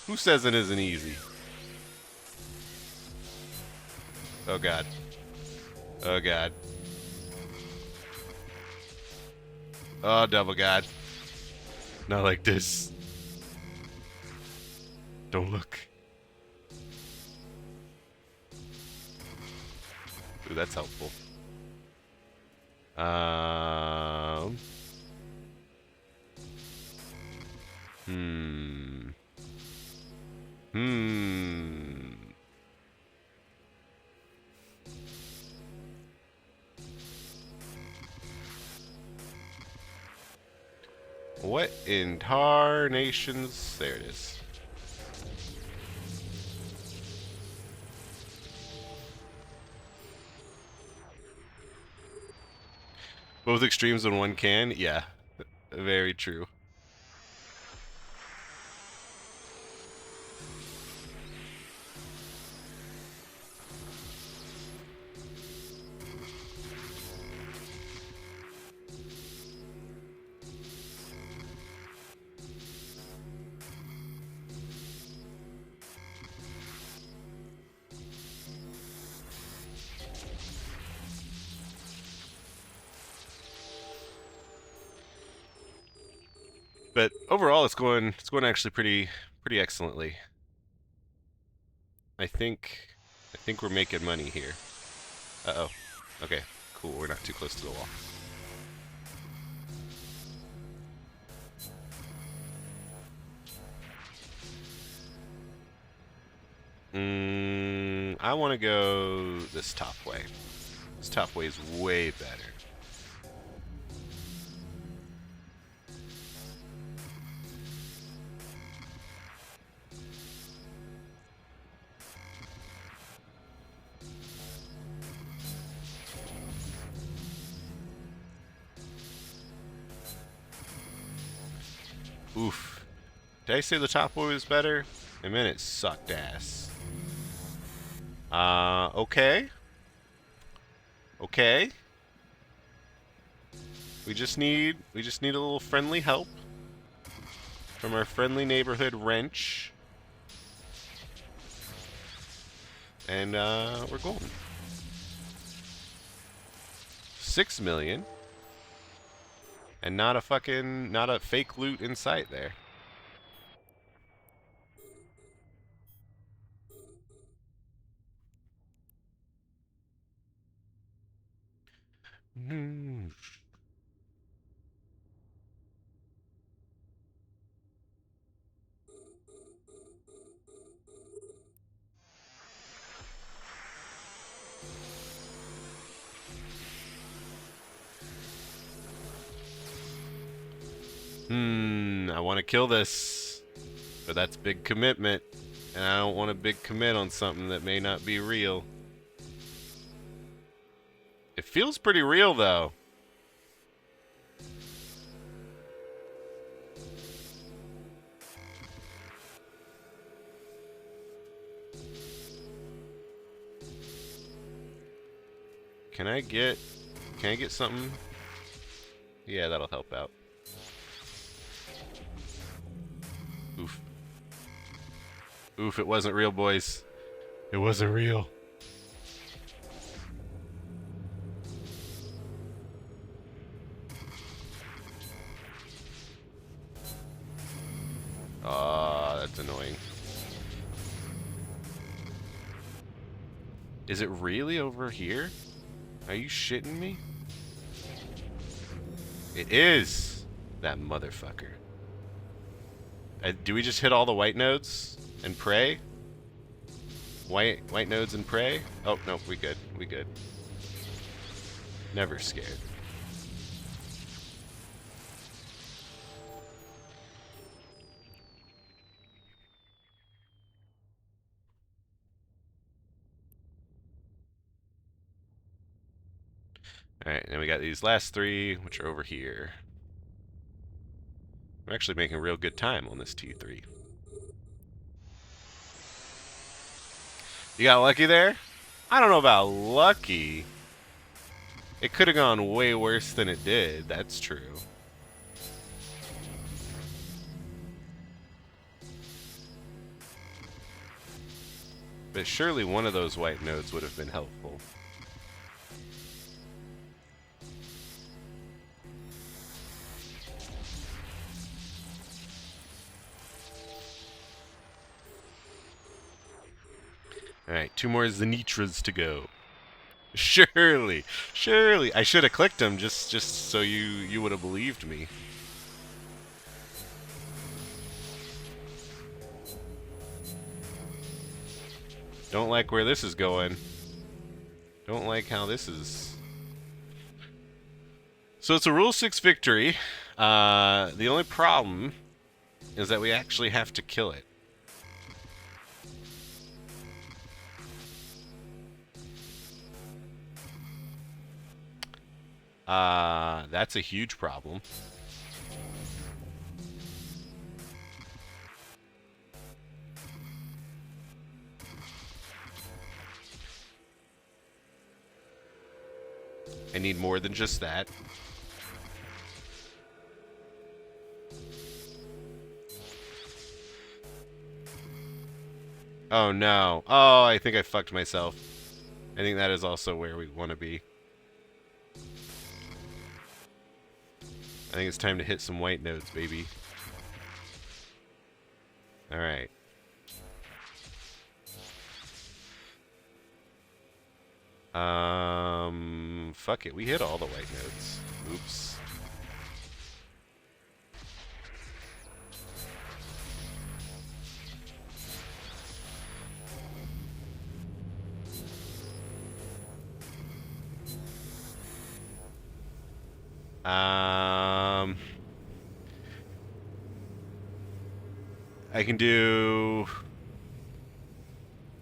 Who says it isn't easy? Oh god. Oh god. Oh devil god. Not like this. Don't look. Ooh, that's helpful. What in tarnations? There it is. Both extremes in one can? Yeah. Very true. But overall, it's going actually pretty excellently. I think we're making money here. Uh-oh. Okay, cool. We're not too close to the wall. I want to go this top way. This top way is way better. Oof. Did I say the top way was better? I meant it sucked ass. Okay. Okay. We just need a little friendly help from our friendly neighborhood wrench. And we're golden. 6 million. And not a fake loot in sight there. I want to kill this, but that's big commitment, and I don't want a big commit on something that may not be real. It feels pretty real, though. Can I get something? Yeah, that'll help out. Oof. Oof, it wasn't real, boys. It wasn't real. Ah, that's annoying. Is it really over here? Are you shitting me? It is! That motherfucker. Do we just hit all the white nodes and pray? White nodes and pray? Oh, no, we good. We good. Never scared. Alright, then we got these last three, which are over here. I'm actually making real good time on this T3. You got lucky there? I don't know about lucky. It could have gone way worse than it did, that's true. But surely one of those white nodes would have been helpful. Alright, 2 more Zenitras to go. Surely, surely. I should have clicked them just so you would have believed me. Don't like where this is going. Don't like how this is. So it's a Rule 6 victory. The only problem is that we actually have to kill it. That's a huge problem. I need more than just that. Oh no. Oh, I think I fucked myself. I think that is also where we want to be. I think it's time to hit some white nodes, baby. Alright. Fuck it. We hit all the white nodes. Oops. I can do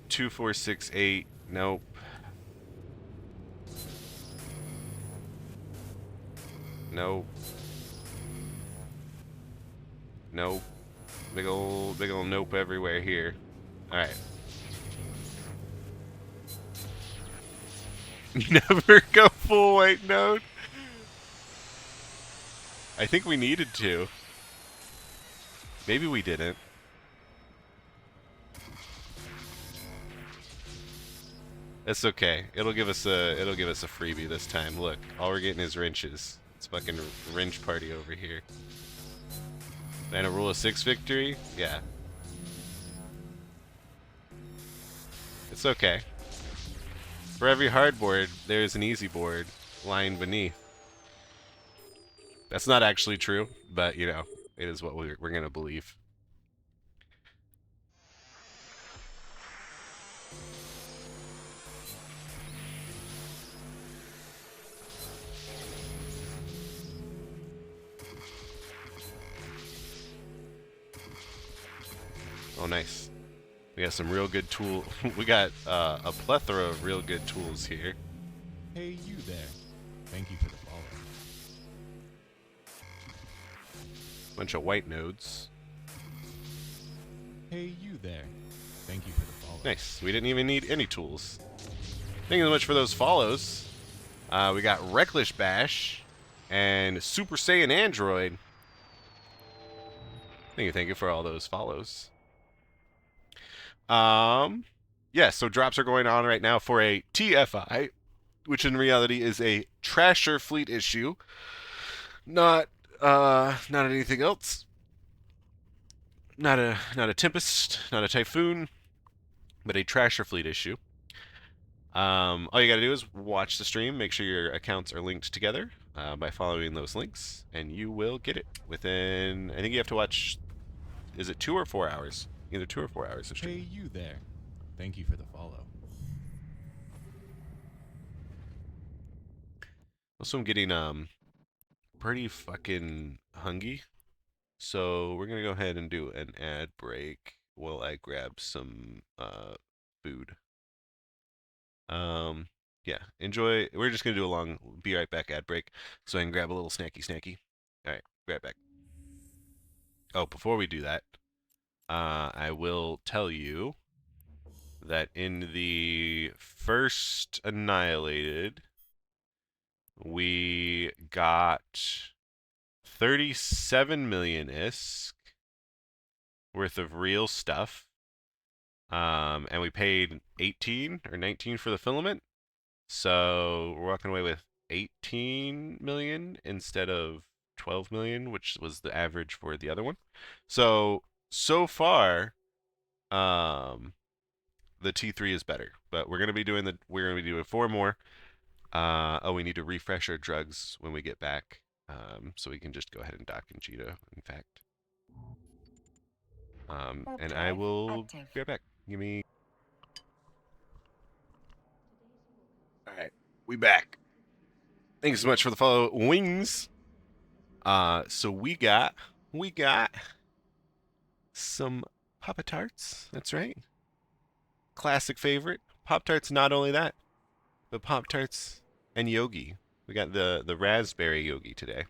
2, 4, 6, 8. Nope. Nope. Nope. Big ol' nope everywhere here. Alright. Never go full white node. I think we needed to. Maybe we didn't. That's okay. It'll give us a freebie this time. Look, all we're getting is wrenches. It's fucking wrench party over here. And a rule of 6 victory? Yeah. It's okay. For every hard board, there's an easy board lying beneath. That's not actually true, but you know, it is what we're gonna believe. Oh, nice. We got some real good tool. We got a plethora of real good tools here. Hey, you there. Thank you for the follow. Bunch of white nodes. Hey, you there. Thank you for the follow. Nice. We didn't even need any tools. Thank you so much for those follows. We got Reckless Bash and Super Saiyan Android. Thank you for all those follows. Yeah, so drops are going on right now for a TFI, which in reality is a Trasher fleet issue. Not anything else. Not a Tempest, not a Typhoon, but a Trasher fleet issue. All you gotta do is watch the stream, make sure your accounts are linked together by following those links, and you will get it within, I think you have to watch, is it 2 or 4 hours? Either 2 or 4 hours of stream. Hey, you there. Thank you for the follow. Also, I'm getting pretty fucking hungry, so we're gonna go ahead and do an ad break while I grab some food. Yeah, enjoy. We're just gonna do a long be right back ad break so I can grab a little snacky. All right, be right back. Oh, before we do that, I will tell you that in the first Annihilated, we got 37 million ISK worth of real stuff. And we paid 18 or 19 for the filament. So we're walking away with 18 million instead of 12 million, which was the average for the other one. So far, the T3 is better, but we're gonna be doing 4 more. Oh, we need to refresh our drugs when we get back, so we can just go ahead and dock in jita, in fact. And I will be right back. Give me. All right, we back. Thanks so much for the follow, Wings. So we got some Papa Tarts. That's right. Classic favorite. Pop Tarts. Not only that, but Pop Tarts and Yogi. We got the raspberry Yogi today.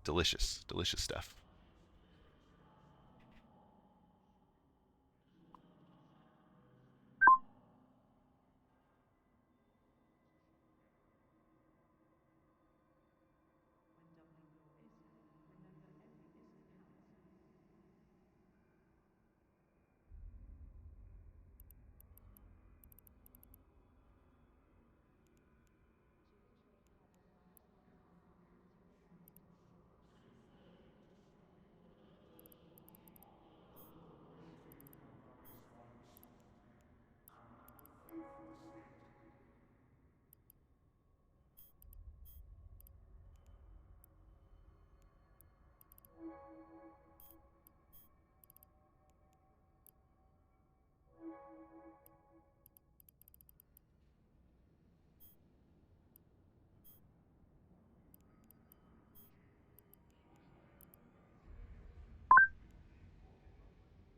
Delicious stuff.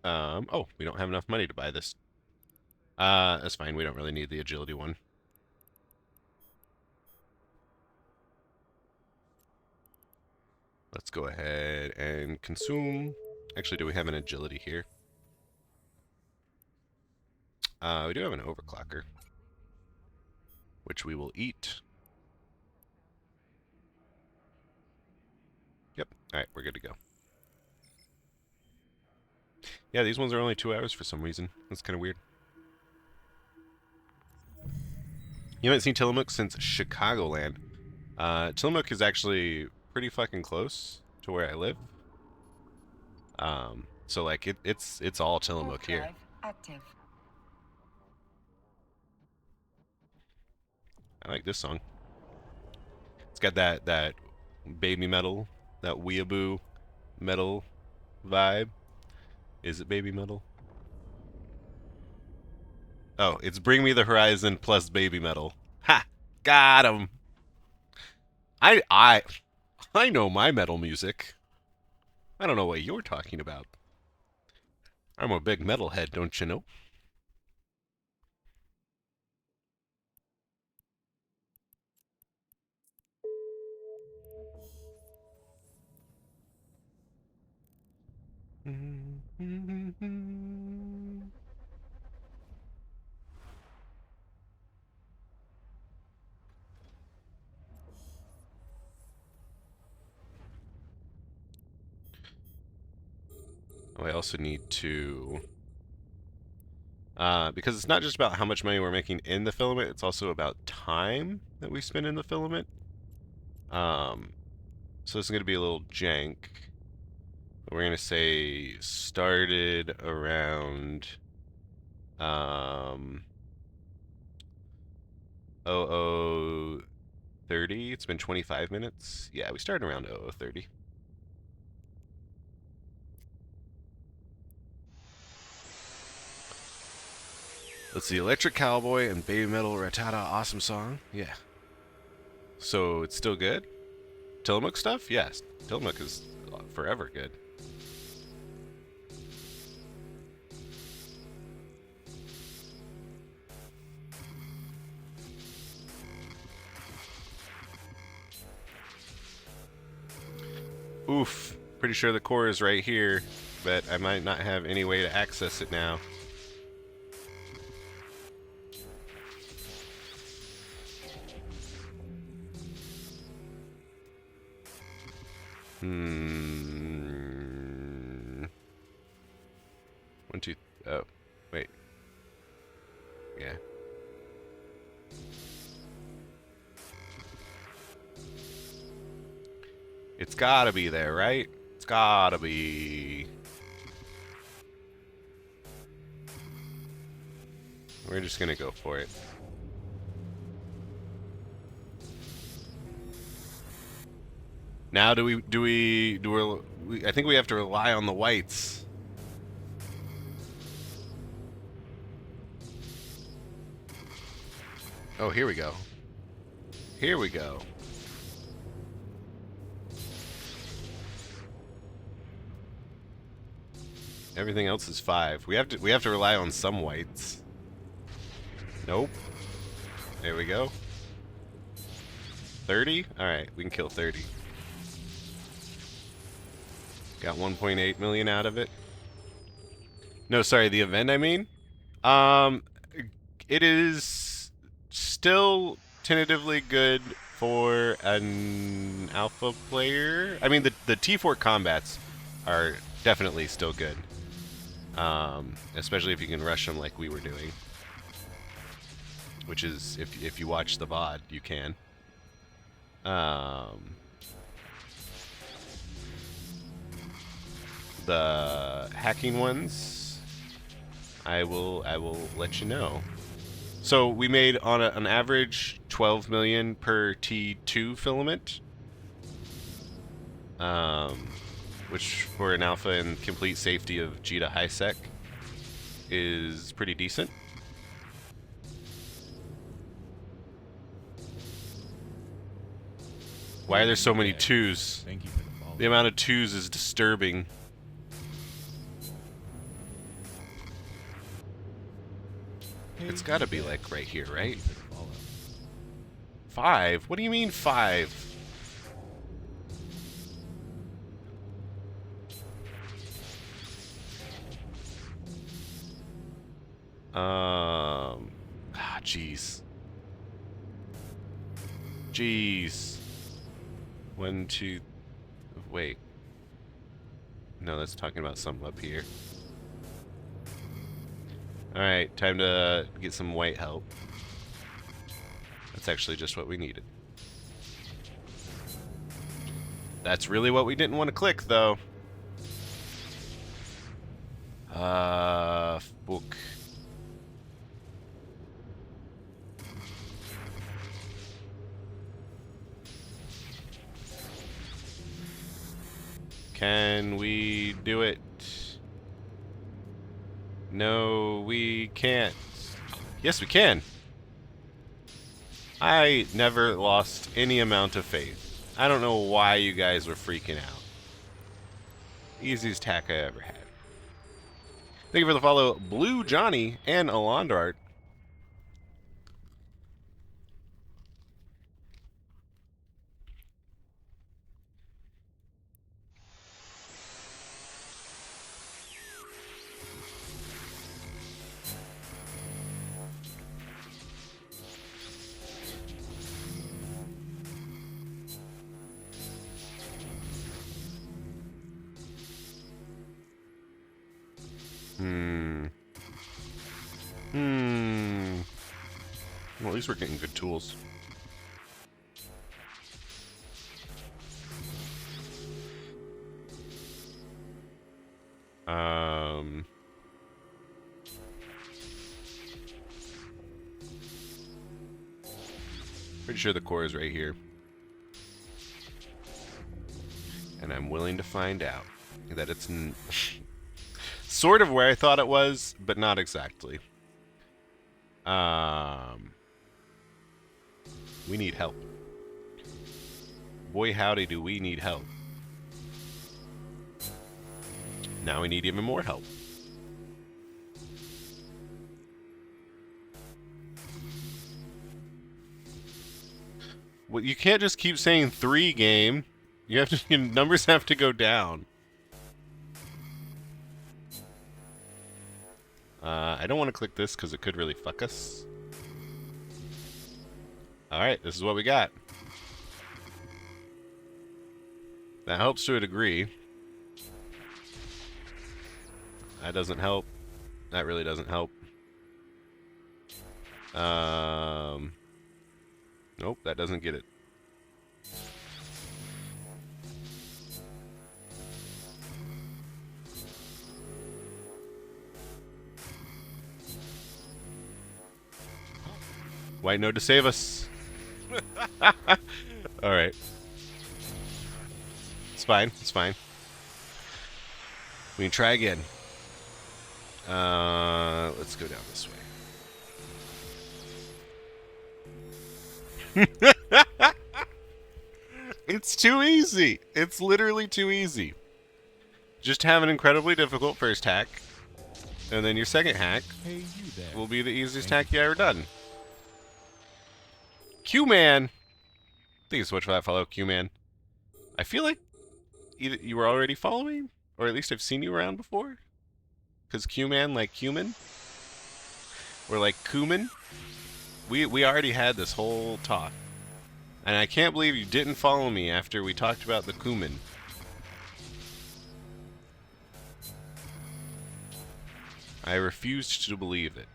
Oh, we don't have enough money to buy this. That's fine. We don't really need the agility one. Let's go ahead and consume. Actually, do we have an agility here? We do have an overclocker, which we will eat. Yep. All right, we're good to go. Yeah, these ones are only 2 hours for some reason. That's kind of weird. You haven't seen Tillamook since Chicagoland. Tillamook is actually pretty fucking close to where I live. So like it's all Tillamook here. Drive active. I like this song. It's got that baby metal, that weeaboo metal vibe. Is it baby metal? Oh, it's Bring Me the Horizon plus baby metal. Ha! Got him. I know my metal music. I don't know what you're talking about. I'm a big metalhead, don't you know? Oh, I also need to... because it's not just about how much money we're making in the filament, it's also about time that we spend in the filament. So this is going to be a little jank. We're going to say started around 00:30. It's been 25 minutes. Yeah, we started around 00:30. Let's see, Electric Cowboy and Baby Metal Ratata, awesome song. Yeah. So it's still good? Tillamook stuff? Yes. Tillamook is forever good. Oof. Pretty sure the core is right here, but I might not have any way to access it now. One, two. Oh, wait. Yeah. It's gotta be there, right? It's gotta be. We're just gonna go for it. Now do we I think we have to rely on the whites. Oh, here we go. Here we go. Everything else is 5. We have to rely on some whites. Nope. There we go. 30? Alright, we can kill 30. Got 1.8 million out of it. No, sorry, the event I mean. It is still tentatively good for an alpha player. I mean, the T4 combats are definitely still good. Especially if you can rush them like we were doing. Which is, if you watch the VOD, you can. The hacking ones, I will let you know. So we made on an average 12 million per T2 filament, which for an alpha and complete safety of jita high sec is pretty decent. Why are there so many twos? Thank you for the follow. The amount of twos is disturbing. It's got to be like right here, right? Thank you for the follow. 5? What do you mean 5? Jeez. Jeez. 1, 2. Wait. No, that's talking about something up here. Alright, time to get some white help. That's actually just what we needed. That's really what we didn't want to click, though. Book. Can we do it? No, we can't. Yes, we can. I never lost any amount of faith. I don't know why you guys were freaking out. Easiest hack I ever had. Thank you for the follow, Blue Johnny and Alondart. Well, at least we're getting good tools. Pretty sure the core is right here. And I'm willing to find out that it's sort of where I thought it was, but not exactly. We need help. Boy, howdy, do we need help. Now we need even more help. Well, you can't just keep saying 3 game. You have to, your numbers have to go down. I don't want to click this because it could really fuck us. Alright, this is what we got. That helps to a degree. That doesn't help. That really doesn't help. Nope, that doesn't get it. White node to save us. Alright. It's fine. It's fine. We can try again. Let's go down this way. It's too easy. It's literally too easy. Just have an incredibly difficult first hack, and then your second hack Hey, you there. will be the easiest hack you ever done. Q-Man! Thank you so much for that follow, Q-Man. I feel like either you were already following, or at least I've seen you around before. Because Q-Man like human? Or like cumin? We already had this whole talk. And I can't believe you didn't follow me after we talked about the cumin. I refused to believe it.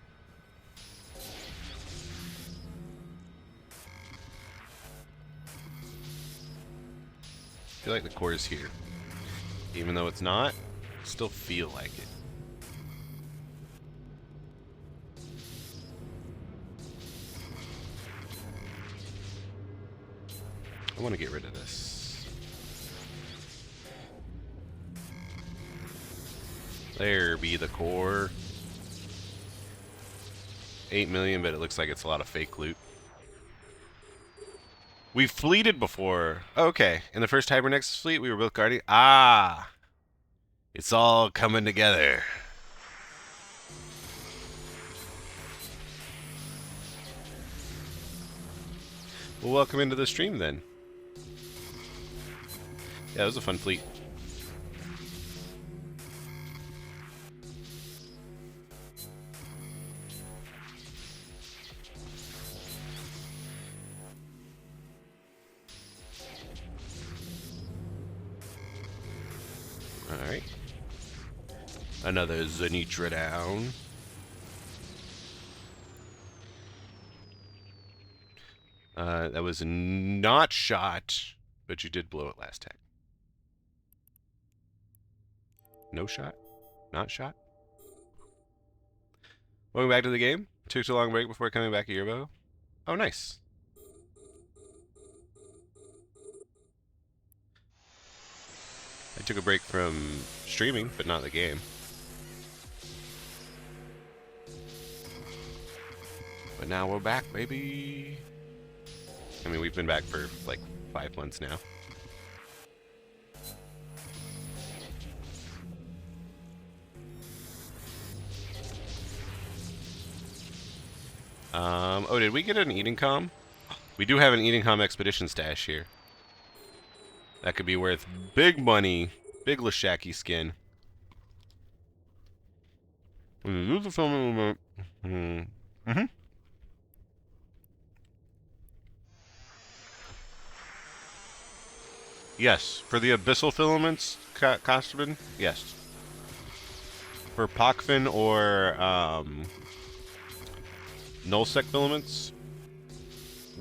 I feel like the core is here. Even though it's not, I still feel like it. I want to get rid of this. There be the core. 8 million, but it looks like it's a lot of fake loot. We've fleeted before. Okay. In the first Hybernexus fleet, we were both guarding. Ah! It's all coming together. Well, welcome into the stream then. Yeah, it was a fun fleet. Alright. Another Zenitra down. That was not shot, but you did blow it last time. No shot? Not shot? Welcome back to the game. Took a long break before coming back a year ago. Oh, nice. I took a break from streaming, but not the game. But now we're back, baby. I mean, we've been back for like 5 months now. Oh, did we get an eating com? We do have an eating com expedition stash here. That could be worth big money. Big Lashaki skin. Yes, for the abyssal filaments, Kosterman, yes. For Pockfin or nullsec filaments,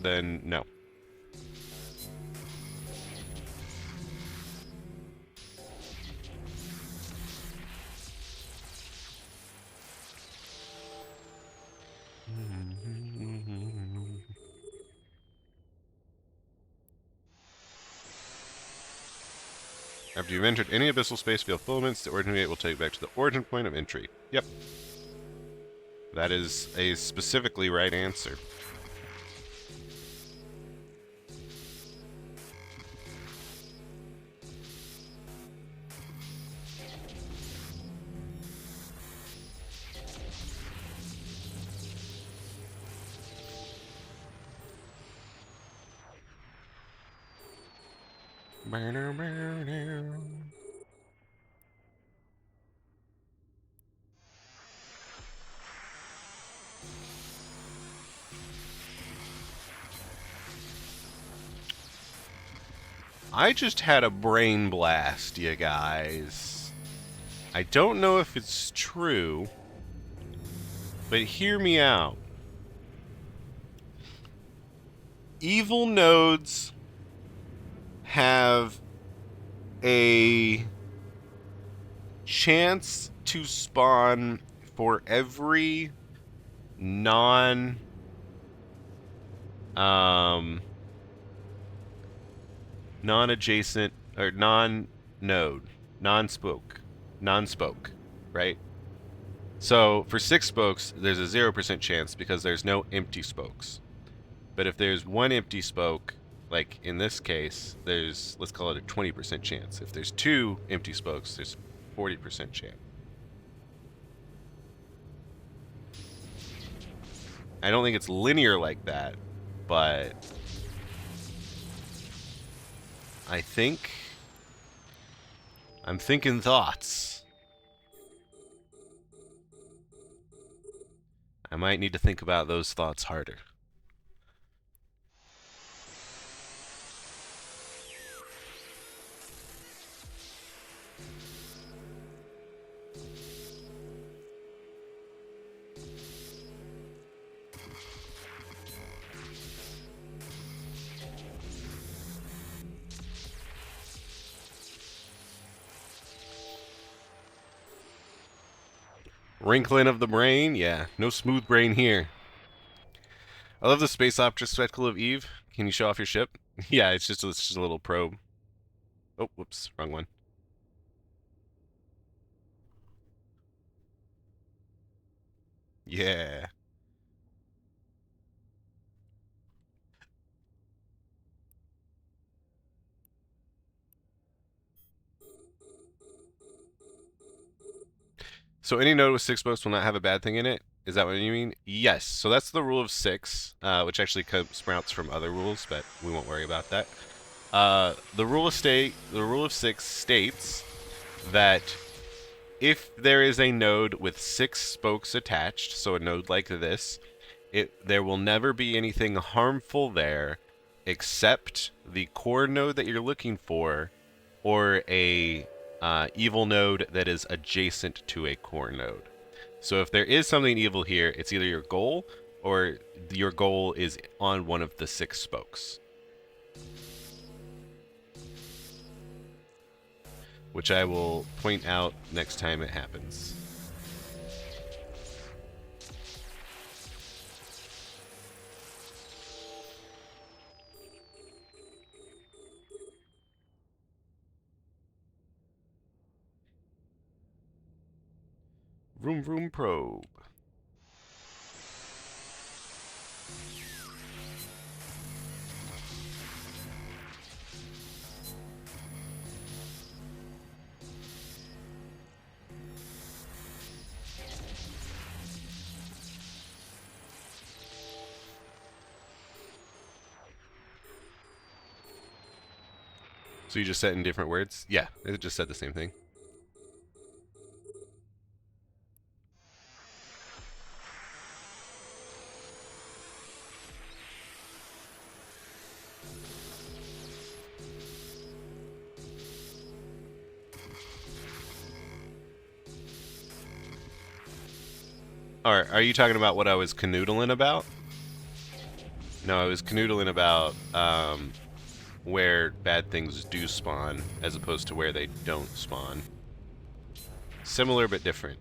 then no. After you've entered any abyssal space field filaments, the Origin 8 will take you back to the origin point of entry. Yep. That is a specifically right answer. I just had a brain blast, you guys. I don't know if it's true, but hear me out. Evil nodes have a chance to spawn for every non-adjacent or non-node, non-spoke, right? So for 6 spokes, there's a 0% chance because there's no empty spokes. But if there's one empty spoke, like in this case, there's, let's call it a 20% chance. If there's 2 empty spokes, there's 40% chance. I don't think it's linear like that, but I'm thinking thoughts. I might need to think about those thoughts harder. Wrinkling of the brain? Yeah, no smooth brain here. I love the space opera spectacle of Eve. Can you show off your ship? Yeah, it's just a little probe. Oh, whoops, wrong one. Yeah. So any node with 6 spokes will not have a bad thing in it. Is that what you mean? Yes. So that's the rule of 6, which actually sprouts from other rules, but we won't worry about that. The rule of 6 states that if there is a node with 6 spokes attached, so a node like this, there will never be anything harmful there except the core node that you're looking for, or a evil node that is adjacent to a core node. So if there is something evil here, it's either your goal or your goal is on one of the 6 spokes. Which I will point out next time it happens. Vroom vroom probe. So you just said in different words? Yeah, it just said the same thing. Are you talking about what I was canoodling about? No, I was canoodling about where bad things do spawn, as opposed to where they don't spawn. Similar but different.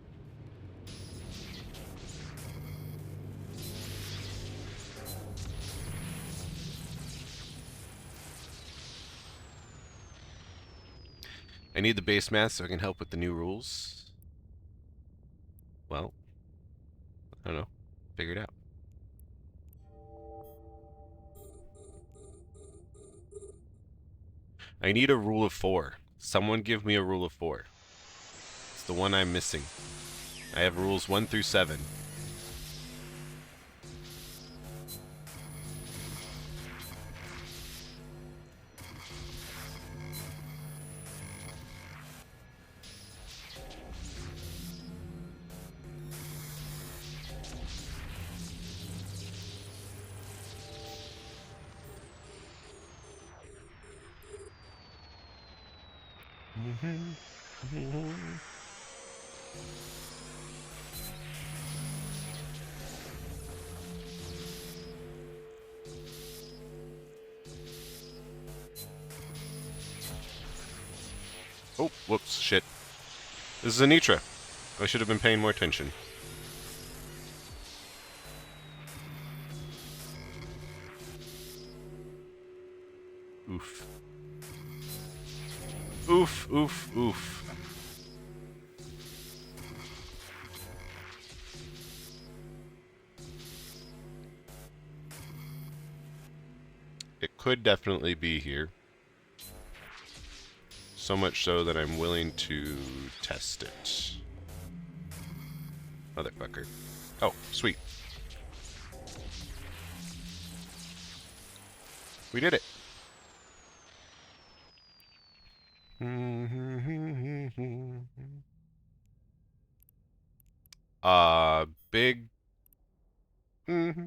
I need the base math so I can help with the new rules. Well, I don't know. Figure it out. I need a rule of 4. Someone give me a rule of 4. It's the one I'm missing. I have rules 1 through 7. Oh, whoops, shit. This is Anitra. I should have been paying more attention. Oof. Oof, oof, oof. It could definitely be here. So much so that I'm willing to test it. Motherfucker. Oh, sweet. We did it. Big.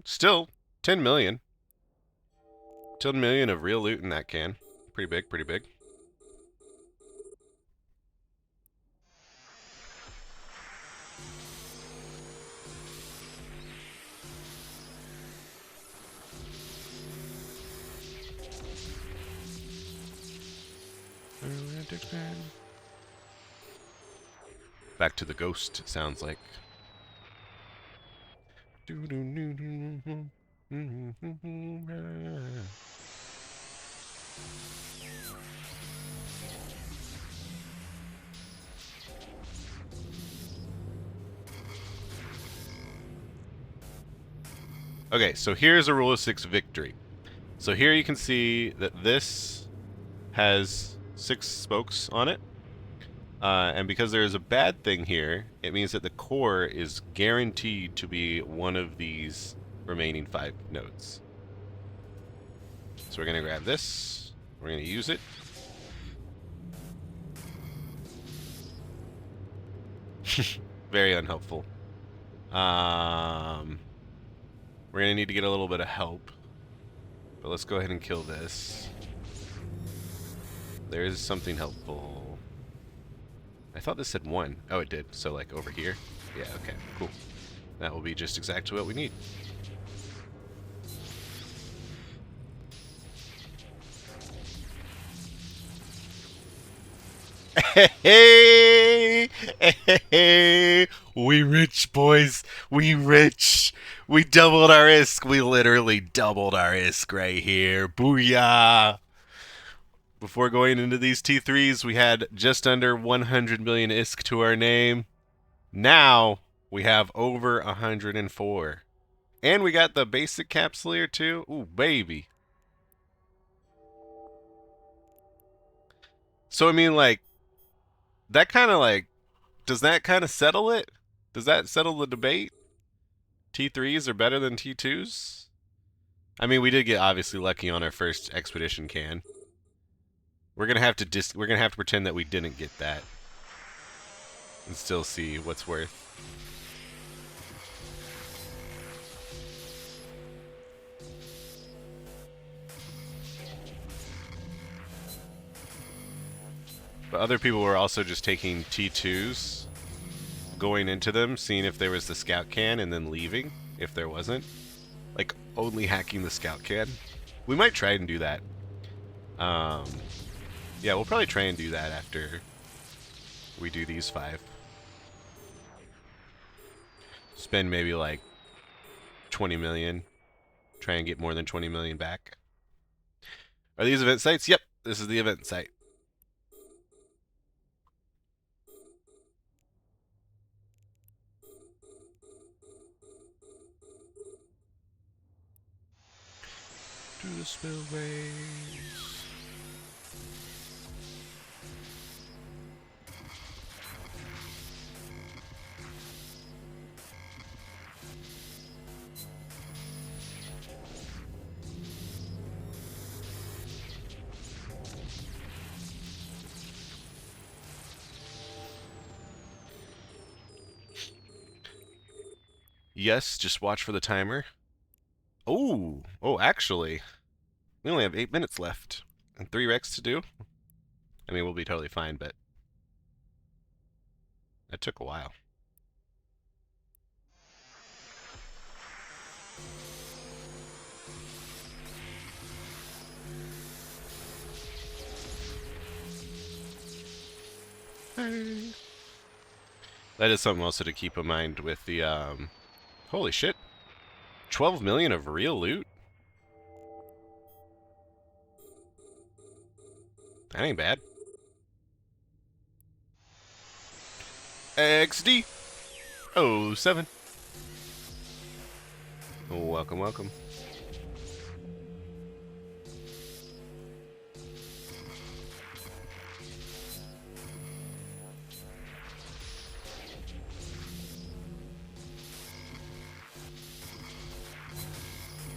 Still 10 million. 10 million of real loot in that can. Pretty big, pretty big. Back to the ghost, it sounds like. Okay, so here's a rule of 6 victory. So here you can see that this has 6 spokes on it. And because there is a bad thing here, it means that the core is guaranteed to be one of these remaining 5 nodes. So we're going to grab this. We're going to use it. Very unhelpful. We're going to need to get a little bit of help. But let's go ahead and kill this. There is something helpful. I thought this said 1. Oh, it did. So, like, over here? Yeah, okay, cool. That will be just exactly what we need. Hey, hey, we rich, boys. We rich. We doubled our ISK. We literally doubled our ISK right here. Booyah. Before going into these T3s, we had just under 100 million ISK to our name. Now we have over 104. And we got the basic capsuleer too. Ooh, baby. So, I mean, like, that kind of, like, does that kind of settle it? Does that settle the debate? T3s are better than T2s? I mean, we did get obviously lucky on our first expedition can. We're gonna have to pretend that we didn't get that, and still see what's worth. But other people were also just taking T2s, going into them, seeing if there was the scout can, and then leaving if there wasn't. Like, only hacking the scout can. We might try and do that. Yeah, we'll probably try and do that after we do these 5. Spend maybe like 20 million. Try and get more than 20 million back. Are these event sites? Yep, this is the event site. To the spillways. Yes, just watch for the timer. Oh, actually, we only have 8 minutes left and 3 recs to do. I mean, we'll be totally fine, but that took a while. Hey. That is something also to keep in mind with the, holy shit. 12 million of real loot? That ain't bad. XD 07. Welcome, welcome.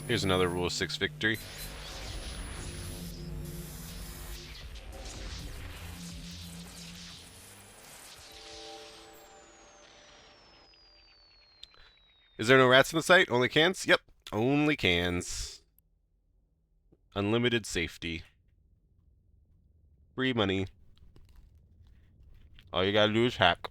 Here's another Rule 6 victory. Is there no rats in the site? Only cans? Yep, only cans. Unlimited safety. Free money. All you gotta do is hack.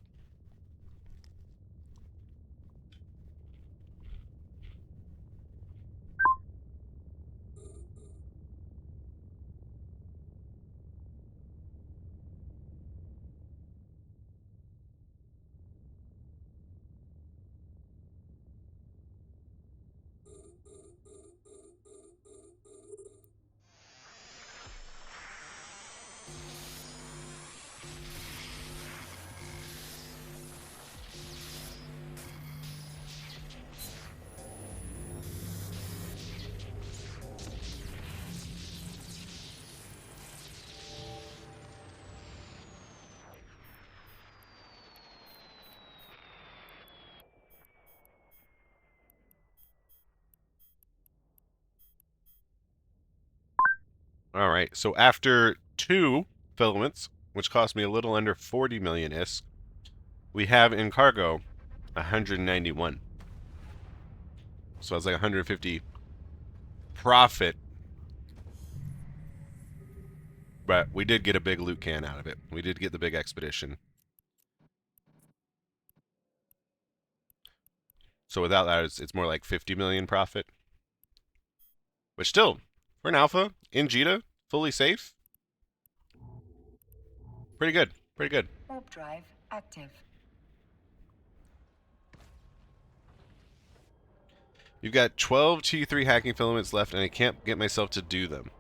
All right, so after 2 filaments, which cost me a little under 40 million ISK, we have in cargo 191. So it's like 150 profit. But we did get a big loot can out of it. We did get the big expedition. So without that, it's more like 50 million profit. But still, for an alpha, in jita, fully safe. Pretty good. Pretty good. Warp drive active. You've got 12 T3 hacking filaments left, and I can't get myself to do them.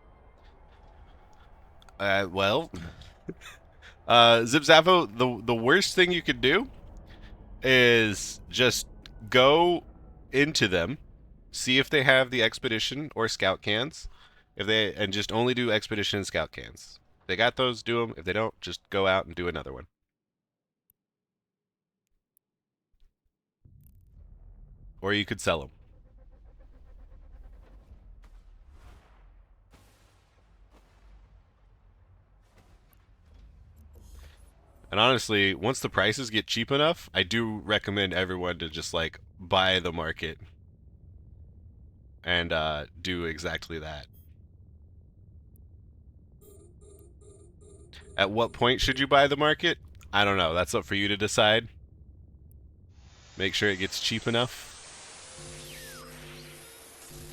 Well, Zip Zappo, the worst thing you could do is just go into them, see if they have the expedition or scout cans, and just only do expedition and scout cans. If they got those, do them. If they don't, just go out and do another one. Or you could sell them. And honestly, once the prices get cheap enough, I do recommend everyone to just like buy the market and do exactly that. At what point should you buy the market? I don't know. That's up for you to decide. Make sure it gets cheap enough.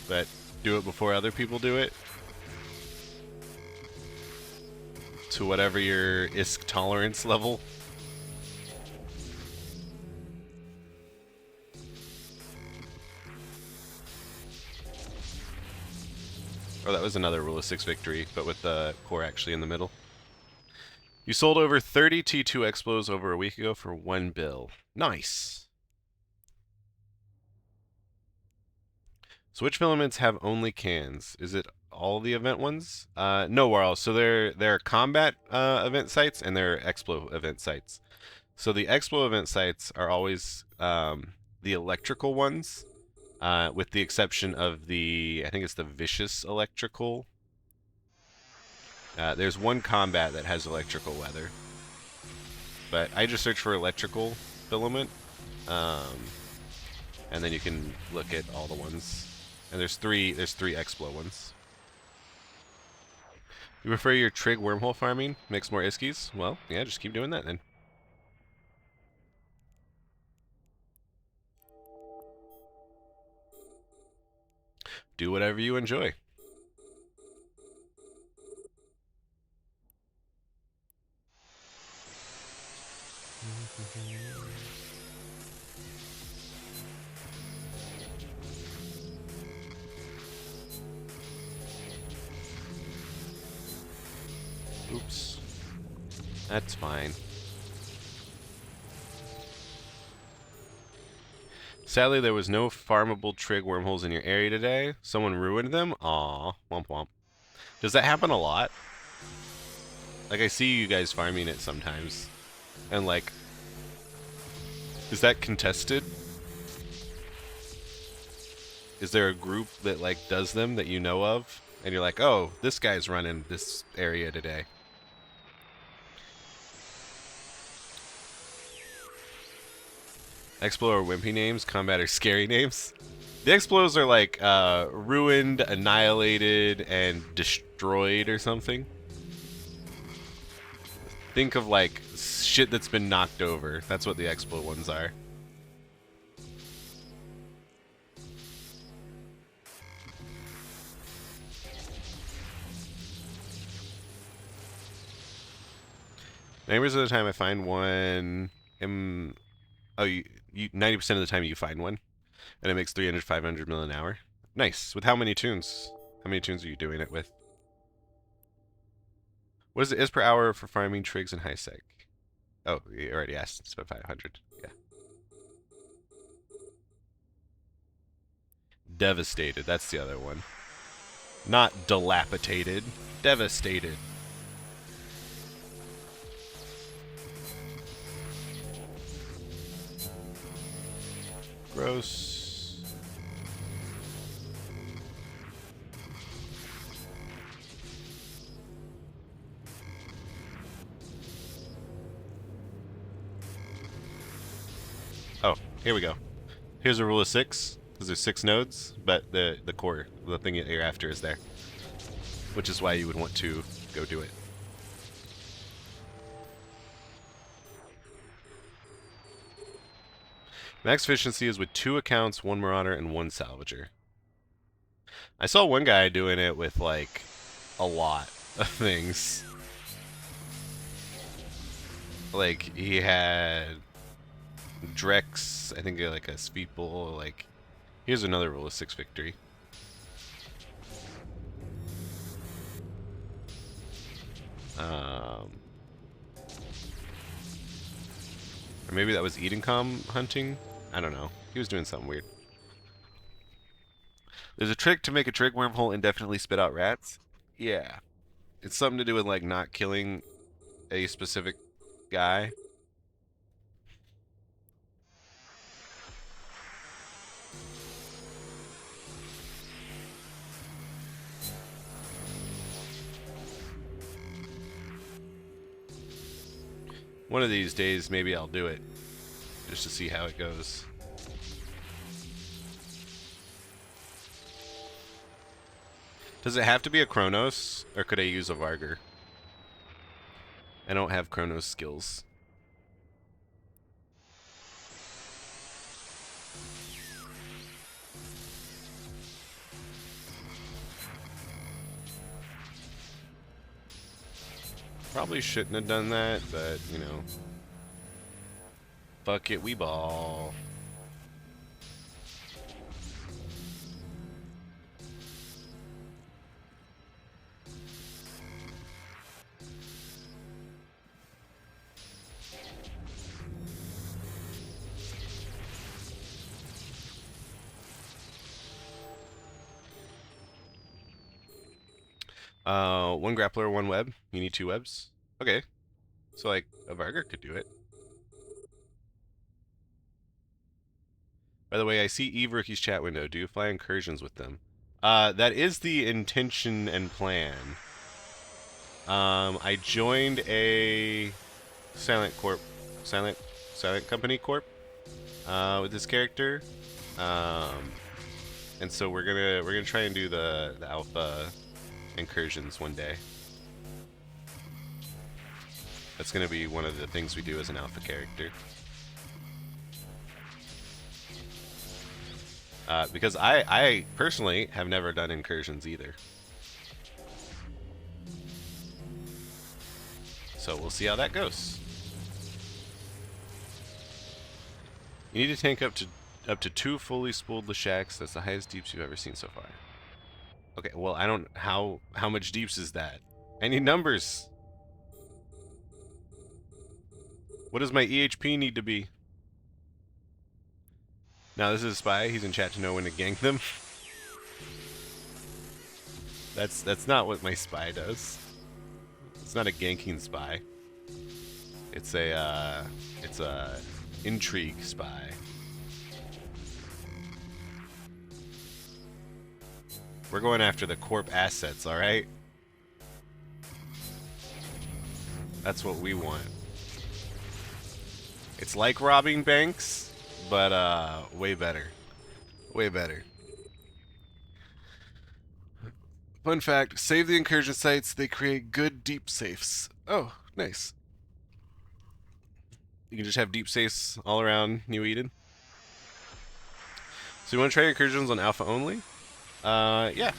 But do it before other people do it. To whatever your ISK tolerance level. Oh, that was another Rule of 6 victory, but with the core actually in the middle. You sold over 30 T2 Explos over a week ago for 1 bill. Nice. Switch filaments have only cans. Is it all the event ones? No, Warl. So they're combat event sites and they're Explo event sites. So the Explo event sites are always the electrical ones, with the exception of I think it's the vicious electrical. There's one combat that has electrical weather, but I just search for electrical filament, and then you can look at all the ones. And there's three Explo ones. You prefer your trig wormhole farming? Makes more iskies? Well, yeah, just keep doing that then. Do whatever you enjoy. Oops. That's fine. Sadly, there was no farmable trig wormholes in your area today. Someone ruined them? Aw, womp womp. Does that happen a lot? Like, I see you guys farming it sometimes. And, like, is that contested? Is there a group that, like, does them that you know of? And you're like, oh, this guy's running this area today. Explo are wimpy names, combat are scary names. The Explos are like ruined, annihilated, and destroyed or something. Think of like shit that's been knocked over. That's what the Explo ones are. Neighbors of the time I find one. Oh, you 90% of the time you find one, and it makes 300, 500 mil an hour. Nice. With how many tunes? How many tunes are you doing it with? What is it is per hour for farming trigs and high sec? Oh, you already asked. It's about 500. Yeah. Devastated. That's the other one. Not dilapidated. Devastated. Gross. here we go. Here's a rule of 6, because there's 6 nodes, but the core, the thing that you're after is there. Which is why you would want to go do it. Max efficiency is with 2 accounts, 1 marauder, and 1 salvager. I saw one guy doing it with, like, a lot of things. Like, he had Drex, I think like a Speeple, like, here's another rule of 6 victory. Or maybe that was Edencom hunting? I don't know. He was doing something weird. There's a trick to make a trig wormhole indefinitely spit out rats. Yeah. It's something to do with, like, not killing a specific guy. One of these days, maybe I'll do it. Just to see how it goes. Does it have to be a Chronos, or could I use a Vargar? I don't have Chronos skills. Probably shouldn't have done that, but, you know. Fuck it, we ball. One grappler, 1 web. You need 2 webs. Okay. So, like, a Vargar could do it. By the way, I see Eve Rookie's chat window. Do you fly incursions with them? That is the intention and plan. I joined a silent company corp with this character. And so we're gonna try and do the alpha incursions one day. That's gonna be one of the things we do as an alpha character. Because I personally have never done incursions either. So we'll see how that goes. You need to tank up to 2 fully spooled Lashaks. That's the highest deeps you've ever seen so far. Okay, well I don't how much deeps is that? I need numbers. What does my EHP need to be? Now this is a spy. He's in chat to know when to gank them. That's not what my spy does. It's not a ganking spy. It's a intrigue spy. We're going after the corp assets, all right? That's what we want. It's like robbing banks, but way better. Way better. Fun fact, save the incursion sites, they create good deep safes. Oh, nice. You can just have deep safes all around New Eden. So you want to try incursions on alpha only? Yeah.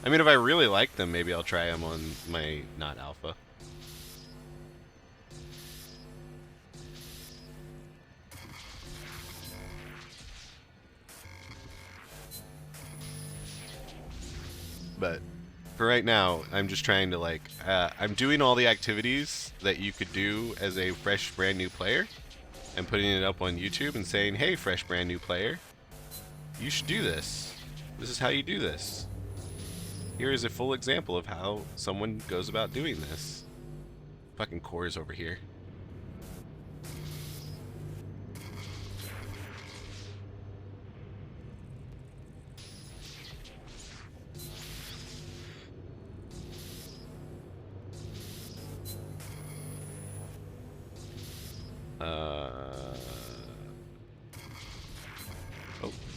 I mean, if I really like them, maybe I'll try them on my not alpha. But for right now, I'm just trying to, like, I'm doing all the activities that you could do as a fresh, brand new player and putting it up on YouTube and saying, hey, fresh, brand new player, you should do this. This is how you do this. Here is a full example of how someone goes about doing this. Fucking cores over here.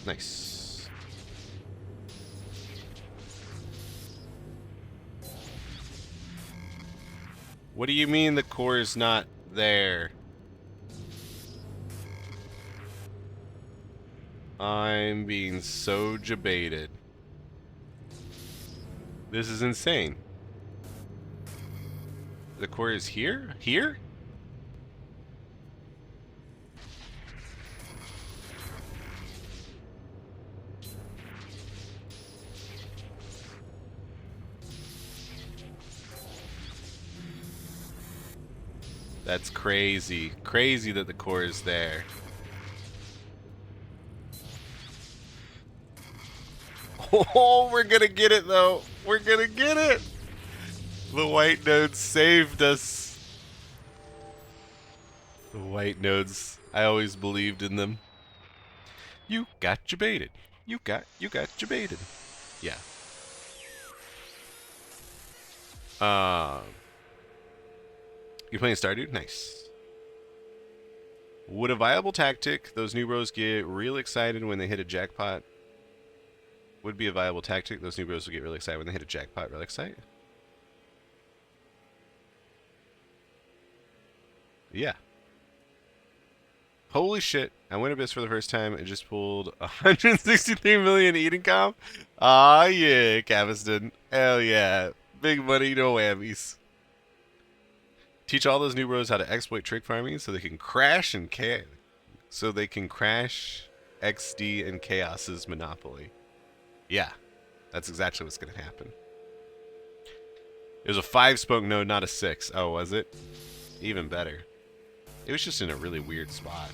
Nice. What do you mean the core is not there? I'm being so debated. This is insane. The core is here? Here? That's crazy. Crazy that the core is there. Oh, we're gonna get it though. We're gonna get it. The white nodes saved us. The white nodes. I always believed in them. You got baited. You got baited. Yeah. You playing Stardew? Nice. Would a viable tactic, those new bros get real excited when they hit a jackpot? Would be a viable tactic, those new bros will get really excited when they hit a jackpot relic site? Yeah. Holy shit, I win Abyss for the first time and just pulled 163 million Eden comp? Aw yeah, Caviston. Hell yeah. Big money, no whammies. Teach all those new bros how to exploit trick farming so they can crash and crash XD and Chaos's Monopoly. Yeah, that's exactly what's gonna happen. It was a 5-spoke node, not a 6. Oh, was it? Even better. It was just in a really weird spot.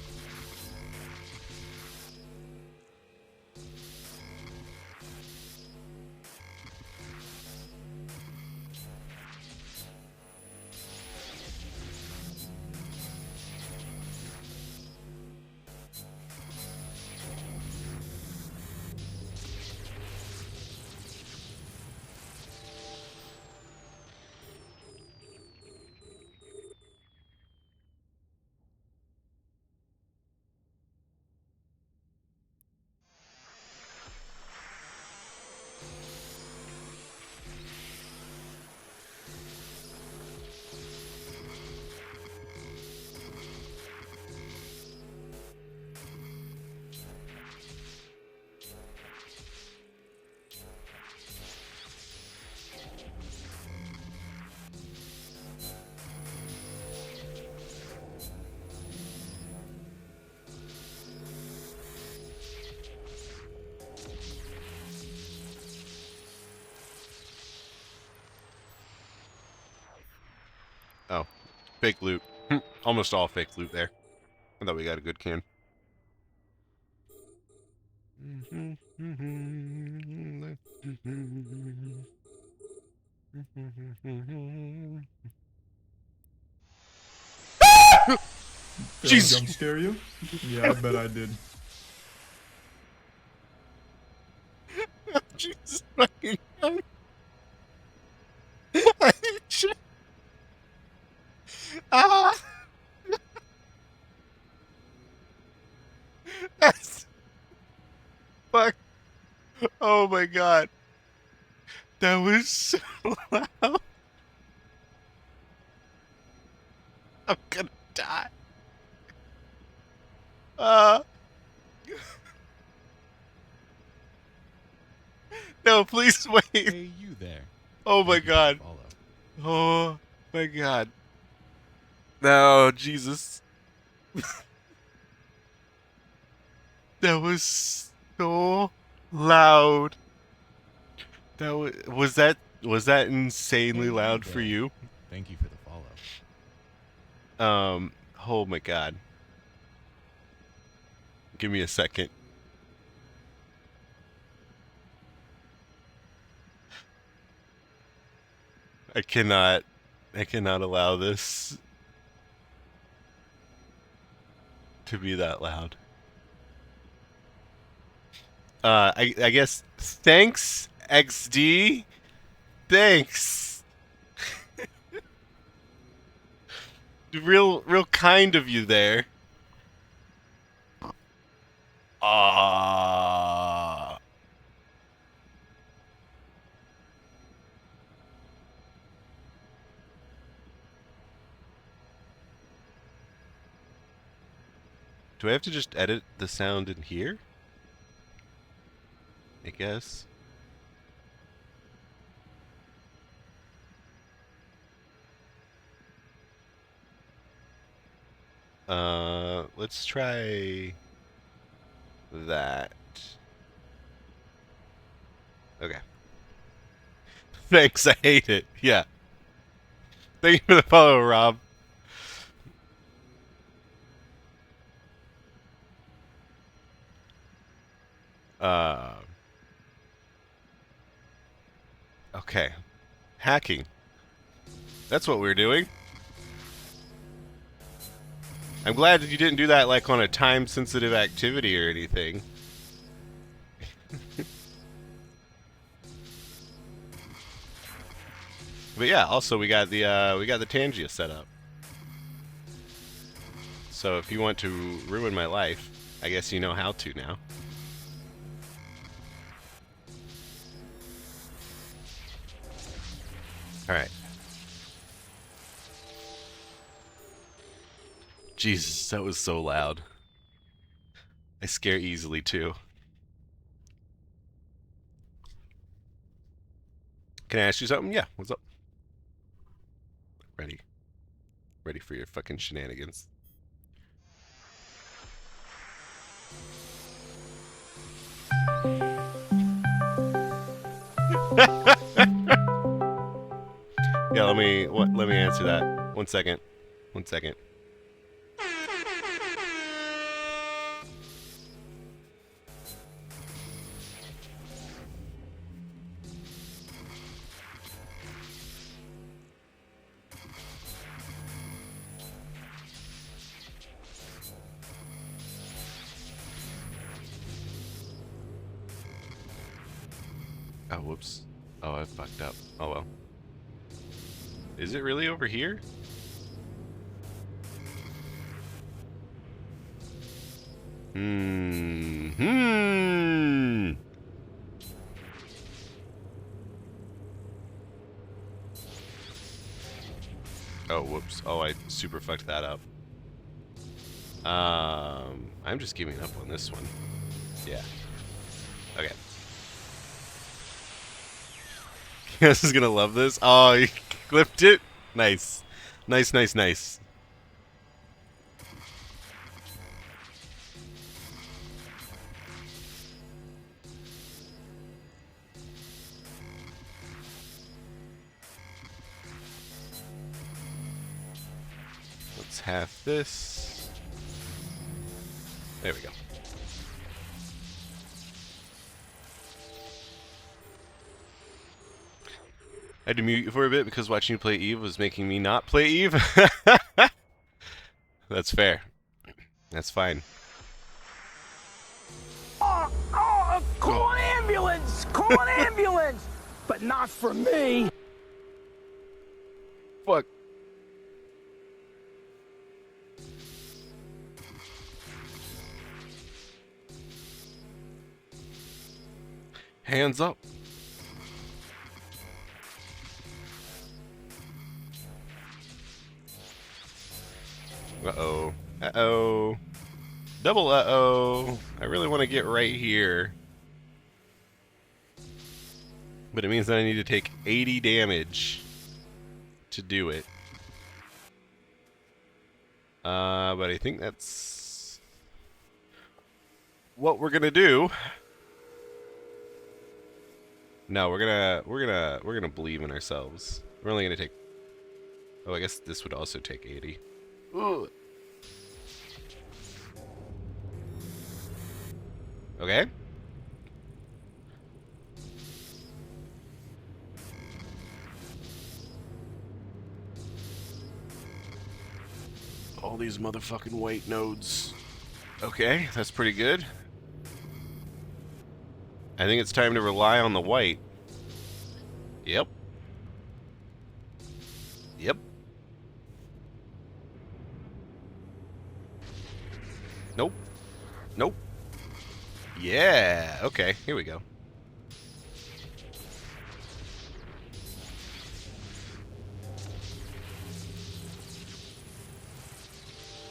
Oh, fake loot. Almost all fake loot there. I thought we got a good can. Did I jump scare you? Yeah, I bet I did. Jesus fucking Christ. Ah! That's... Fuck. Oh my god. That was so loud. I'm gonna die. No, please wait. Hey, you there. Oh my Thank you for the god. follow. Oh my god. No, Jesus. That was so loud. That was that insanely Hey, loud there. for you? Thank you for the follow. Oh my god. Give me a second. I cannot allow this to be that loud. I guess thanks XD. Thanks. Real kind of you there. Ah. Do I have to just edit the sound in here? I guess. Let's try that. Okay. Thanks, I hate it. Yeah. Thank you for the follow, Rob. Okay. Hacking. That's what we're doing. I'm glad that you didn't do that like on a time-sensitive activity or anything. But yeah, also we got the Tangia set up. So if you want to ruin my life, I guess you know how to now. All right. Jesus, that was so loud. I scare easily too. Can I ask you something? Yeah, what's up? Ready. Ready for your fucking shenanigans. Yeah, let me answer that. 1 second. 1 second. Oh, whoops. Oh, I fucked up. Oh well. Is it really over here? Hmm. Oh, whoops. Oh, I super fucked that up. I'm just giving up on this one. Yeah. Okay. This is gonna love this. Oh, you clipped it? Nice. Nice, nice, nice. Let's have this. There we go. I had to mute you for a bit because watching you play Eve was making me not play Eve. That's fair. That's fine. Call an ambulance! Call an ambulance! But not for me! Fuck. Hands up. Uh-oh. Uh-oh. Double uh-oh. I really want to get right here. But it means that I need to take 80 damage to do it. But I think that's what we're gonna do. No, we're gonna believe in ourselves. We're only gonna take. Oh, I guess this would also take 80. Ooh. Okay. All these motherfucking white nodes. Okay, that's pretty good. I think it's time to rely on the white. Yep. Yep. Nope. Nope. Yeah. Okay. Here we go.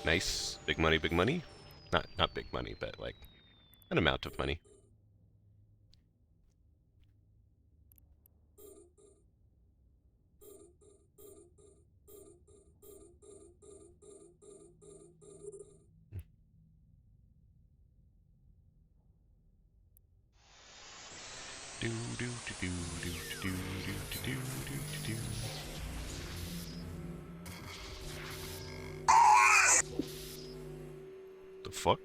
Nice. Big money, big money. Not big money, but like an amount of money. Do do do do do do do do do do do. The fuck?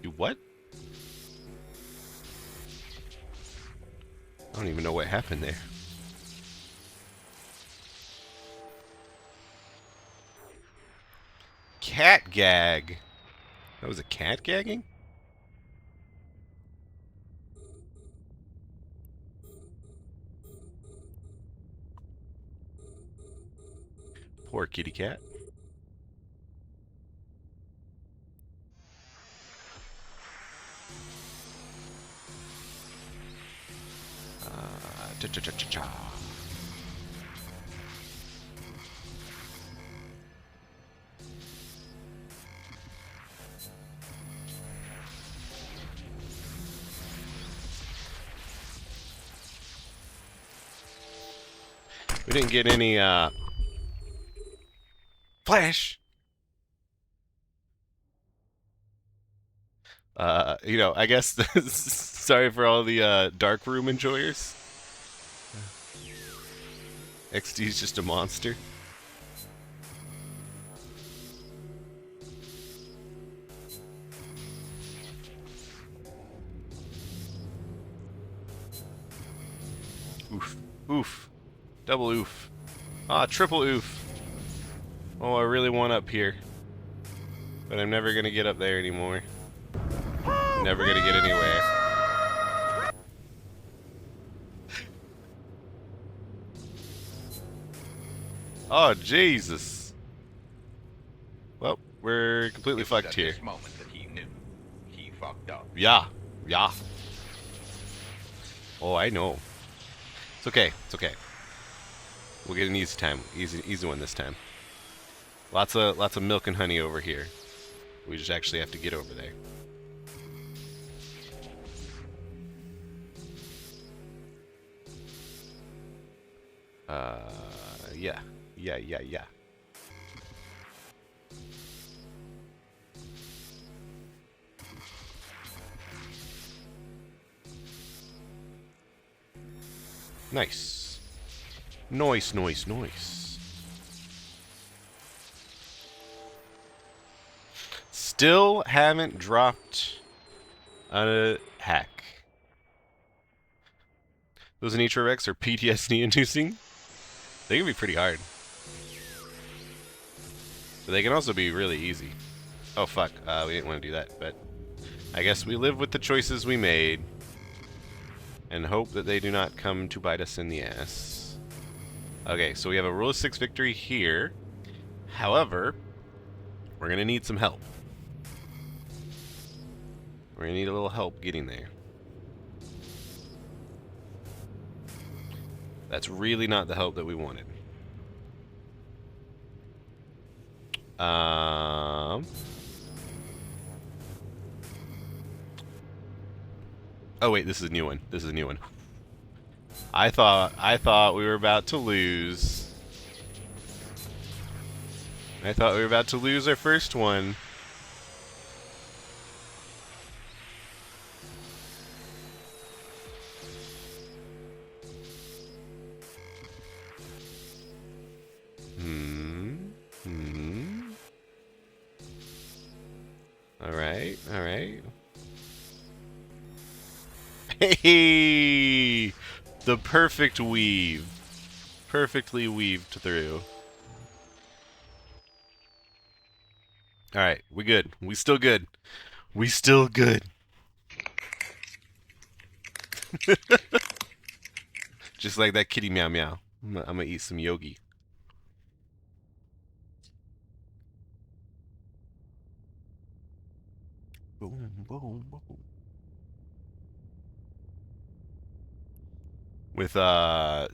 Do what? I don't even know what happened there. Cat gag. That was a cat gagging? Poor kitty cat. Cha-cha-cha-cha-cha. We didn't get any, flash! You know, I guess, sorry for all the, dark room enjoyers. XD's just a monster. Oof. Oof. Double oof. Ah, triple oof. Oh, I really want up here. But I'm never gonna get up there anymore. Never gonna get anywhere. Oh, Jesus. Well, we're completely fucked here. This moment that he knew he fucked up. Yeah. Yeah. Oh, I know. It's okay. It's okay. We'll get an easy time. Easy one this time. Lots of milk and honey over here. We just actually have to get over there. Yeah. Yeah. Nice. Nice. Still haven't dropped a hack. Those Nitro Rex are PTSD inducing. They can be pretty hard. But they can also be really easy. Oh fuck, we didn't want to do that, but I guess we live with the choices we made and hope that they do not come to bite us in the ass. Okay, so we have a rule of 6 victory here. However, we're gonna need some help. We're gonna need a little help getting there. That's really not the help that we wanted. Oh wait, this is a new one. This is a new one. I thought we were about to lose. I thought we were about to lose our first one. All right. Hey! The perfect weave. Perfectly weaved through. All right, we good. We still good. We still good. Just like that kitty meow meow. I'm gonna eat some yogi. Boom, boom, boom. With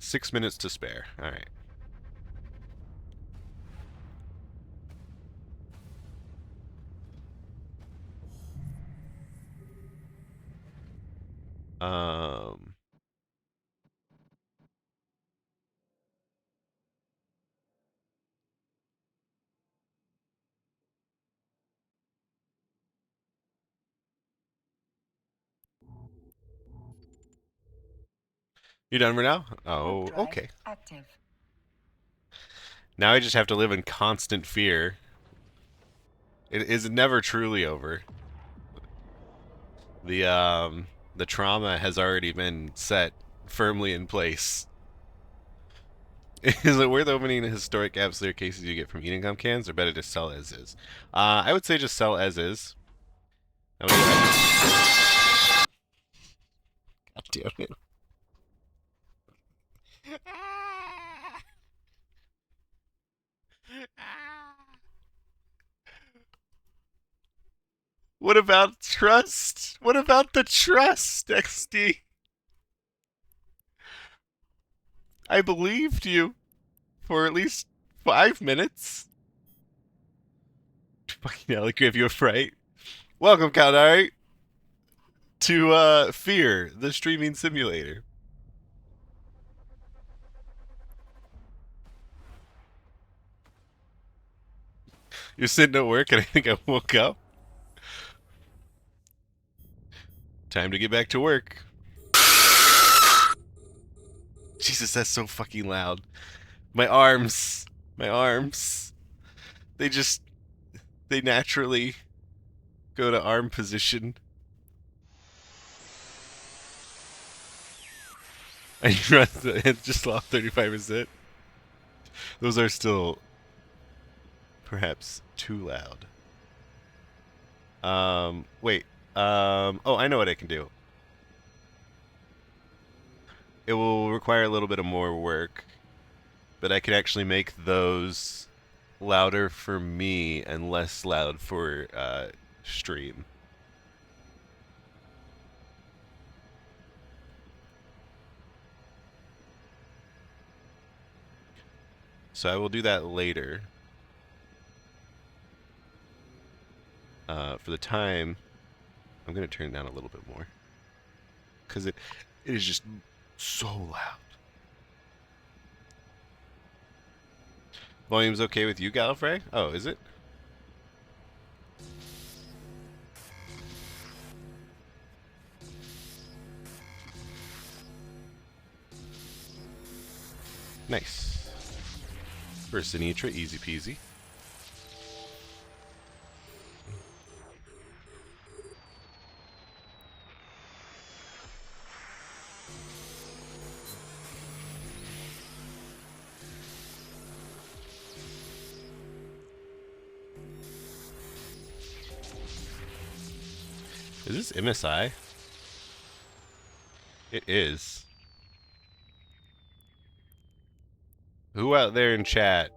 6 minutes to spare. All right. Um. You done for now? Oh, Warp drive okay. active. Now I just have to live in constant fear. It is never truly over. The trauma has already been set firmly in place. Is it worth opening the historic absolute cases you get from eating gum cans, or better to sell as is? I would say just sell as is. God damn it. What about trust? What about the trust, XD? I believed you for at least 5 minutes. Fucking hell, I give you a fright. Welcome, Kaudari, to Fear, the streaming simulator. You're sitting at work and I think I woke up. Time to get back to work. Jesus, that's so fucking loud. My arms. My arms. They naturally go to arm position. I just lost 35%. Those are still perhaps too loud. Wait. Oh, I know what I can do. It will require a little bit of more work, but I could actually make those louder for me and less loud for stream. So I will do that later. For the time, I'm going to turn it down a little bit more, because it is just so loud. Volume's okay with you, Gallifrey? Oh, is it? Nice. For Sinitra, easy peasy. Is this MSI? It is. Who out there in chat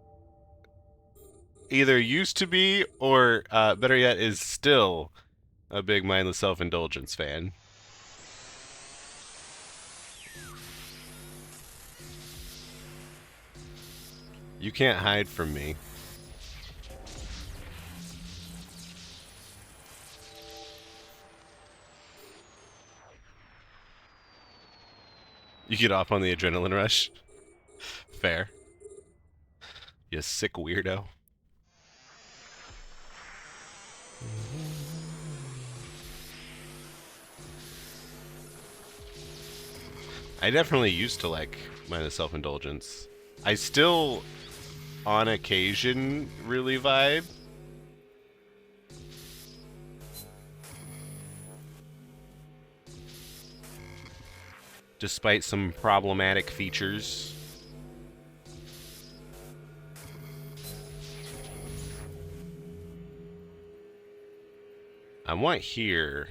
either used to be or, better yet, is still a big mindless self-indulgence fan? You can't hide from me. You get off on the adrenaline rush. Fair. You sick weirdo. I definitely used to like mindless self-indulgence. I still, on occasion, really vibe. Despite some problematic features. I want here.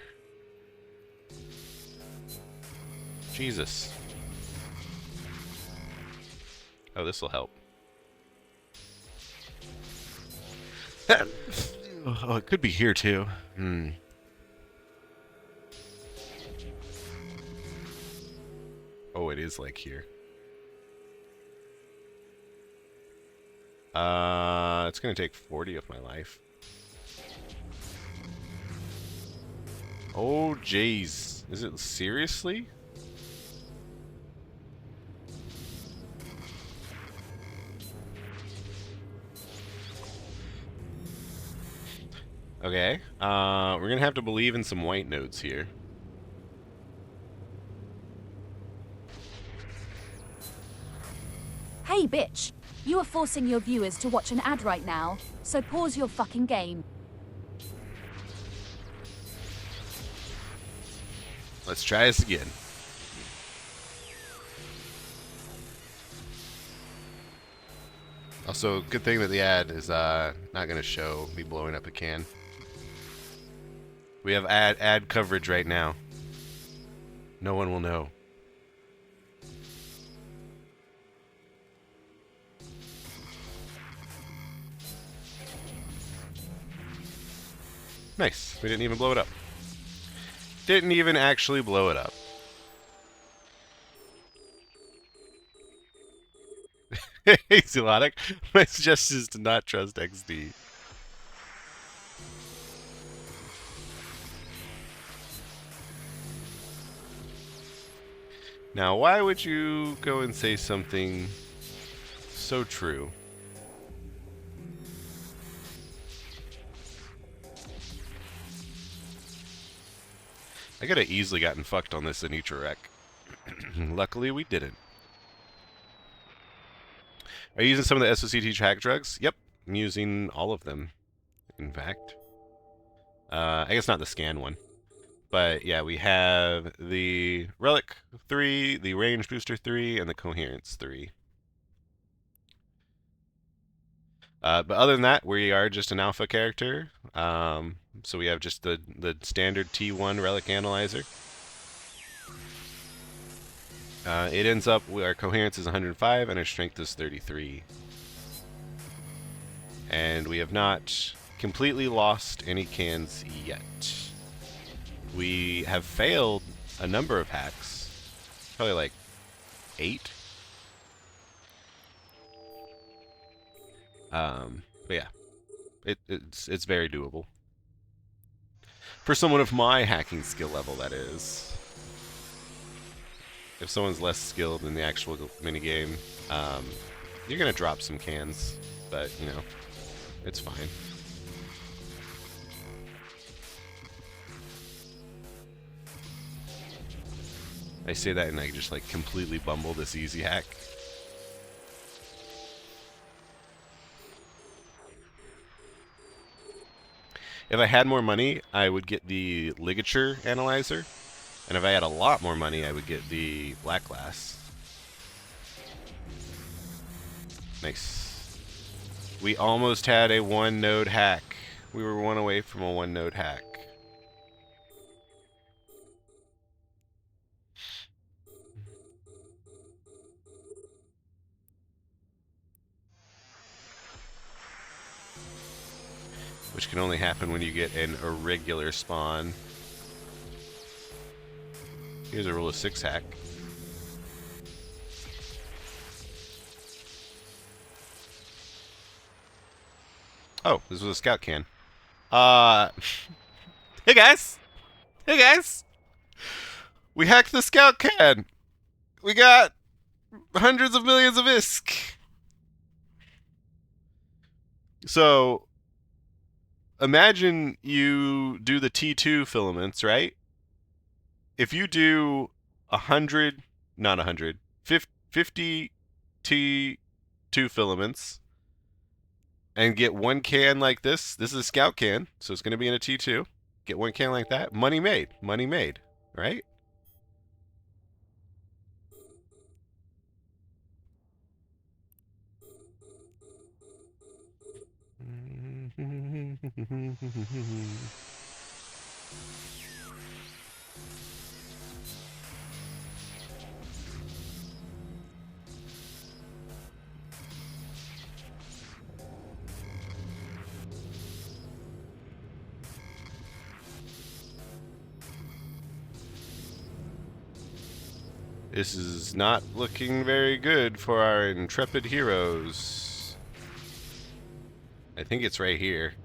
Jesus. Oh, this will help. Oh, it could be here too. Oh, it is like here. It's gonna take 40 of my life. Oh, jeez. Is it seriously? Okay. We're gonna have to believe in some white nodes here. Hey, bitch. You are forcing your viewers to watch an ad right now, so pause your fucking game. Let's try this again. Also, good thing that the ad is not going to show me blowing up a can. We have ad coverage right now. No one will know. Nice. We didn't even blow it up. Didn't even actually blow it up. Hey, Zelotic. My suggestion is to not trust XD. Now, why would you go and say something so true? I could have easily gotten fucked on this Anitra wreck. Luckily, we didn't. Are you using some of the SOCT track drugs? Yep, I'm using all of them, in fact. I guess not the scan one. But yeah, we have the Relic 3, the Range Booster 3, and the Coherence 3. But other than that, we are just an alpha character. So we have just the standard T1 Relic Analyzer. It ends up, our coherence is 105 and our strength is 33. And we have not completely lost any cans yet. We have failed a number of hacks. Probably like 8. But yeah, it's very doable. For someone of my hacking skill level, that is. If someone's less skilled in the actual minigame, you're going to drop some cans, but, you know, it's fine. I say that and I just, like, completely bumble this easy hack. If I had more money, I would get the ligature analyzer. And if I had a lot more money, I would get the black glass. Nice. We almost had a one-node hack. We were one away from a one-node hack. Which can only happen when you get an irregular spawn. Here's a rule of 6 hack. Oh, this was a scout can. Hey guys! Hey guys! We hacked the scout can! We got hundreds of millions of ISK! So, imagine you do the T2 filaments, right? If you do 50 T2 filaments and get one can like this is a scout can, so it's going to be in a T2. Get one can like that, money made, right? This is not looking very good for our intrepid heroes. I think it's right here.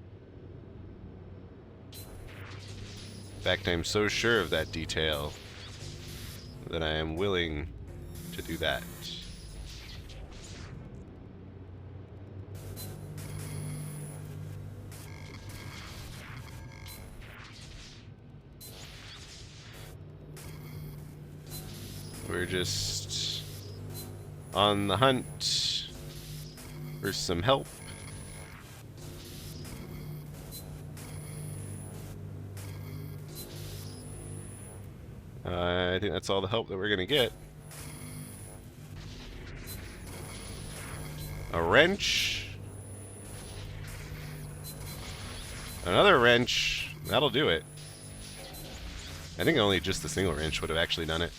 In fact, I'm so sure of that detail that I am willing to do that. We're just on the hunt for some help. I think that's all the help that we're gonna get. A wrench. Another wrench. That'll do it. I think only just the single wrench would have actually done it.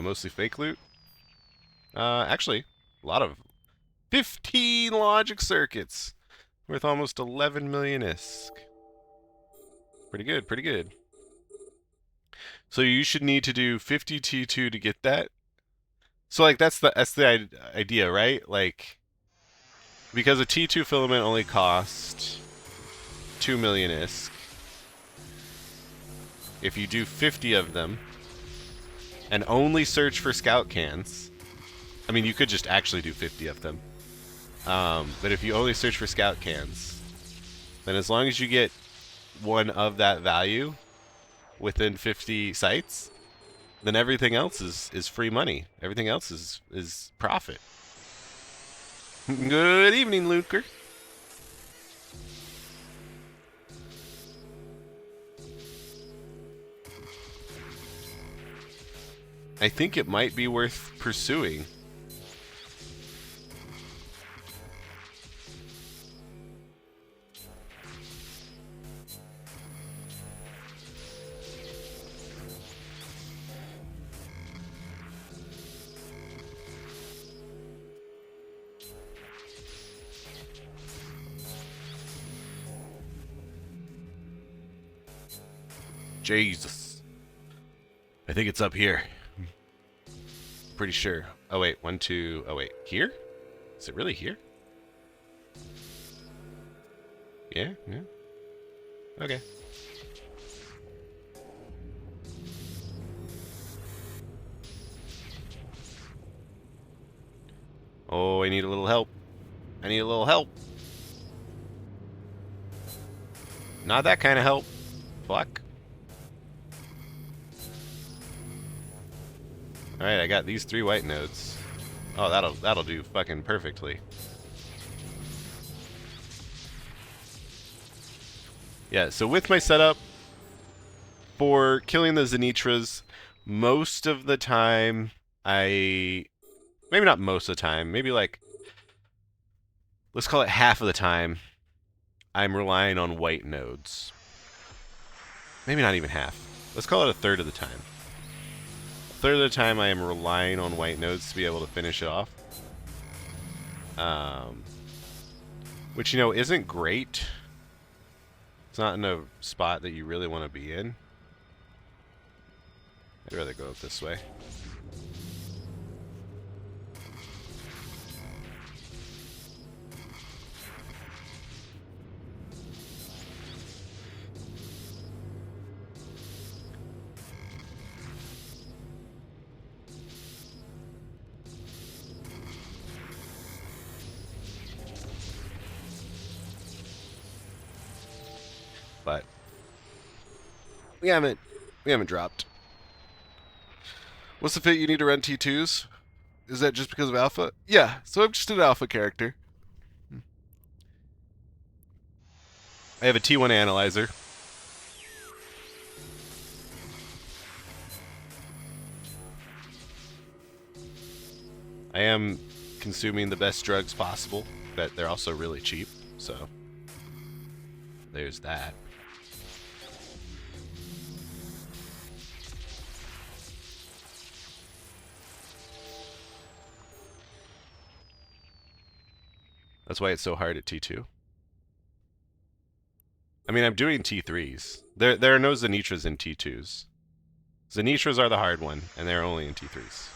Mostly fake loot. Actually, a lot of 15 logic circuits worth almost 11 million ISK. Pretty good, pretty good. So you should need to do 50 T2 to get that. So like that's the idea, right? Like because a T2 filament only costs 2 million ISK. If you do 50 of them and only search for scout cans, I mean you could just actually do 50 of them. But if you only search for scout cans, then as long as you get one of that value within 50 sites, then everything else is free money. Everything else is profit. Good evening, Luker. I think it might be worth pursuing. Jesus. I think it's up here. Pretty sure. Oh wait, 1, 2, oh wait, here? Is it really here? Yeah, yeah. Okay. Oh, I need a little help. I need a little help. Not that kind of help. Fuck. Alright, I got these 3 white nodes. Oh, that'll do fucking perfectly. Yeah, so with my setup for killing the Zenitras, most of the time maybe not most of the time, maybe like, let's call it half of the time, I'm relying on white nodes. Maybe not even half. Let's call it a third of the time. A third of the time I am relying on white nodes to be able to finish it off. Which, you know, isn't great. It's not in a spot that you really want to be in. I'd rather go up this way. But we haven't dropped. What's the fit you need to run T2s? Is that just because of alpha? Yeah, so I'm just an alpha character. I have a T1 analyzer. I am consuming the best drugs possible, but they're also really cheap, so there's that. That's why it's so hard at T2. I mean, I'm doing T3s. There are no Zenitras in T2s. Zenitras are the hard one, and they're only in T3s.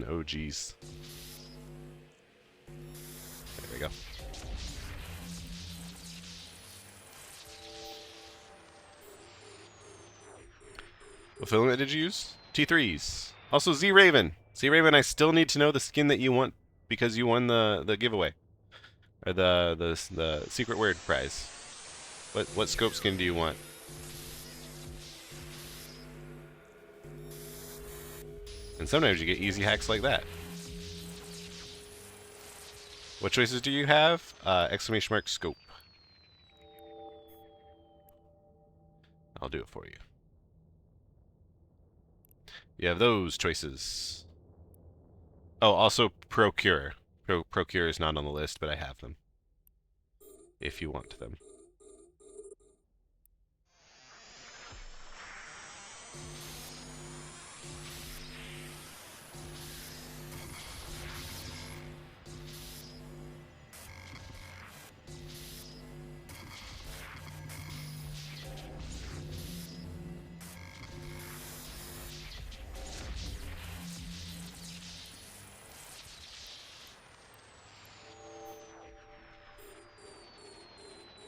Oh geez. There we go. What filament did you use? T3s. Also Z-Raven. Z-Raven, I still need to know the skin that you want because you won the giveaway. Or the secret word prize. What scope skin do you want? And sometimes you get easy hacks like that. What choices do you have? Exclamation mark scope. I'll do it for you. You have those choices. Oh, also procure. Procure is not on the list, but I have them. If you want them.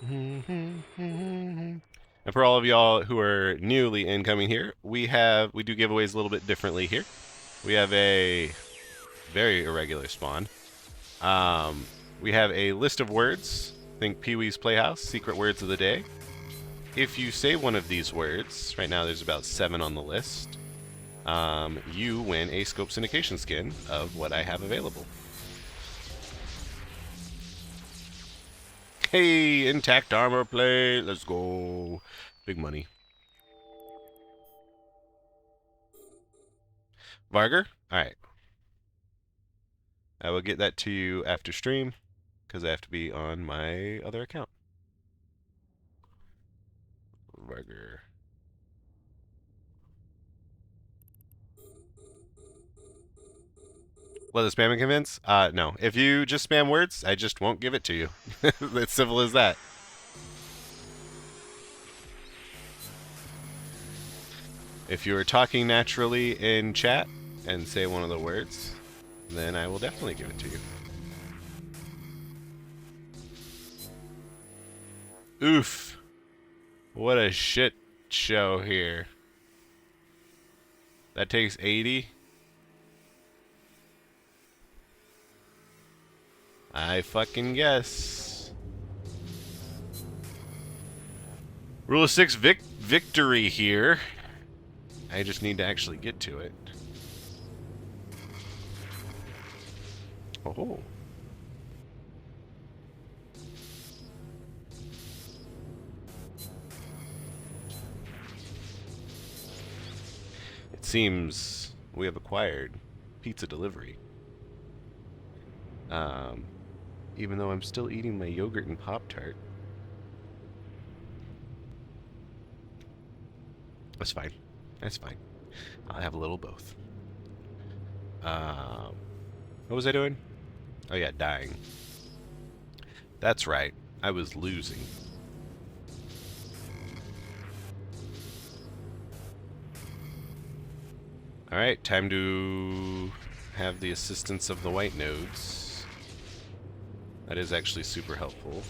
And for all of y'all who are newly incoming here, we do giveaways a little bit differently here. We have a very irregular spawn. We have a list of words. Think Pee-wee's Playhouse, secret words of the day. If you say one of these words, right now there's about 7 on the list, you win a scope syndication skin of what I have available. Hey, intact armor plate. Let's go. Big money. Vargar? Alright. I will get that to you after stream, because I have to be on my other account. Vargar. Let the spam and convince? No. If you just spam words, I just won't give it to you. It's simple as that. If you are talking naturally in chat and say one of the words, then I will definitely give it to you. Oof. What a shit show here. That takes 80. I fucking guess. Rule of 6 victory here. I just need to actually get to it. Oh. It seems we have acquired pizza delivery. Even though I'm still eating my yogurt and Pop-Tart. That's fine. That's fine. I'll have a little both. What was I doing? Oh yeah, dying. That's right. I was losing. Alright, time to have the assistance of the white nodes. That is actually super helpful.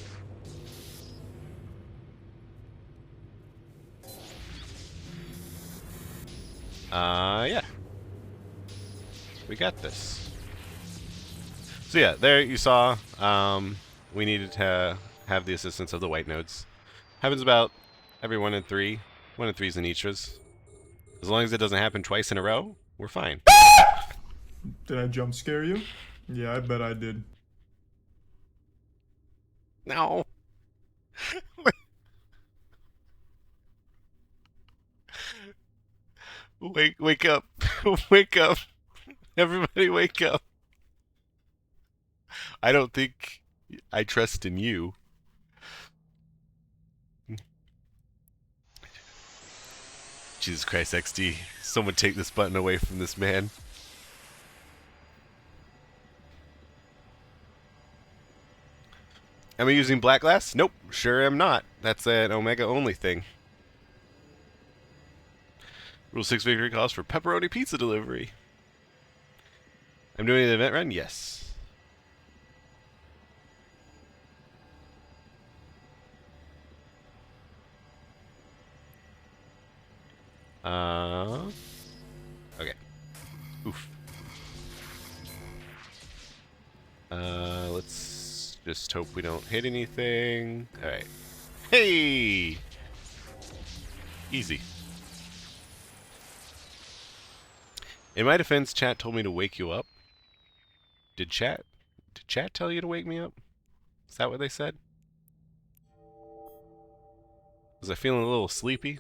Yeah. We got this. So yeah, there you saw, we needed to have the assistance of the white nodes. Happens about every 1 in 3. 1 in 3 is Zenitras. As long as it doesn't happen twice in a row, we're fine. Did I jump scare you? Yeah, I bet I did. No. Wake up. Wake up. Everybody wake up. I don't think I trust in you. Jesus Christ, XD. Someone take this button away from this man. Am I using black glass? Nope, sure am not. That's an Omega only thing. Rule 6 victory calls for pepperoni pizza delivery. I'm doing an event run? Yes. Okay. Oof. Let's just hope we don't hit anything. Alright. Hey! Easy. In my defense, chat told me to wake you up. Did chat tell you to wake me up? Is that what they said? Was I feeling a little sleepy?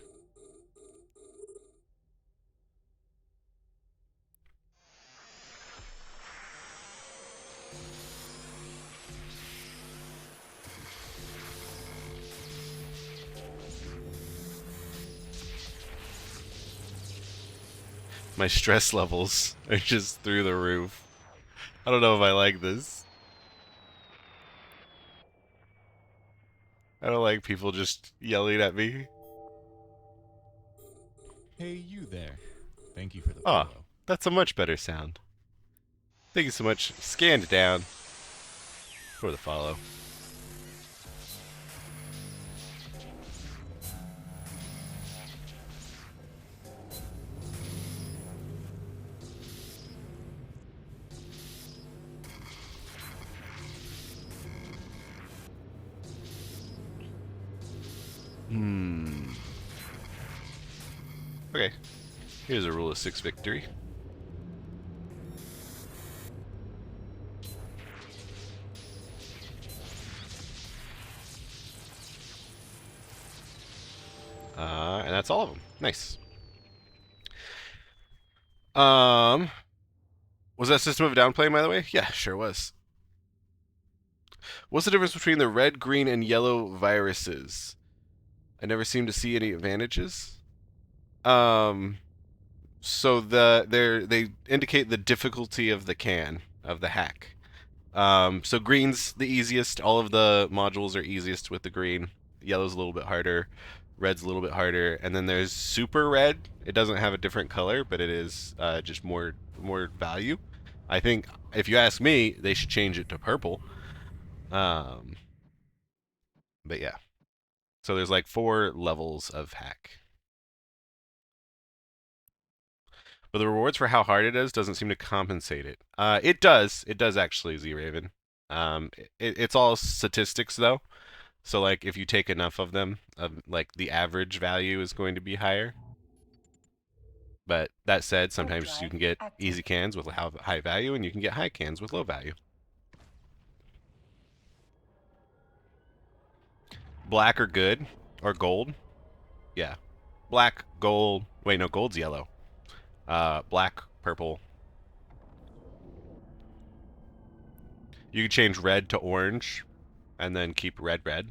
My stress levels are just through the roof. I don't know if I like this. I don't like people just yelling at me. Hey, you there. Thank you for the Ah, follow. that's a much better sound. Thank you so much. Scanned down for the follow. Okay. Here's a rule of 6 victory. And that's all of them. Nice. Was that System of a Down playing, by the way? Yeah, sure was. What's the difference between the red, green, and yellow viruses? I never seem to see any advantages. So they indicate the difficulty of the hack. So green's the easiest. All of the modules are easiest with the green. Yellow's a little bit harder. Red's a little bit harder. And then there's super red. It doesn't have a different color, but it is just more value. I think, if you ask me, they should change it to purple. But yeah. So there's like 4 levels of hack. But the rewards for how hard it is doesn't seem to compensate it. It does. It does actually, Z-Raven. It's all statistics, though. So, like, if you take enough of them, like, the average value is going to be higher. But that said, sometimes you can get easy cans with high value, and you can get high cans with low value. Black or good, or gold. Yeah. Black, gold. Wait, no, gold's yellow. Black, purple. You can change red to orange, and then keep red, red.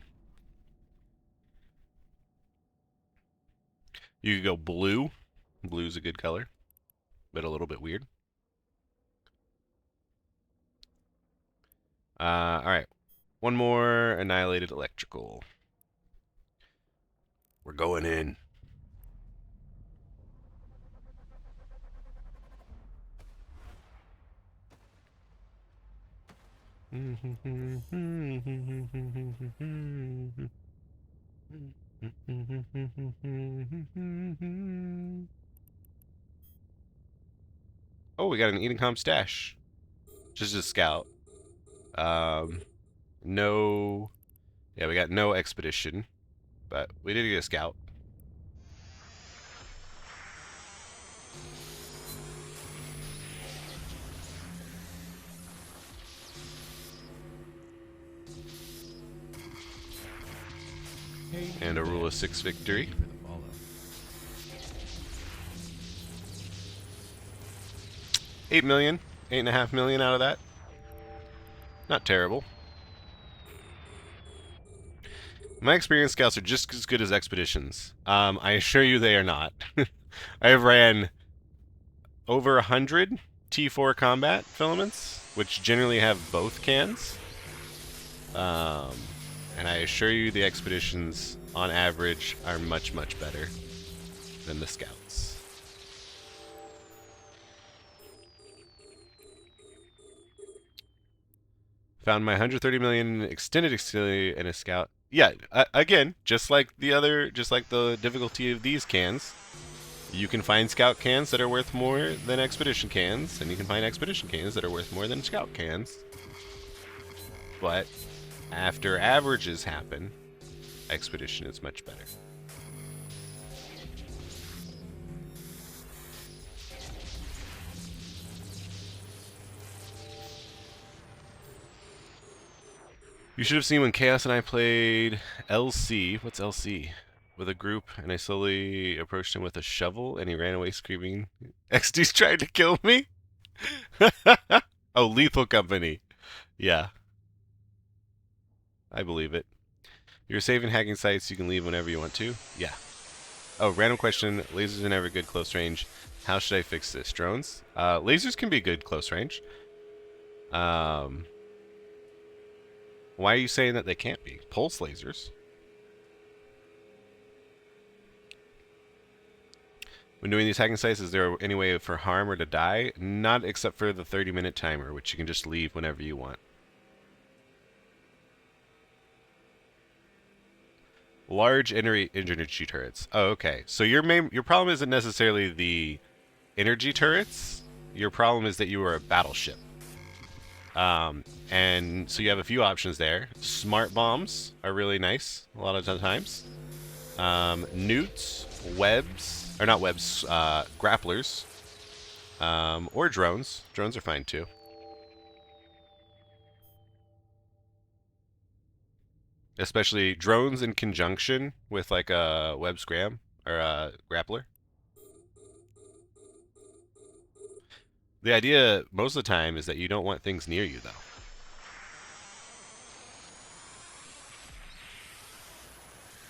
You could go blue. Blue's a good color, but a little bit weird. Alright. One more annihilated electrical. We're going in. Oh, we got an Edencom stash. Just a scout. No. Yeah, we got no expedition, but we did get a scout. Hey, And you a rule there. of 6 victory. Thank you for the follow. 8 million, 8.5 million out of that. Not terrible. My experienced scouts are just as good as expeditions. I assure you they are not. I have ran over 100 T4 combat filaments, which generally have both cans. And I assure you the expeditions, on average, are much, much better than the scouts. Found my 130 million extended auxiliary in a scout. Yeah, again, just like the difficulty of these cans, you can find scout cans that are worth more than expedition cans, and you can find expedition cans that are worth more than scout cans. But after averages happen, expedition is much better. You should have seen when Chaos and I played LC. What's LC? With a group, and I slowly approached him with a shovel, and he ran away screaming, XD's trying to kill me? Oh, Lethal Company. Yeah. I believe it. You're saving hacking sites, you can leave whenever you want to? Yeah. Oh, random question. Lasers are never good close range. How should I fix this? Drones? Lasers can be good close range. Why are you saying that they can't be? Pulse lasers. When doing these hacking sites, is there any way for harm or to die? Not except for the 30-minute timer, which you can just leave whenever you want. Large energy turrets. Oh, okay. So your problem isn't necessarily the energy turrets. Your problem is that you are a battleship. And so you have a few options there. Smart bombs are really nice a lot of the times. Newts, webs, or not webs, grapplers, or drones. Drones are fine too. Especially drones in conjunction with like a web scram or a grappler. The idea most of the time is that you don't want things near you though.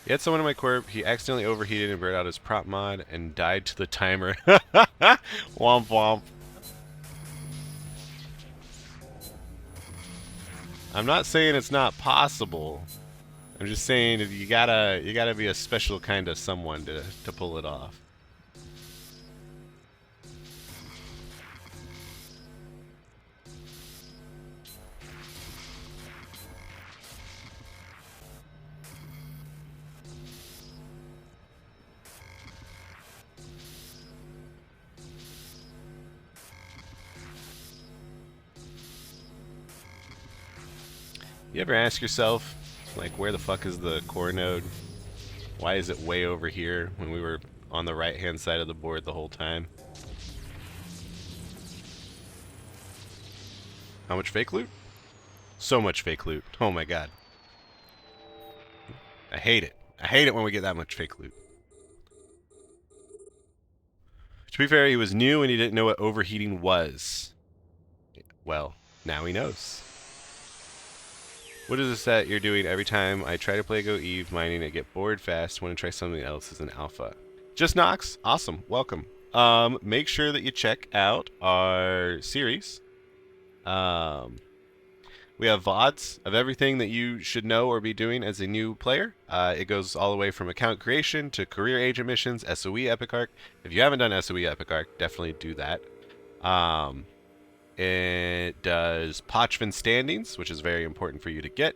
He had someone in my corp, he accidentally overheated and burned out his prop mod and died to the timer. Womp womp. I'm not saying it's not possible. I'm just saying that you gotta be a special kind of someone to pull it off. You ever ask yourself, like, where the fuck is the core node? Why is it way over here when we were on the right-hand side of the board the whole time? How much fake loot? So much fake loot. Oh my god. I hate it. I hate it when we get that much fake loot. To be fair, he was new and he didn't know what overheating was. Well, now he knows. What is this that you're doing every time I try to play Go Eve mining? I get bored fast. Want to try something else as an alpha. Just Nox. Awesome. Welcome. Make sure that you check out our series. We have VODs of everything that you should know or be doing as a new player. It goes all the way from account creation to career agent missions, SOE Epic Arc. If you haven't done SOE Epic Arc, definitely do that. It does Pochvin standings, which is very important for you to get.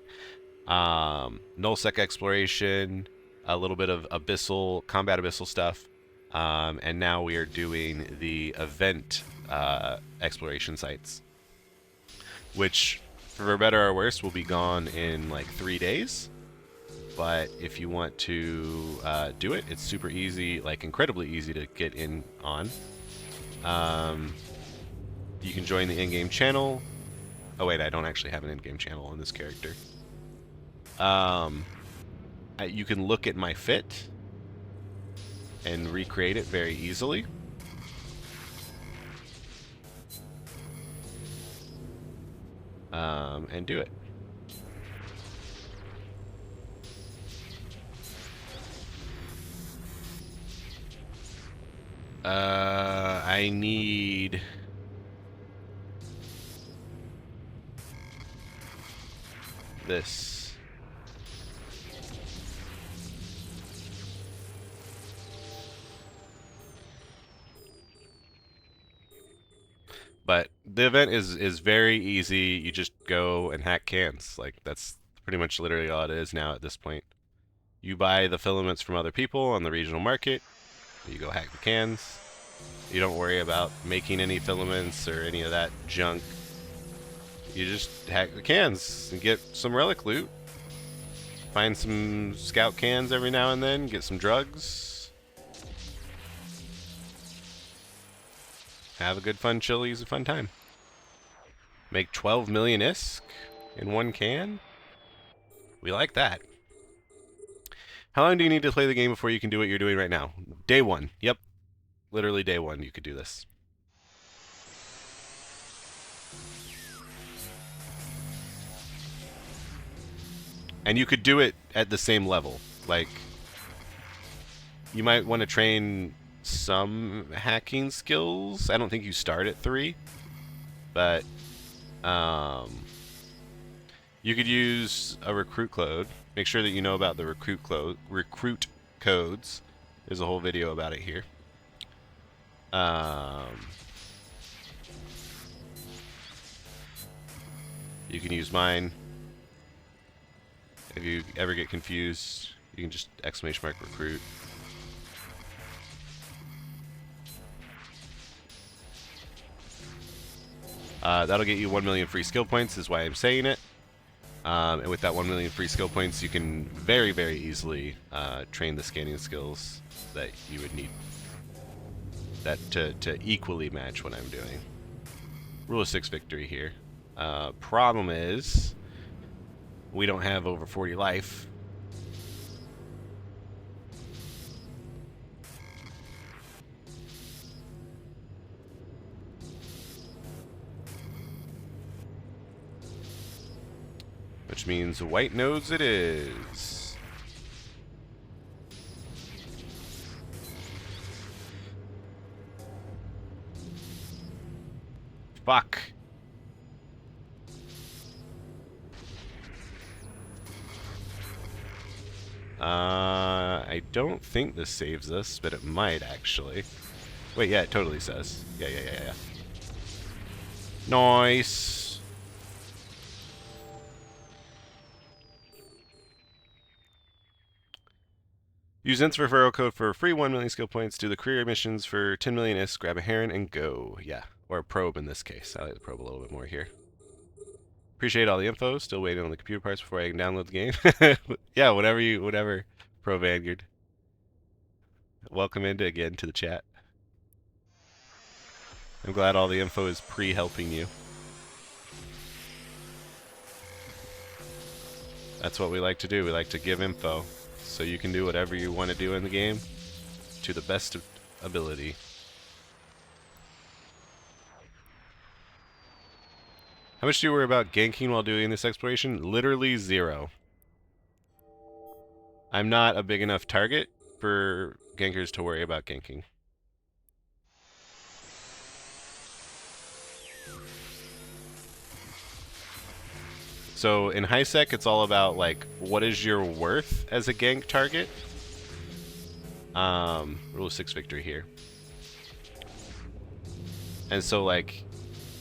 Nullsec exploration, a little bit of abyssal, combat abyssal stuff. And now we are doing the event exploration sites, which, for better or worse, will be gone in like 3 days. But if you want to do it, it's super easy, like incredibly easy to get in on. You can join the in-game channel. Oh wait, I don't actually have an in-game channel on this character. You can look at my fit and recreate it very easily. And do it. I need... this. But the event is very easy. You just go and hack cans. Like, that's pretty much literally all it is now at this point. You buy the filaments from other people on the regional market. You go hack the cans. You don't worry about making any filaments or any of that junk. You just hack the cans and get some relic loot. Find some scout cans every now and then. Get some drugs. Have a good fun chilies, a fun time. Make 12 million ISK in one can? We like that. How long do you need to play the game before you can do what you're doing right now? Day one. Yep. Literally day one you could do this. And you could do it at the same level. Like, you might want to train some hacking skills. I don't think you start at 3. But, you could use a recruit code. Make sure that you know about the recruit codes. There's a whole video about it here. You can use mine. If you ever get confused, you can just !recruit. That'll get you 1 million free skill points, is why I'm saying it. And with that 1 million free skill points, you can very, very easily train the scanning skills that you would need that to equally match what I'm doing. Rule of 6 victory here. Problem is, we don't have over 40 life. Which means white nodes it is. Fuck. I don't think this saves us, but it might actually. Wait, yeah, it totally says. Yeah. Nice. Use Ents referral code for free 1 million skill points. Do the career missions for 10 million ISK. Grab a heron and go. Yeah, or a probe in this case. I like the probe a little bit more here. Appreciate all the info. Still waiting on the computer parts before I can download the game. Yeah, whatever. Pro Vanguard. Welcome again to the chat. I'm glad all the info is pre-helping you. That's what we like to do. We like to give info so you can do whatever you want to do in the game to the best of ability. How much do you worry about ganking while doing this exploration? Literally 0. I'm not a big enough target for gankers to worry about ganking. So in high sec, it's all about like, what is your worth as a gank target? Rule of 6 victory here. And so like,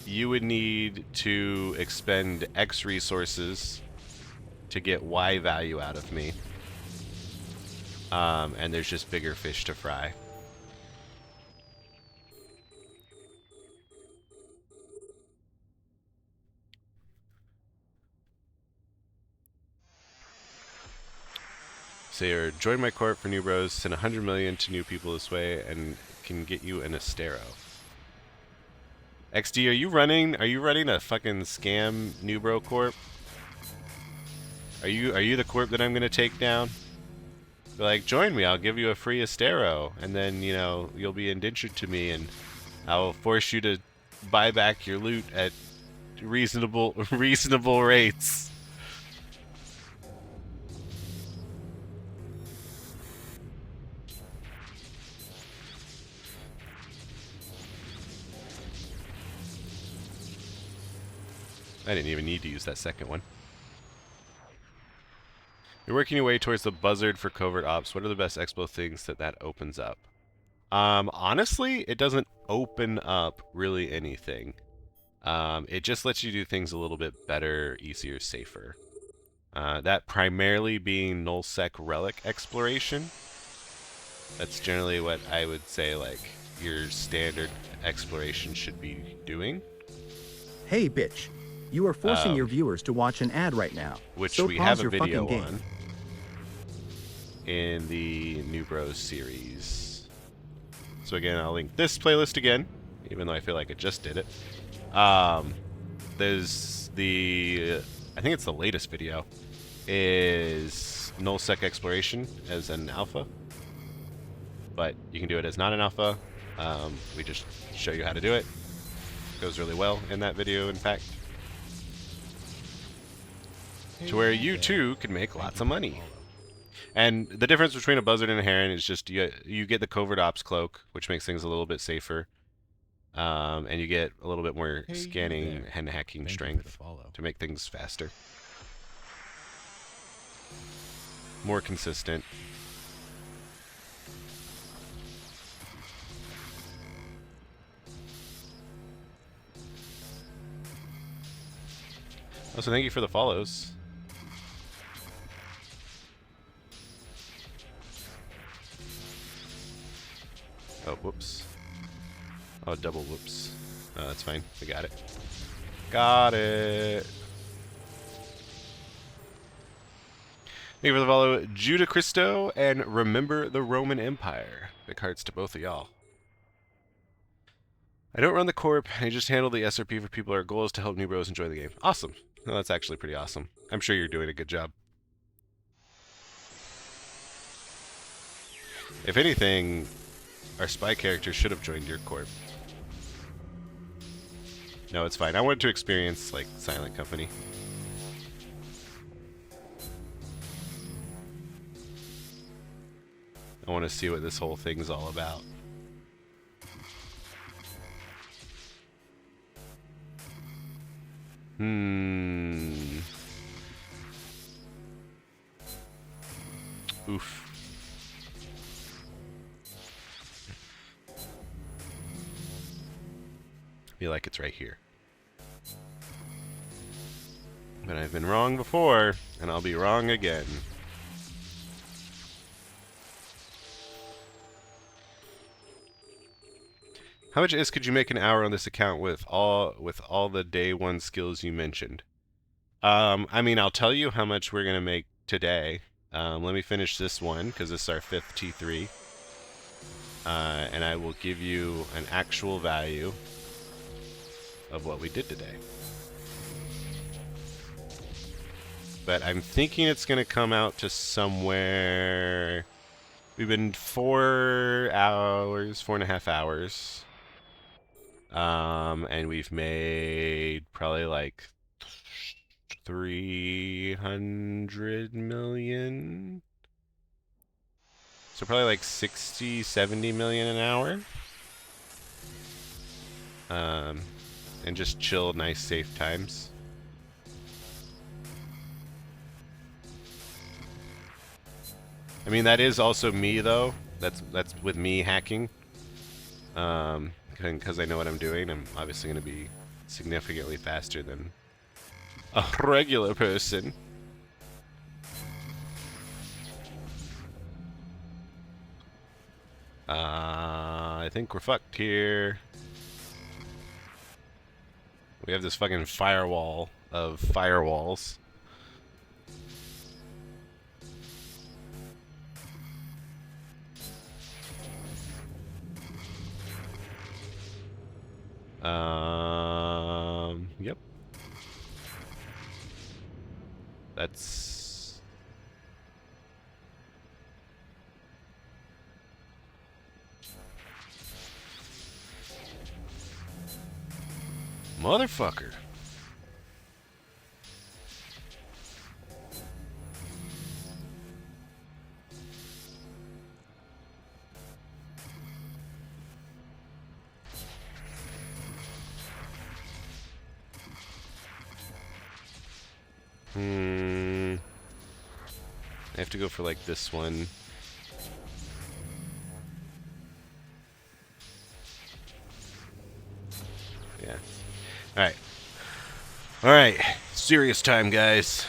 you would need to expend X resources to get Y value out of me. And there's just bigger fish to fry. So you're, join my corp for new bros, send 100 million to new people this way, and can get you an Astero. XD, are you running a fucking scam newbro corp? Are you the corp that I'm gonna take down? Be like, join me, I'll give you a free Astero, and then, you know, you'll be indentured to me, and I'll force you to buy back your loot at reasonable rates. I didn't even need to use that second one. You're working your way towards the buzzard for covert ops. What are the best expo things that opens up? Honestly, it doesn't open up really anything. It just lets you do things a little bit better, easier, safer. That primarily being nullsec relic exploration. That's generally what I would say, like, your standard exploration should be doing. Hey, bitch. You are forcing your viewers to watch an ad right now. Which so we pause have a your video fucking game. on in the newbro series. So again, I'll link this playlist again, even though I feel like I just did it. There's the, I think it's the latest video, is nullsec exploration as an alpha. But you can do it as not an alpha. We just show you how to do it. Goes really well in that video, in fact. To where you too can make lots of money. And the difference between a buzzard and a heron is just you get the covert ops cloak, which makes things a little bit safer. And you get a little bit more scanning and hacking strength to make things faster. More consistent. Also, thank you for the follows. Oh, whoops. Oh, double whoops. Oh, that's fine. We got it. Got it. Thank you for the follow, Judah Christo, and Remember the Roman Empire. Big hearts to both of y'all. I don't run the corp, I just handle the SRP for people. Our goal is to help new bros enjoy the game. Awesome. No, that's actually pretty awesome. I'm sure you're doing a good job. If anything, our spy character should have joined your corp. No, it's fine. I wanted to experience, like, Silent Company. I want to see what this whole thing's all about. Oof. I feel like it's right here. But I've been wrong before, and I'll be wrong again. How much is could you make an hour on this account with all the day one skills you mentioned? I mean, I'll tell you how much we're gonna make today. Let me finish this one because this is our 5th T3, and I will give you an actual value of what we did today. But I'm thinking it's gonna come out to somewhere. We've been 4 hours, 4.5 hours. And we've made probably like 300 million. So probably like 60, 70 million an hour. And just chill, nice, safe times. I mean, that is also me though. That's with me hacking. Because I know what I'm doing, I'm obviously going to be significantly faster than a regular person. I think we're fucked here. We have this fucking firewall of firewalls. Yep. That's... Motherfucker. I have to go for like this one. Yeah. Alright. Alright. Serious time, guys.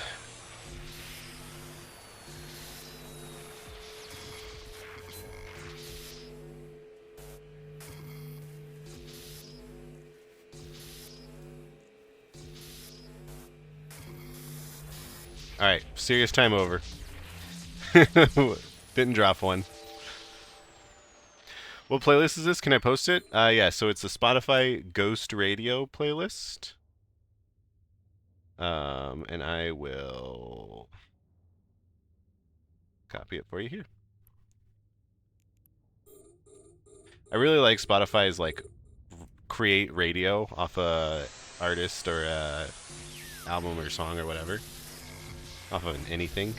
Alright. Serious time over. Didn't drop one. What playlist is this? Can I post it? Yeah, so it's a Spotify Ghost Radio playlist. And I will copy it for you here. I really like Spotify's like create radio off a artist or a album or song or whatever, off of anything.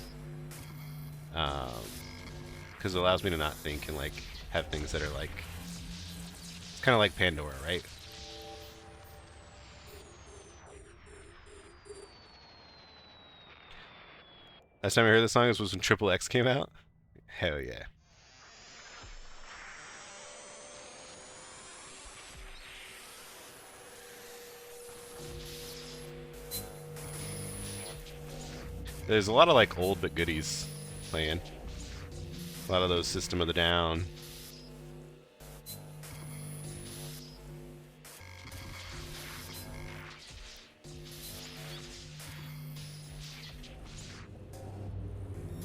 Because it allows me to not think and like have things that are like, it's kind of like Pandora, right? Last time I heard the song was when Triple X came out. Hell yeah. There's a lot of like old but goodies playing. A lot of those System of the Down.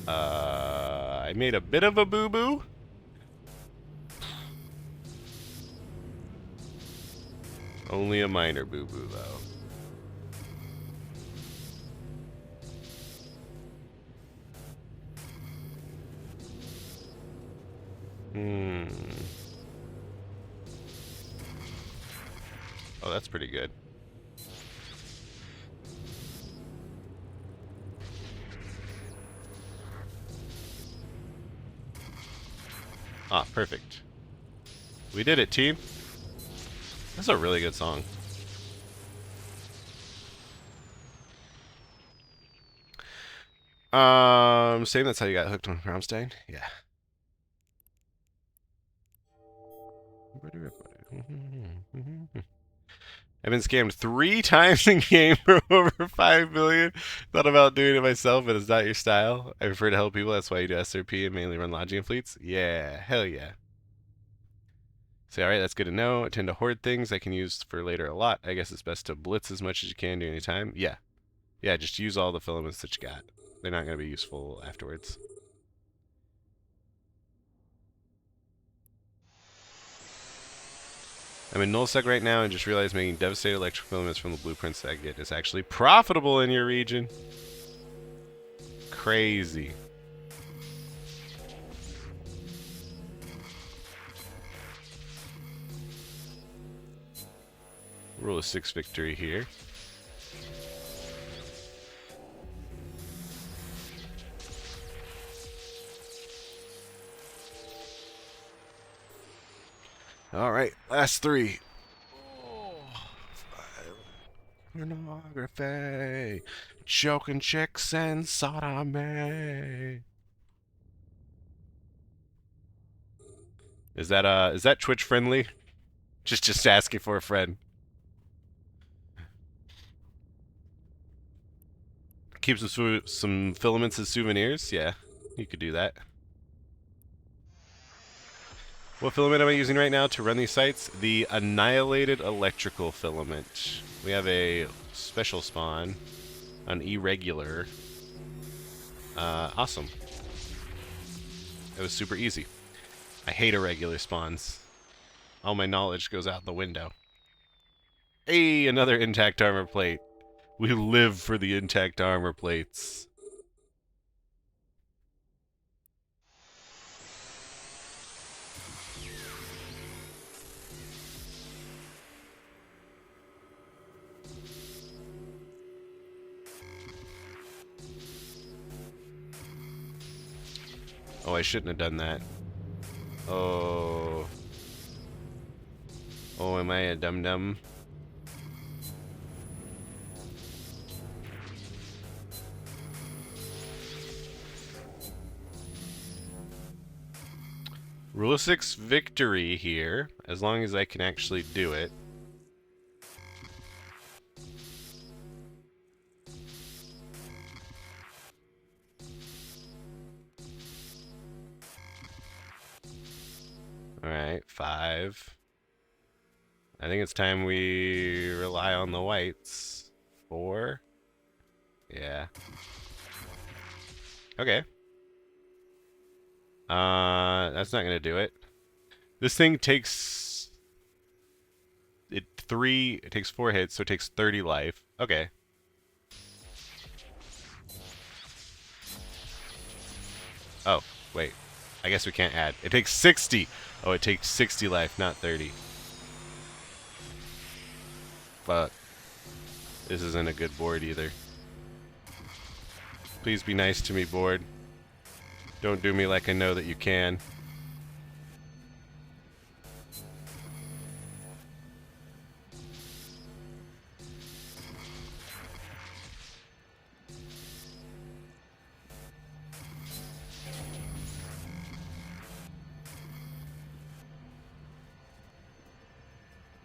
I made a bit of a boo-boo. Only a minor boo-boo, though. Oh, that's pretty good. Ah, perfect. We did it, team. That's a really good song. Saying that's how you got hooked on Rammstein? Yeah. I've been scammed 3 times in game for over 5 million. Thought about doing it myself, but it's not your style. I prefer to help people. That's why you do SRP and mainly run lodging fleets. Yeah, hell yeah. Say, alright, that's good to know. I tend to hoard things I can use for later a lot. I guess it's best to blitz as much as you can during any time. Yeah. Yeah, just use all the filaments that you got. They're not going to be useful afterwards. I'm in nullsec right now and just realized making devastated electric filaments from the blueprints that I get is actually profitable in your region. Crazy. Rule of 6 victory here. All right, last 3. Oh, pornography, choking chicks and sodomy. Is that Twitch friendly? Just asking for a friend. Keep some filaments as souvenirs. Yeah, you could do that. What filament am I using right now to run these sites? The Annihilated Electrical Filament. We have a special spawn, an irregular. Awesome. It was super easy. I hate irregular spawns. All my knowledge goes out the window. Hey, another intact armor plate. We live for the intact armor plates. Oh, I shouldn't have done that. Oh. Oh, am I a dum-dum? Rule of 6 victory here, as long as I can actually do it. Alright, 5. I think it's time we rely on the whites. 4. Yeah. Okay. That's not gonna do it. This thing takes... It takes 4 hits, so it takes 30 life. Okay. Oh, wait. I guess we can't add. It takes 60! Oh, it takes 60 life, not 30. Fuck. This isn't a good board either. Please be nice to me, board. Don't do me like I know that you can.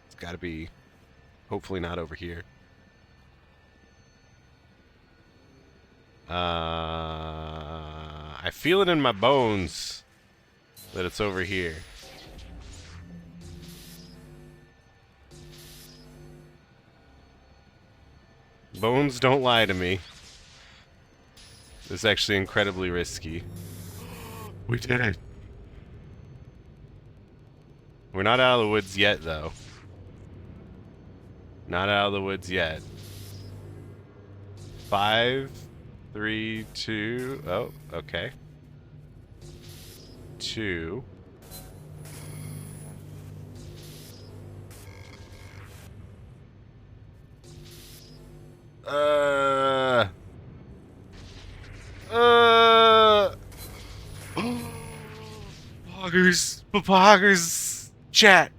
It's gotta be, hopefully not over here. I feel it in my bones that it's over here. Bones don't lie to me. This is actually incredibly risky. We did it. We're not out of the woods yet, though. Not out of the woods yet. 5, 3, 2. Oh, okay. 2. Poggers, chat.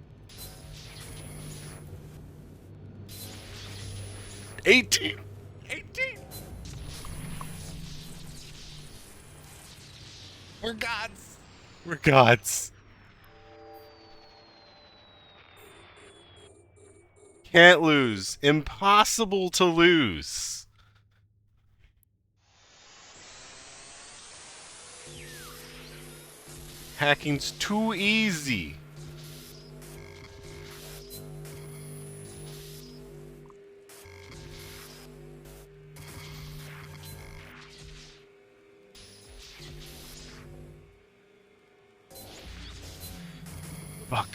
18. We're gods. We're gods. Can't lose. Impossible to lose. Hacking's too easy. Fuck.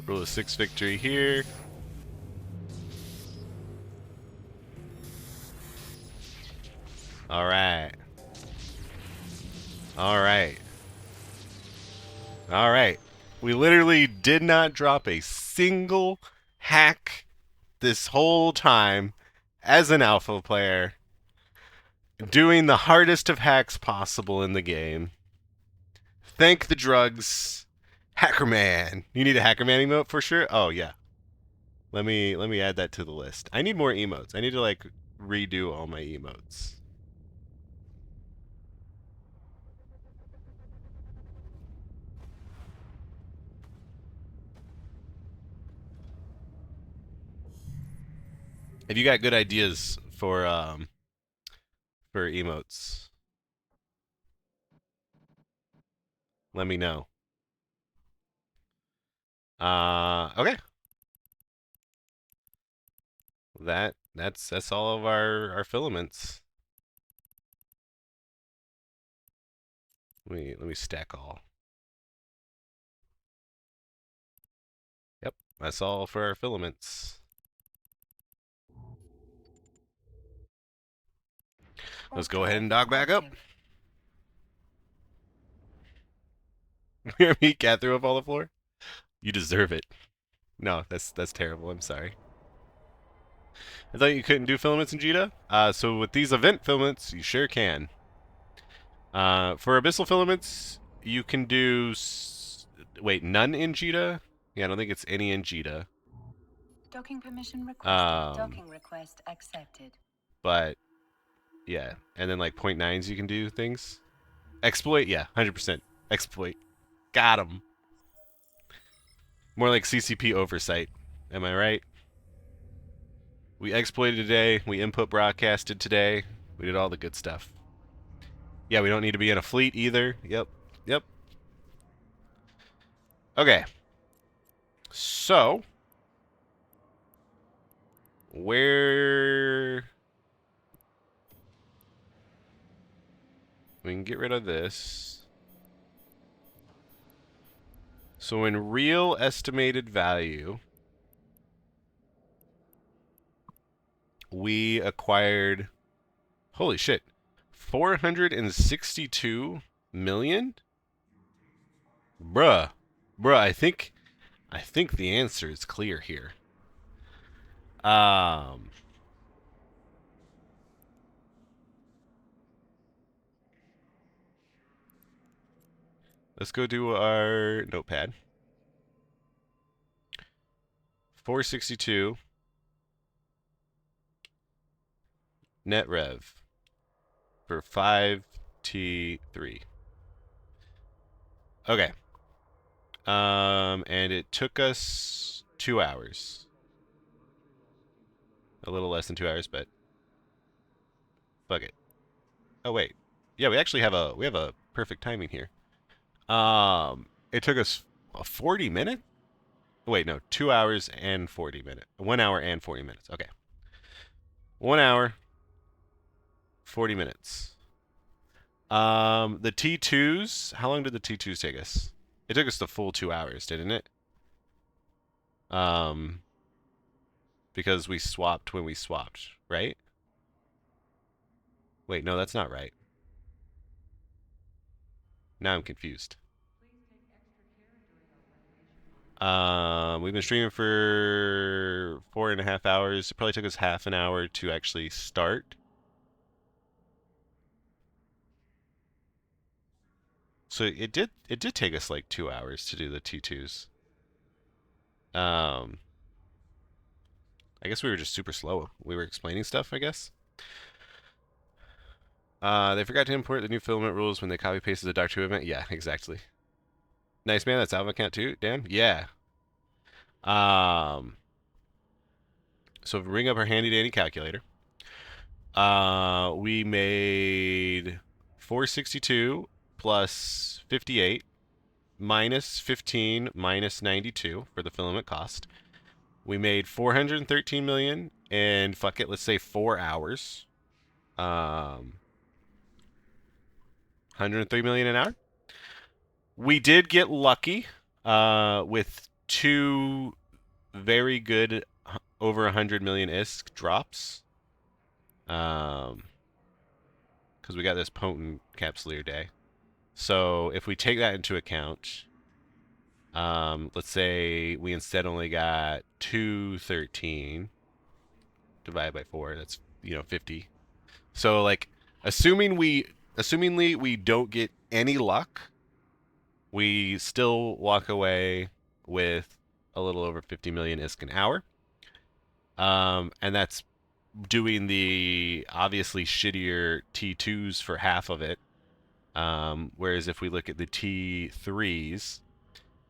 Rule of 6 victory here. Alright. Alright. Alright. We literally did not drop a single hack this whole time as an alpha player. Doing the hardest of hacks possible in the game. Thank the drugs. Hackerman. You need a Hackerman emote for sure? Oh yeah. Let me add that to the list. I need more emotes. I need to like redo all my emotes. If you got good ideas for emotes, let me know. Okay. That's all of our filaments. Let me stack all. Yep, that's all for our filaments. Let's go ahead and dog back up. Hear me cat threw up all the floor? You deserve it. No, that's terrible. I'm sorry. I thought you couldn't do filaments in jita. So with these event filaments, you sure can. For abyssal filaments, you can do wait, none in jita? Yeah, I don't think it's any in jita. Docking permission requested. Docking request accepted. But Yeah, and then like 0.9s you can do things. Exploit, yeah, 100%. Exploit. Got him. More like CCP oversight. Am I right? We exploited today. We input broadcasted today. We did all the good stuff. Yeah, we don't need to be in a fleet either. Yep. Yep. Okay. So, where... We can get rid of this. So in real estimated value, we acquired, holy shit, 462 million? Bruh. I think the answer is clear here. Let's go do our notepad. 462 net rev for 5T3. Okay. And it took us 2 hours. A little less than 2 hours, but fuck it. Oh wait. Yeah, we actually have a perfect timing here. It took us 40 minutes? Wait, no, 2 hours and 40 minutes. 1 hour and 40 minutes. Okay. 1 hour, 40 minutes. The T2s, how long did the T2s take us? It took us the full 2 hours, didn't it? Because we swapped when we swapped, right? Wait, no, that's not right. Now I'm confused. We've been streaming for 4.5 hours. It probably took us half an hour to actually start. So it did take us like 2 hours to do the T2s. I guess we were just super slow. We were explaining stuff, I guess. They forgot to import the new filament rules when they copy pasted the Dark 2 event. Yeah, exactly. Nice, man. That's Alva account too. Damn. Yeah. So if we bring up our handy dandy calculator, we made 462 plus 58 minus 15 minus 92 for the filament cost. We made 413 million and fuck it, let's say 4 hours. 103 million an hour. We did get lucky with 2 very good over 100 million ISK drops. Because we got this potent capsuleer day. So if we take that into account, let's say we instead only got 213 divided by 4. That's 50. So like assumingly we don't get any luck, we still walk away with a little over 50 million ISK an hour. And that's doing the obviously shittier T2s for half of it. Whereas if we look at the T3s,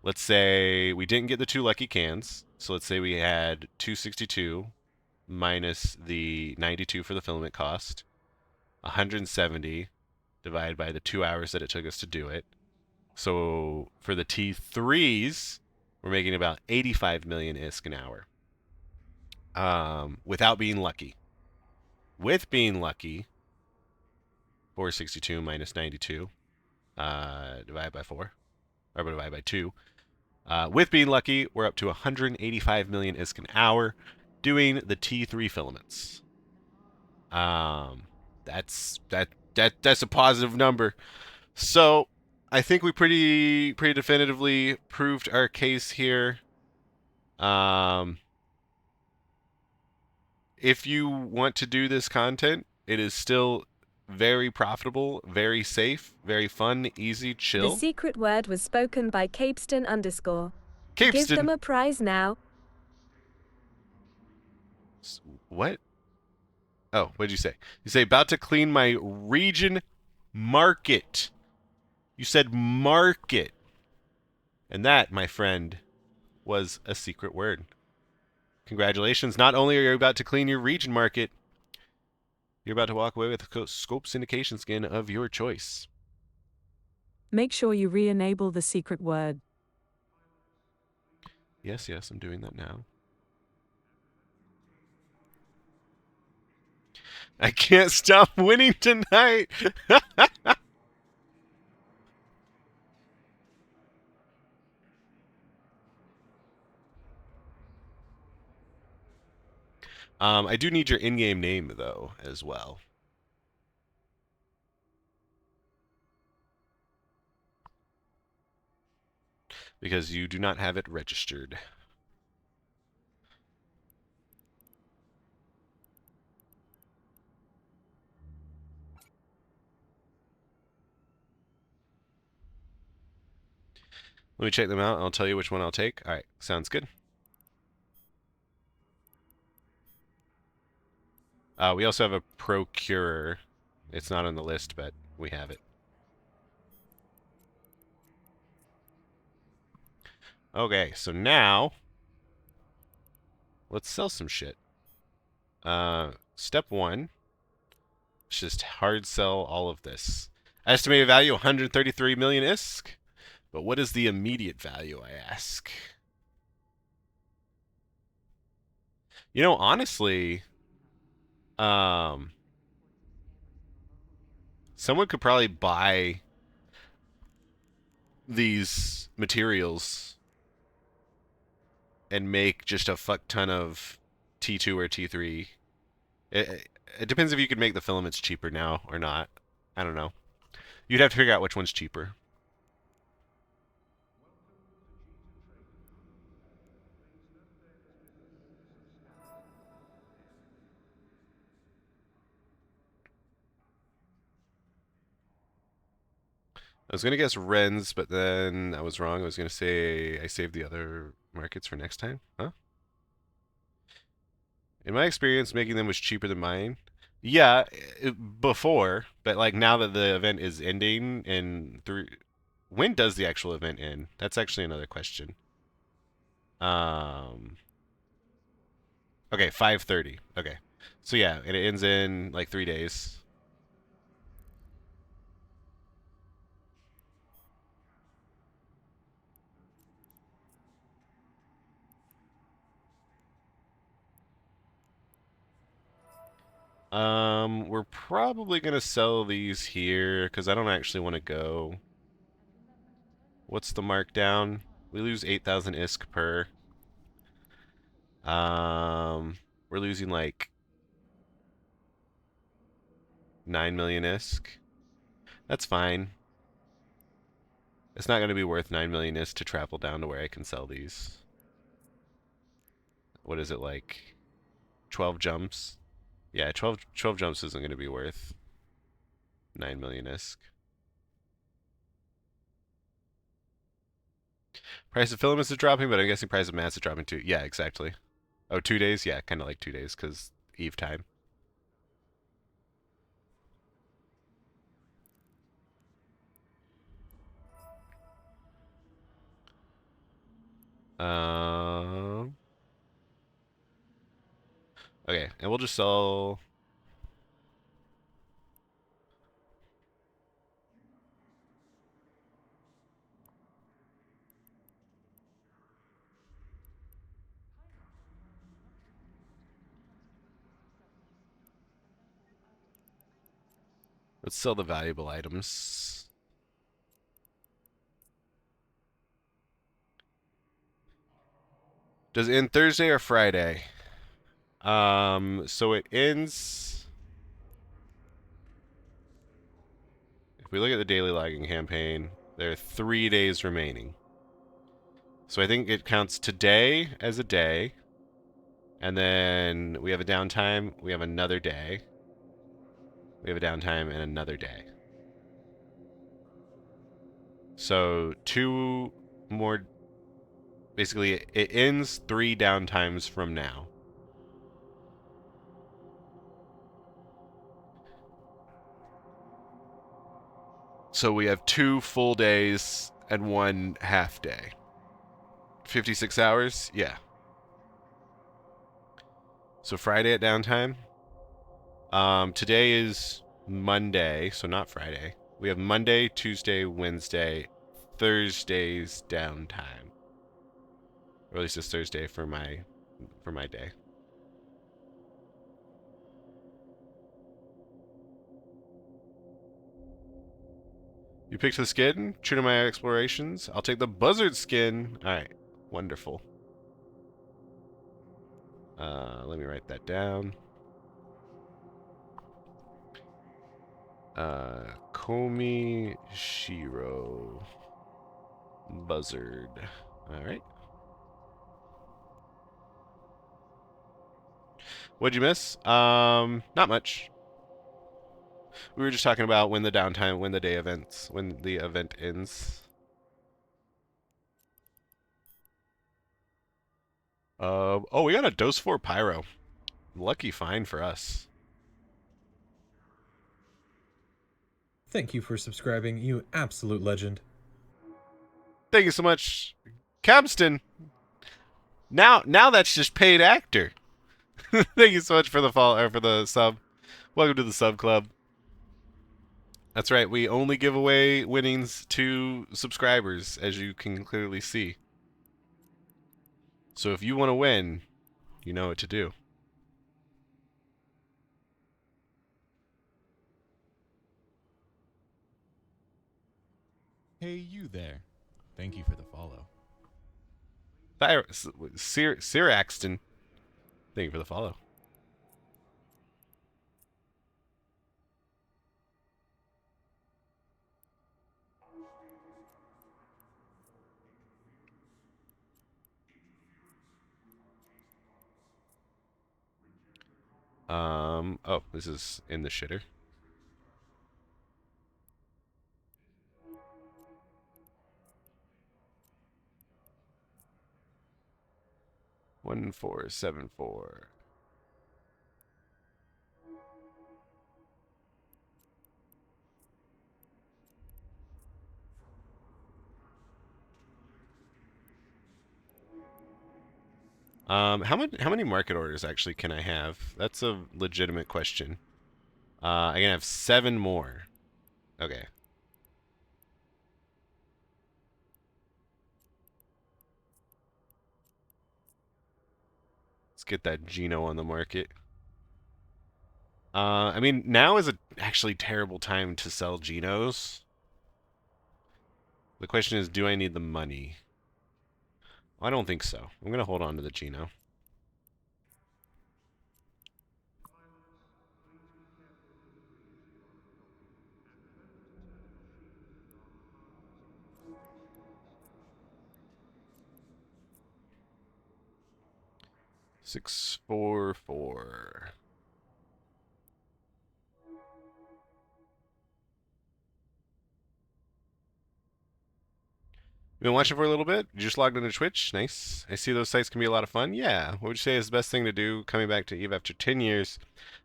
let's say we didn't get the 2 lucky cans. So let's say we had 262 minus the 92 for the filament cost, 170 divided by the 2 hours that it took us to do it. So for the T3s, we're making about 85 million ISK an hour. Without being lucky. With being lucky, 462 minus 92 divided by 4, or divided by 2. With being lucky, we're up to 185 million ISK an hour doing the T3 filaments. That's a positive number. So I think we pretty definitively proved our case here. If you want to do this content, it is still very profitable, very safe, very fun, easy, chill. The secret word was spoken by Capeston _. Capeston. Give them a prize now. What? Oh, what did you say? You say about to clean my region market. You said market. And that, my friend, was a secret word. Congratulations. Not only are you about to clean your region market, you're about to walk away with a scope syndication skin of your choice. Make sure you re-enable the secret word. Yes, yes, I'm doing that now. I can't stop winning tonight. I do need your in-game name, though, as well. Because you do not have it registered. Let me check them out. I'll tell you which one I'll take. All right, sounds good. We also have a procurer. It's not on the list, but we have it. Okay, so now let's sell some shit. Step 1. Let's just hard sell all of this. Estimated value 133 million ISK. But what is the immediate value, I ask? You know, honestly, someone could probably buy these materials and make just a fuck ton of T2 or T3. It depends if you could make the filaments cheaper now or not. I don't know. You'd have to figure out which one's cheaper. I was going to guess Rens, but then I was wrong. I was going to say I saved the other markets for next time. Huh? In my experience, making them was cheaper than mine. Yeah, before, but like now that the event is ending in 3... When does the actual event end? That's actually another question. Okay, 5:30. Okay. So yeah, and it ends in like 3 days. We're probably gonna sell these here because I don't actually want to go. What's the markdown? We lose 8,000 ISK per. We're losing like 9 million ISK. That's fine. It's not going to be worth 9 million ISK to travel down to where I can sell these. What is it, like 12 jumps? Yeah, 12 jumps isn't going to be worth 9 million ISK. Price of filaments is dropping, but I'm guessing price of mats is dropping too. Yeah, exactly. Oh, 2 days? Yeah, kind of like 2 days because Eve time. Okay, and we'll just sell... Let's sell the valuable items. Does it end Thursday or Friday? So it ends... If we look at the daily logging campaign, there are 3 days remaining. So I think it counts today as a day. And then we have a downtime, we have another day. We have a downtime and another day. So 2 more... Basically, it ends 3 downtimes from now. So we have 2 full days and 1 half day. 56 hours? Yeah. So Friday at downtime. Today is Monday, so not Friday. We have Monday, Tuesday, Wednesday, Thursday's downtime. Or at least it's Thursday for my day. You picked the skin? True to my explorations. I'll take the buzzard skin. Alright. Wonderful. Let me write that down. Komi Shiro. Buzzard. Alright. What'd you miss? Not much. We were just talking about when the downtime, when the event ends. Oh, we got a dose 4 pyro. Lucky find for us. Thank you for subscribing, you absolute legend. Thank you so much, Cabston. Now that's just paid actor. Thank you so much for the follow or for the sub. Welcome to the sub club. That's right, we only give away winnings to subscribers, as you can clearly see. So if you want to win, you know what to do. Hey, you there. Thank you for the follow. Siraxton. Thank you for the follow. Oh, this is in the shitter. One 474. How many market orders actually can I have? That's a legitimate question. I can have 7 more. Okay. Let's get that Geno on the market. I mean, now is actually terrible time to sell Genos. The question is, do I need the money? I don't think so. I'm going to hold on to the Geno. Six, 4, 4. Been watching for a little bit? You just logged into Twitch? Nice. I see those sites can be a lot of fun. Yeah. What would you say is the best thing to do coming back to EVE after 10 years?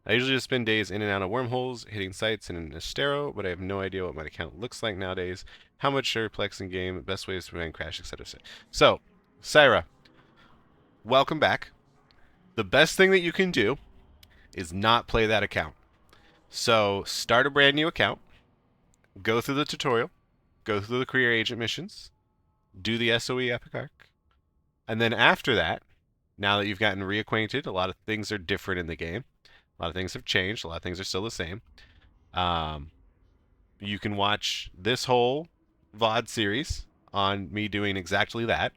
I usually just spend days in and out of wormholes, hitting sites in an Estero, but I have no idea what my account looks like nowadays. How much are Plex in game? Best ways to prevent crash, etc. So, Syra, welcome back. The best thing that you can do is not play that account. So, start a brand new account, go through the tutorial, go through the career agent missions, do the SOE Epic Arc, and then after that, now that you've gotten reacquainted, a lot of things are different in the game. A lot of things have changed. A lot of things are still the same. You can watch this whole VOD series on me doing exactly that.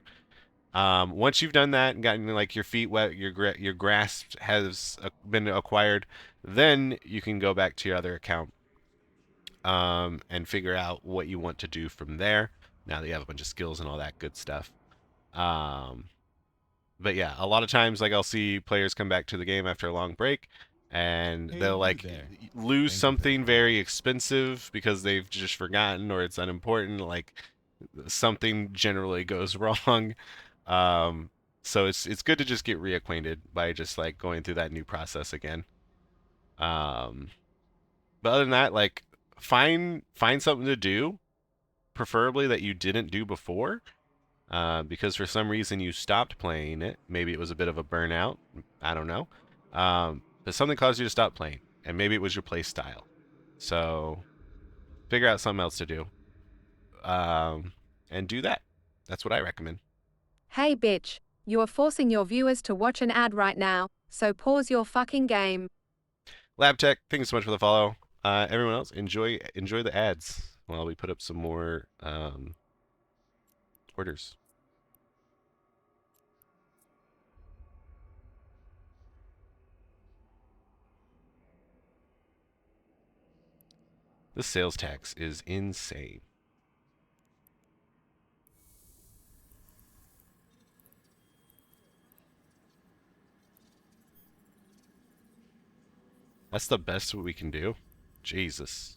Once you've done that and gotten like your feet wet, your grasp has been acquired, then you can go back to your other account and figure out what you want to do from there. Now that you have a bunch of skills and all that good stuff. But yeah, a lot of times like I'll see players come back to the game after a long break and they'll like lose something very expensive because they've just forgotten or it's unimportant, like something generally goes wrong. So it's good to just get reacquainted by just like going through that new process again. But other than that, like find something to do, preferably that you didn't do before, because for some reason you stopped playing it. Maybe it was a bit of a burnout. I don't know. But something caused you to stop playing, and maybe it was your play style. So figure out something else to do, and do that. That's what I recommend. Hey bitch, you are forcing your viewers to watch an ad right now, so pause your fucking game. LabTech, thank you so much for the follow. Everyone else, enjoy the ads while we put up some more orders. The sales tax is insane. That's the best we can do? Jesus.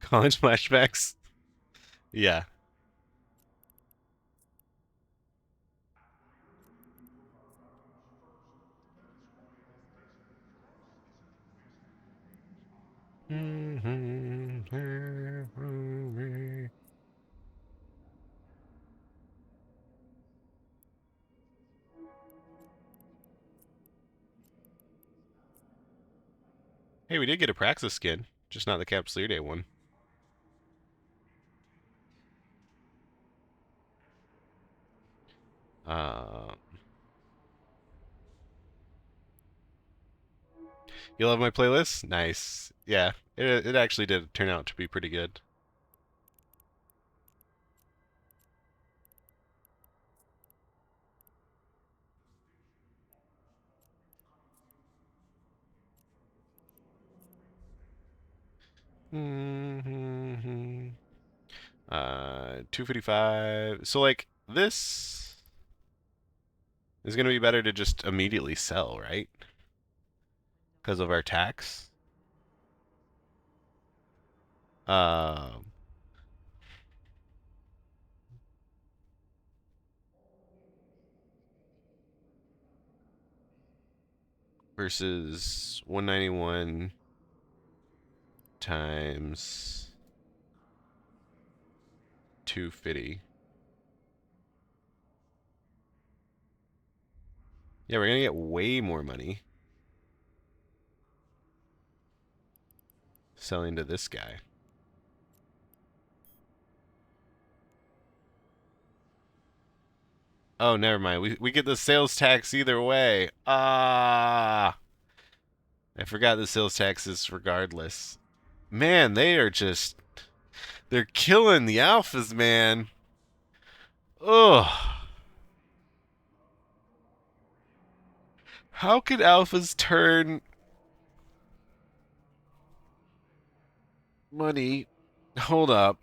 College flashbacks? Yeah. Hey, we did get a Praxis skin, just not the Capsuleer Day one. You love my playlist? Nice. Yeah, it actually did turn out to be pretty good. Mm-hmm. 255. So like this is gonna be better to just immediately sell, right? Because of our tax. Versus 191 times 250. Yeah, we're gonna get way more money selling to this guy. Oh, never mind. We get the sales tax either way. Ah, I forgot the sales tax is regardless. Man, they're killing the alphas, man. Ugh. How could alphas turn money? Hold up.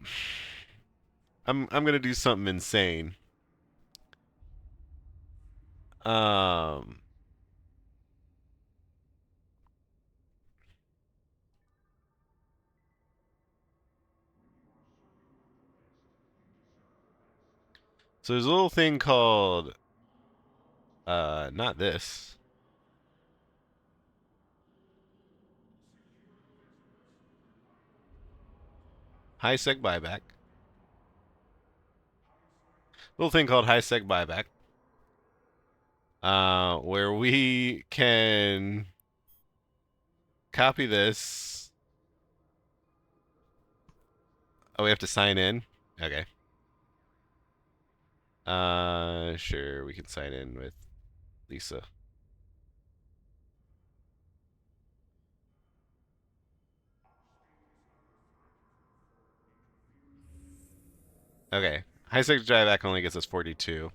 I'm gonna do something insane. So there's a little thing called not this. High seg buyback. Little thing called high seg buyback. Where we can copy this. Oh, we have to sign in? Okay. Sure, we can sign in with Lisa. Okay. High seg buyback only gets us 42.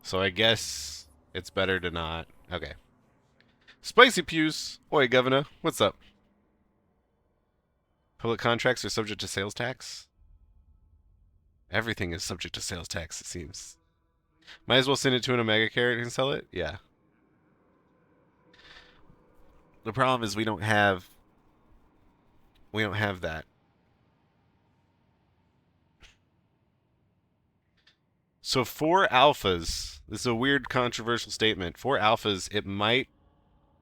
So I guess it's better to not. Okay. Spicy Pews. Oi, Governor. What's up? Public contracts are subject to sales tax? Everything is subject to sales tax, it seems. Might as well send it to an Omega carrot and sell it. Yeah. The problem is we don't have that. So 4 alphas, this is a weird controversial statement. 4 alphas, it might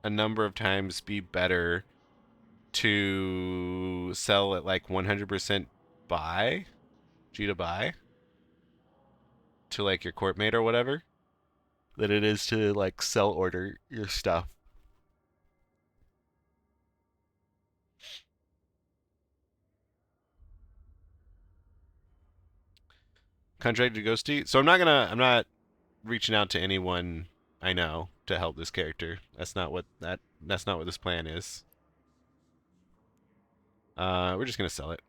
a number of times be better to sell at like 100% buy, jita buy, to like your court mate or whatever, than it is to like sell order your stuff. Contracted Ghosty. So I'm not reaching out to anyone I know to help this character. That's not what this plan is. We're just gonna sell it.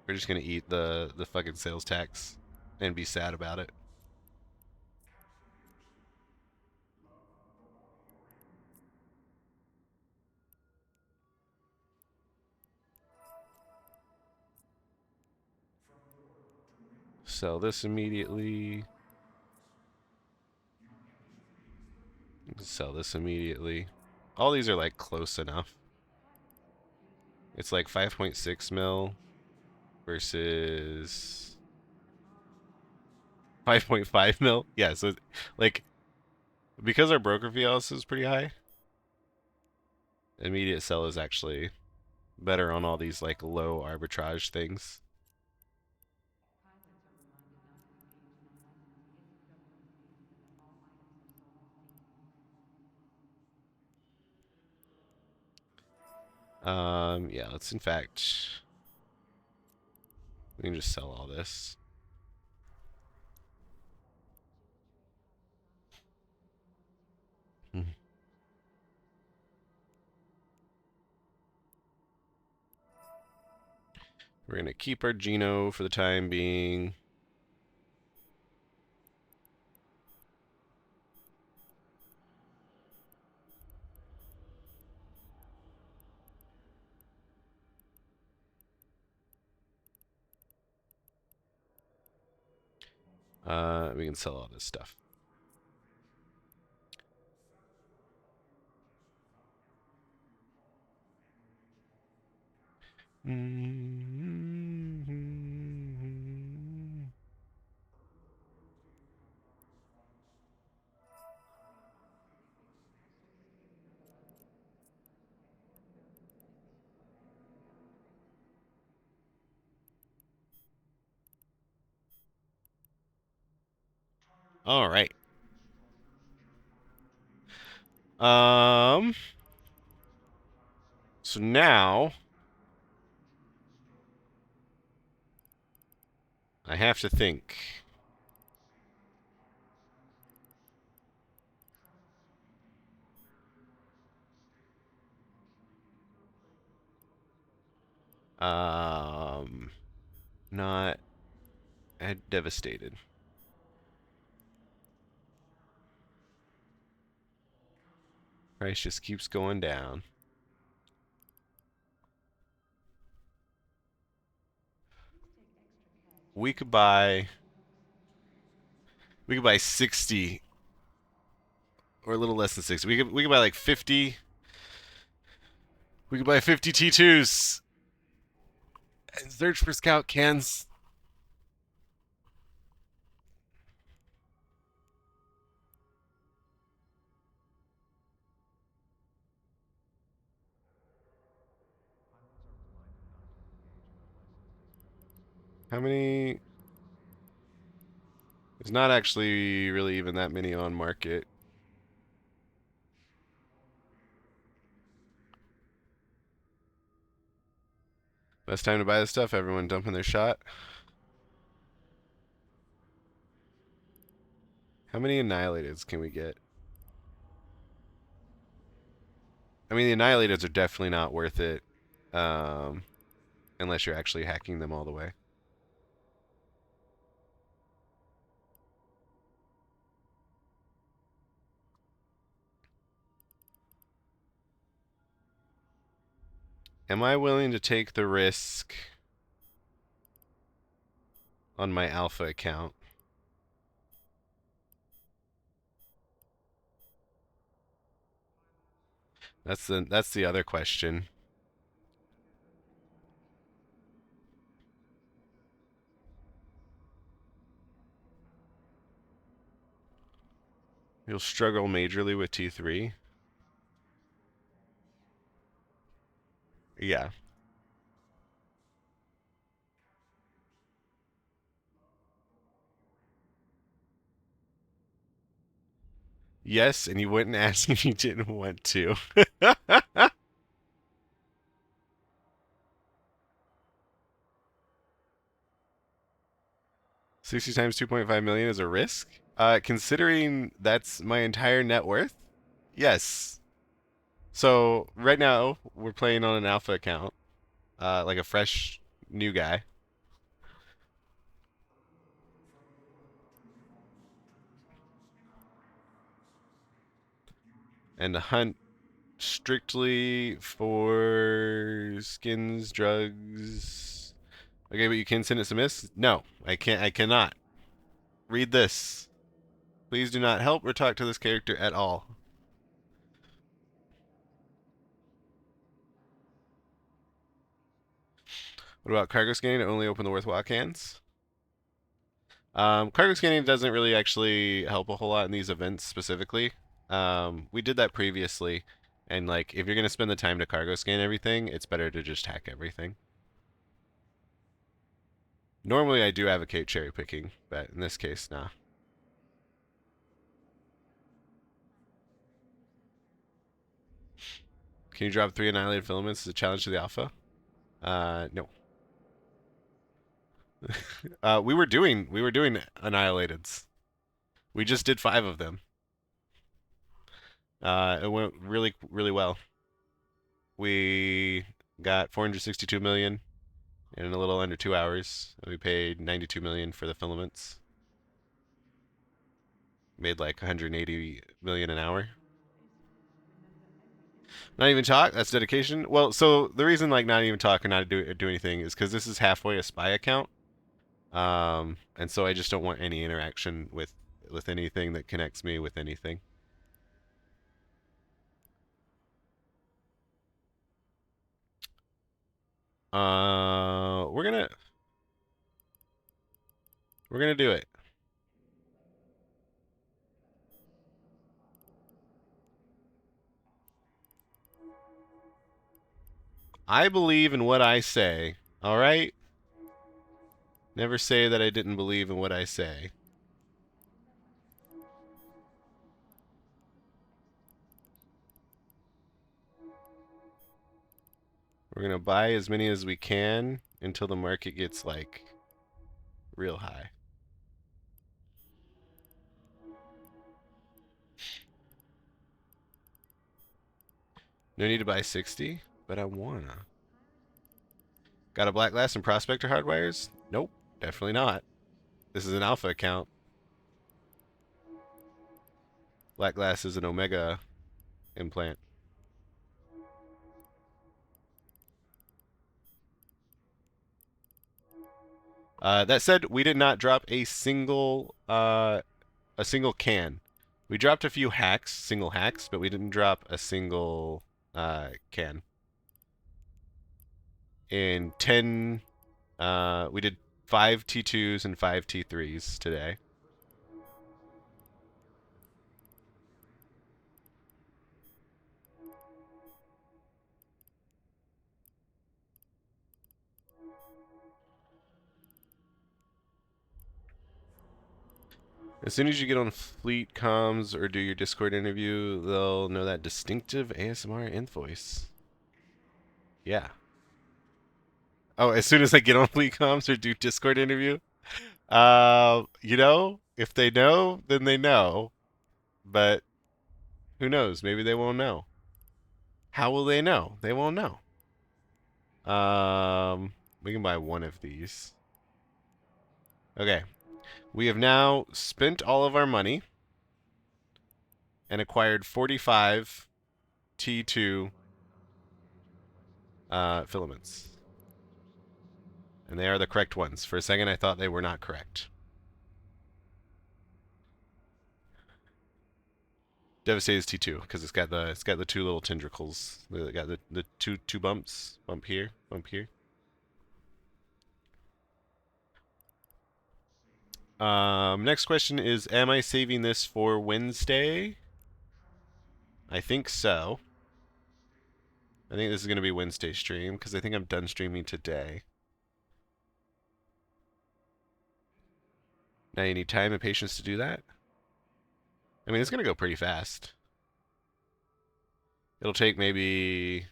We're just gonna eat the fucking sales tax and be sad about it. Sell this immediately. Sell this immediately. All these are like close enough. It's like 5.6 mil versus 5.5 mil. Yeah, so like because our broker fee also is pretty high, immediate sell is actually better on all these like low arbitrage things. Yeah, let's in fact, we can just sell all this. We're gonna keep our Geno for the time being. We can sell all this stuff. All right. So now I have to think. Not devastated. Price just keeps going down. We could buy 60 or a little less than 60. We could buy like 50. We could buy 50 T2s and search for scout cans. How many? There's not actually really even that many on market. Best time to buy this stuff, everyone dumping their shot. How many Annihilateds can we get? I mean, the Annihilateds are definitely not worth it. Unless you're actually hacking them all the way. Am I willing to take the risk on my alpha account. That's the other question. You'll struggle majorly with T3. Yeah. Yes, and you wouldn't ask if you didn't want to. 60 times 2.5 million is a risk? Considering that's my entire net worth? Yes. So right now we're playing on an alpha account, like a fresh new guy. And the hunt strictly for skins, drugs. Okay, but you can send it to miss? No, I can't. I cannot. Read this. Please do not help or talk to this character at all. What about cargo scanning to only open the worthwhile cans? Cargo scanning doesn't really actually help a whole lot in these events specifically. We did that previously, and like if you're gonna spend the time to cargo scan everything, it's better to just hack everything. Normally I do advocate cherry picking, but in this case, nah. Can you drop 3 annihilated filaments as a challenge to the alpha? No. We were doing annihilateds. We just did 5 of them. It went really, really well. We got 462 million in a little under 2 hours. We paid 92 million for the filaments. Made like 180 million an hour. Not even talk? That's dedication? Well, so the reason like not even talk or not do anything is because this is halfway a spy account. And so I just don't want any interaction with anything that connects me with anything. We're gonna do it. I believe in what I say, all right? Never say that I didn't believe in what I say. We're gonna buy as many as we can until the market gets like real high. No need to buy 60, but I wanna. Got a black glass and prospector hardwires? Nope, definitely not. This is an alpha account. Black glass is an omega implant. That said, we did not drop a single can. We dropped a few hacks, single hacks, but we didn't drop a single can. In 10, we did 5 T2s and 5 T3s today. As soon as you get on fleet comms or do your Discord interview, they'll know that distinctive ASMR nth voice. Yeah. Oh, as soon as I get on fleet comms or do Discord interview? You know, if they know, then they know. But who knows? Maybe they won't know. How will they know? They won't know. We can buy one of these. Okay. We have now spent all of our money and acquired 45 T2 filaments. And they are the correct ones. For a second, I thought they were not correct. Devastated is T2 because it's got the two little tendricles. It got the two bumps. Bump here, bump here. Next question is, am I saving this for Wednesday? I think so. I think this is going to be Wednesday stream because I think I'm done streaming today. Now you need time and patience to do that. I mean, it's going to go pretty fast. It'll take maybe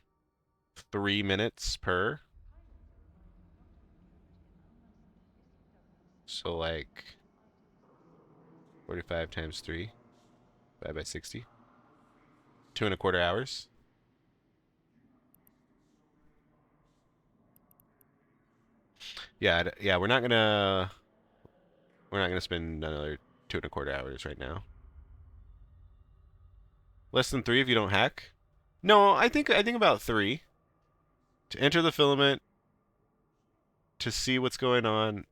3 minutes per. So like 45 times 3, 5 by 60. 2.25 hours. Yeah, we're not gonna spend another 2.25 hours right now. Less than 3 if you don't hack. No, I think about 3. To enter the filament, to see what's going on.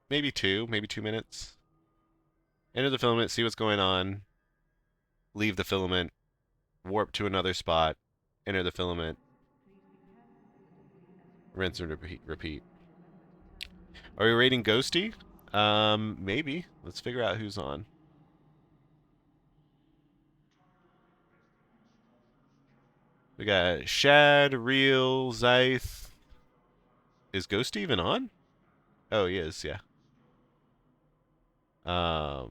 Maybe 2 minutes. Enter the filament, see what's going on. Leave the filament, warp to another spot, enter the filament, rinse and repeat. Are we rating Ghosty? Maybe. Let's figure out who's on. We got Shad, Real, Zyth. Is Ghosty even on? Oh, he is, yeah. The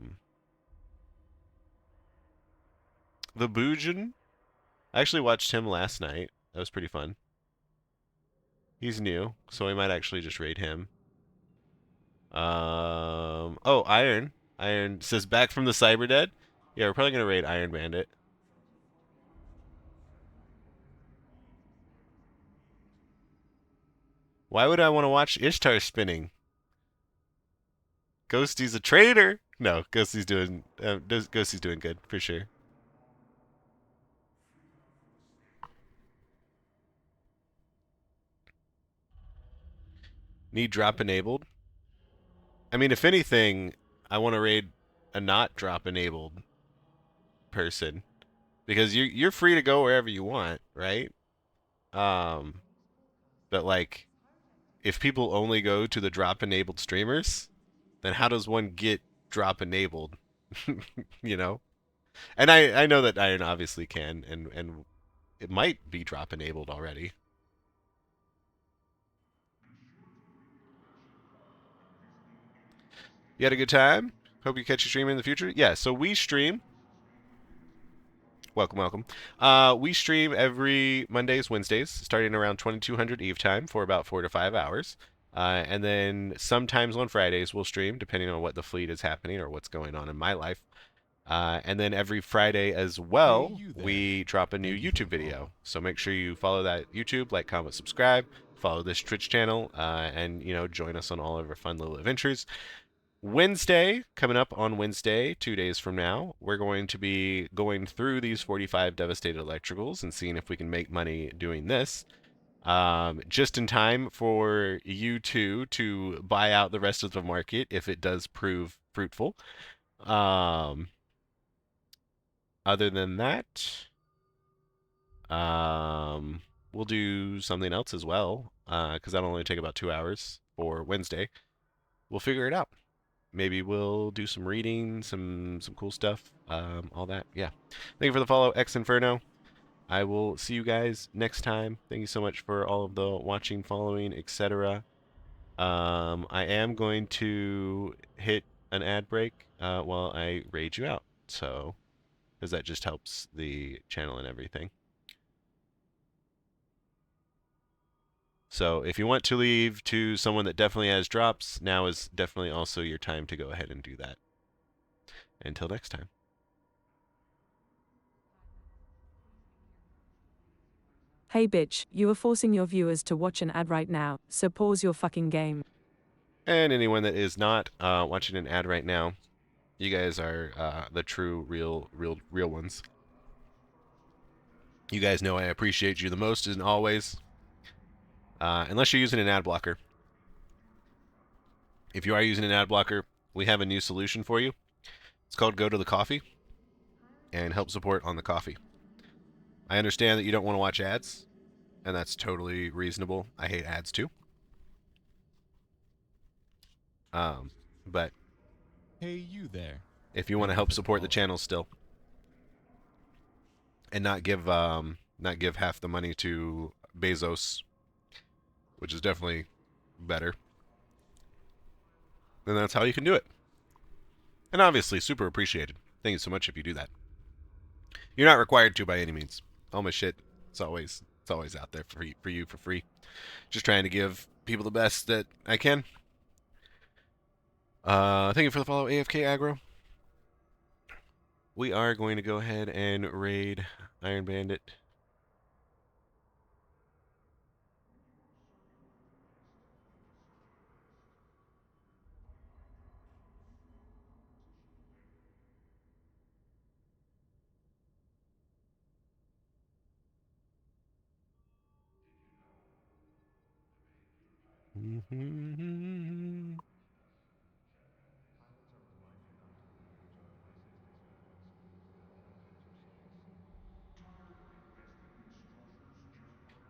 Boojin. I actually watched him last night. That was pretty fun. He's new, so we might actually just raid him. Oh, Iron. Iron says back from the Cyberdead. Yeah, we're probably gonna raid Iron Bandit. Why would I want to watch Ishtar spinning? Ghosty's a traitor. No, Ghosty's doing good for sure. Need drop enabled. I mean, if anything, I want to raid a not drop enabled person because you're free to go wherever you want, right? But like, if people only go to the drop enabled streamers, then how does one get drop enabled? You know? And I know that Iron obviously can, and it might be drop enabled already. You had a good time? Hope you catch you streaming in the future. Yeah, so we stream. Welcome. We stream every Mondays, Wednesdays, starting around 2200 Eve time for about 4 to 5 hours. And then sometimes on Fridays we'll stream, depending on what the fleet is happening or what's going on in my life. And then every Friday as well, we drop a new YouTube video. So make sure you follow that YouTube, like, comment, subscribe, follow this Twitch channel, and, you know, join us on all of our fun little adventures. Wednesday, coming up on Wednesday, 2 days from now, we're going to be going through these 45 devastated electricals and seeing if we can make money doing this. Just in time for you two to buy out the rest of the market if it does prove fruitful. Other than that, we'll do something else as well, because that'll only take about 2 hours for Wednesday. We'll figure it out. Maybe we'll do some reading, some cool stuff, all that. Yeah. Thank you for the follow, X Inferno. I will see you guys next time. Thank you so much for all of the watching, following, etc. I am going to hit an ad break while I raid you out, so because that just helps the channel and everything. So if you want to leave to someone that definitely has drops, now is definitely also your time to go ahead and do that. Until next time. Hey bitch, you are forcing your viewers to watch an ad right now, so pause your fucking game. And anyone that is not watching an ad right now, you guys are the true, real ones. You guys know I appreciate you the most, as always. Unless you're using an ad blocker. If you are using an ad blocker, we have a new solution for you. It's called Go to the Coffee and help support on the coffee. I understand that you don't want to watch ads, and that's totally reasonable. I hate ads too. But Hey, you there. if you want to help support the channel still, and not give half the money to Bezos, which is definitely better, then that's how you can do it. And obviously, super appreciated. Thank you so much if you do that. You're not required to by any means. All my shit, it's always out there for you for free. Just trying to give people the best that I can. Thank you for the follow, AFK Aggro. We are going to go ahead and raid Iron Bandit.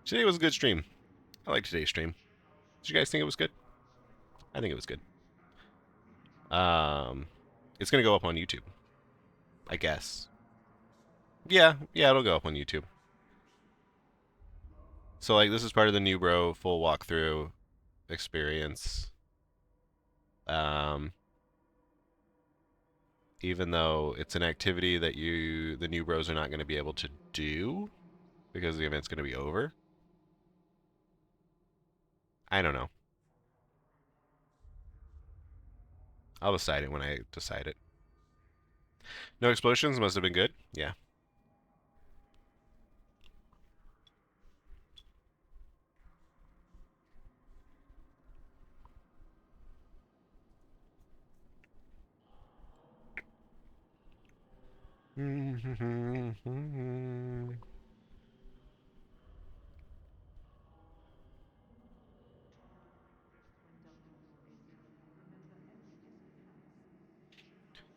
Today was a good stream. I like today's stream. Did you guys think it was good? I think it was good. It's gonna go up on YouTube, I guess. Yeah, it'll go up on YouTube. So like, this is part of the newbro full walkthrough experience. Even though it's an activity that the newbros are not going to be able to do because the event's going to be over. I don't know. I'll decide it when I decide it. No explosions must have been good. Yeah.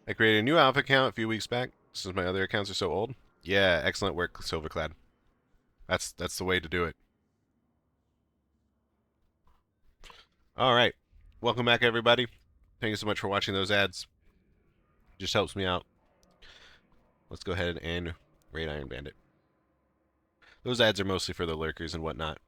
I created a new alpha account a few weeks back since my other accounts are so old. Yeah, excellent work, Silverclad. That's the way to do it. All right. Welcome back, everybody. Thank you so much for watching those ads. Just helps me out. Let's go ahead and raid Iron Bandit. Those ads are mostly for the lurkers and whatnot.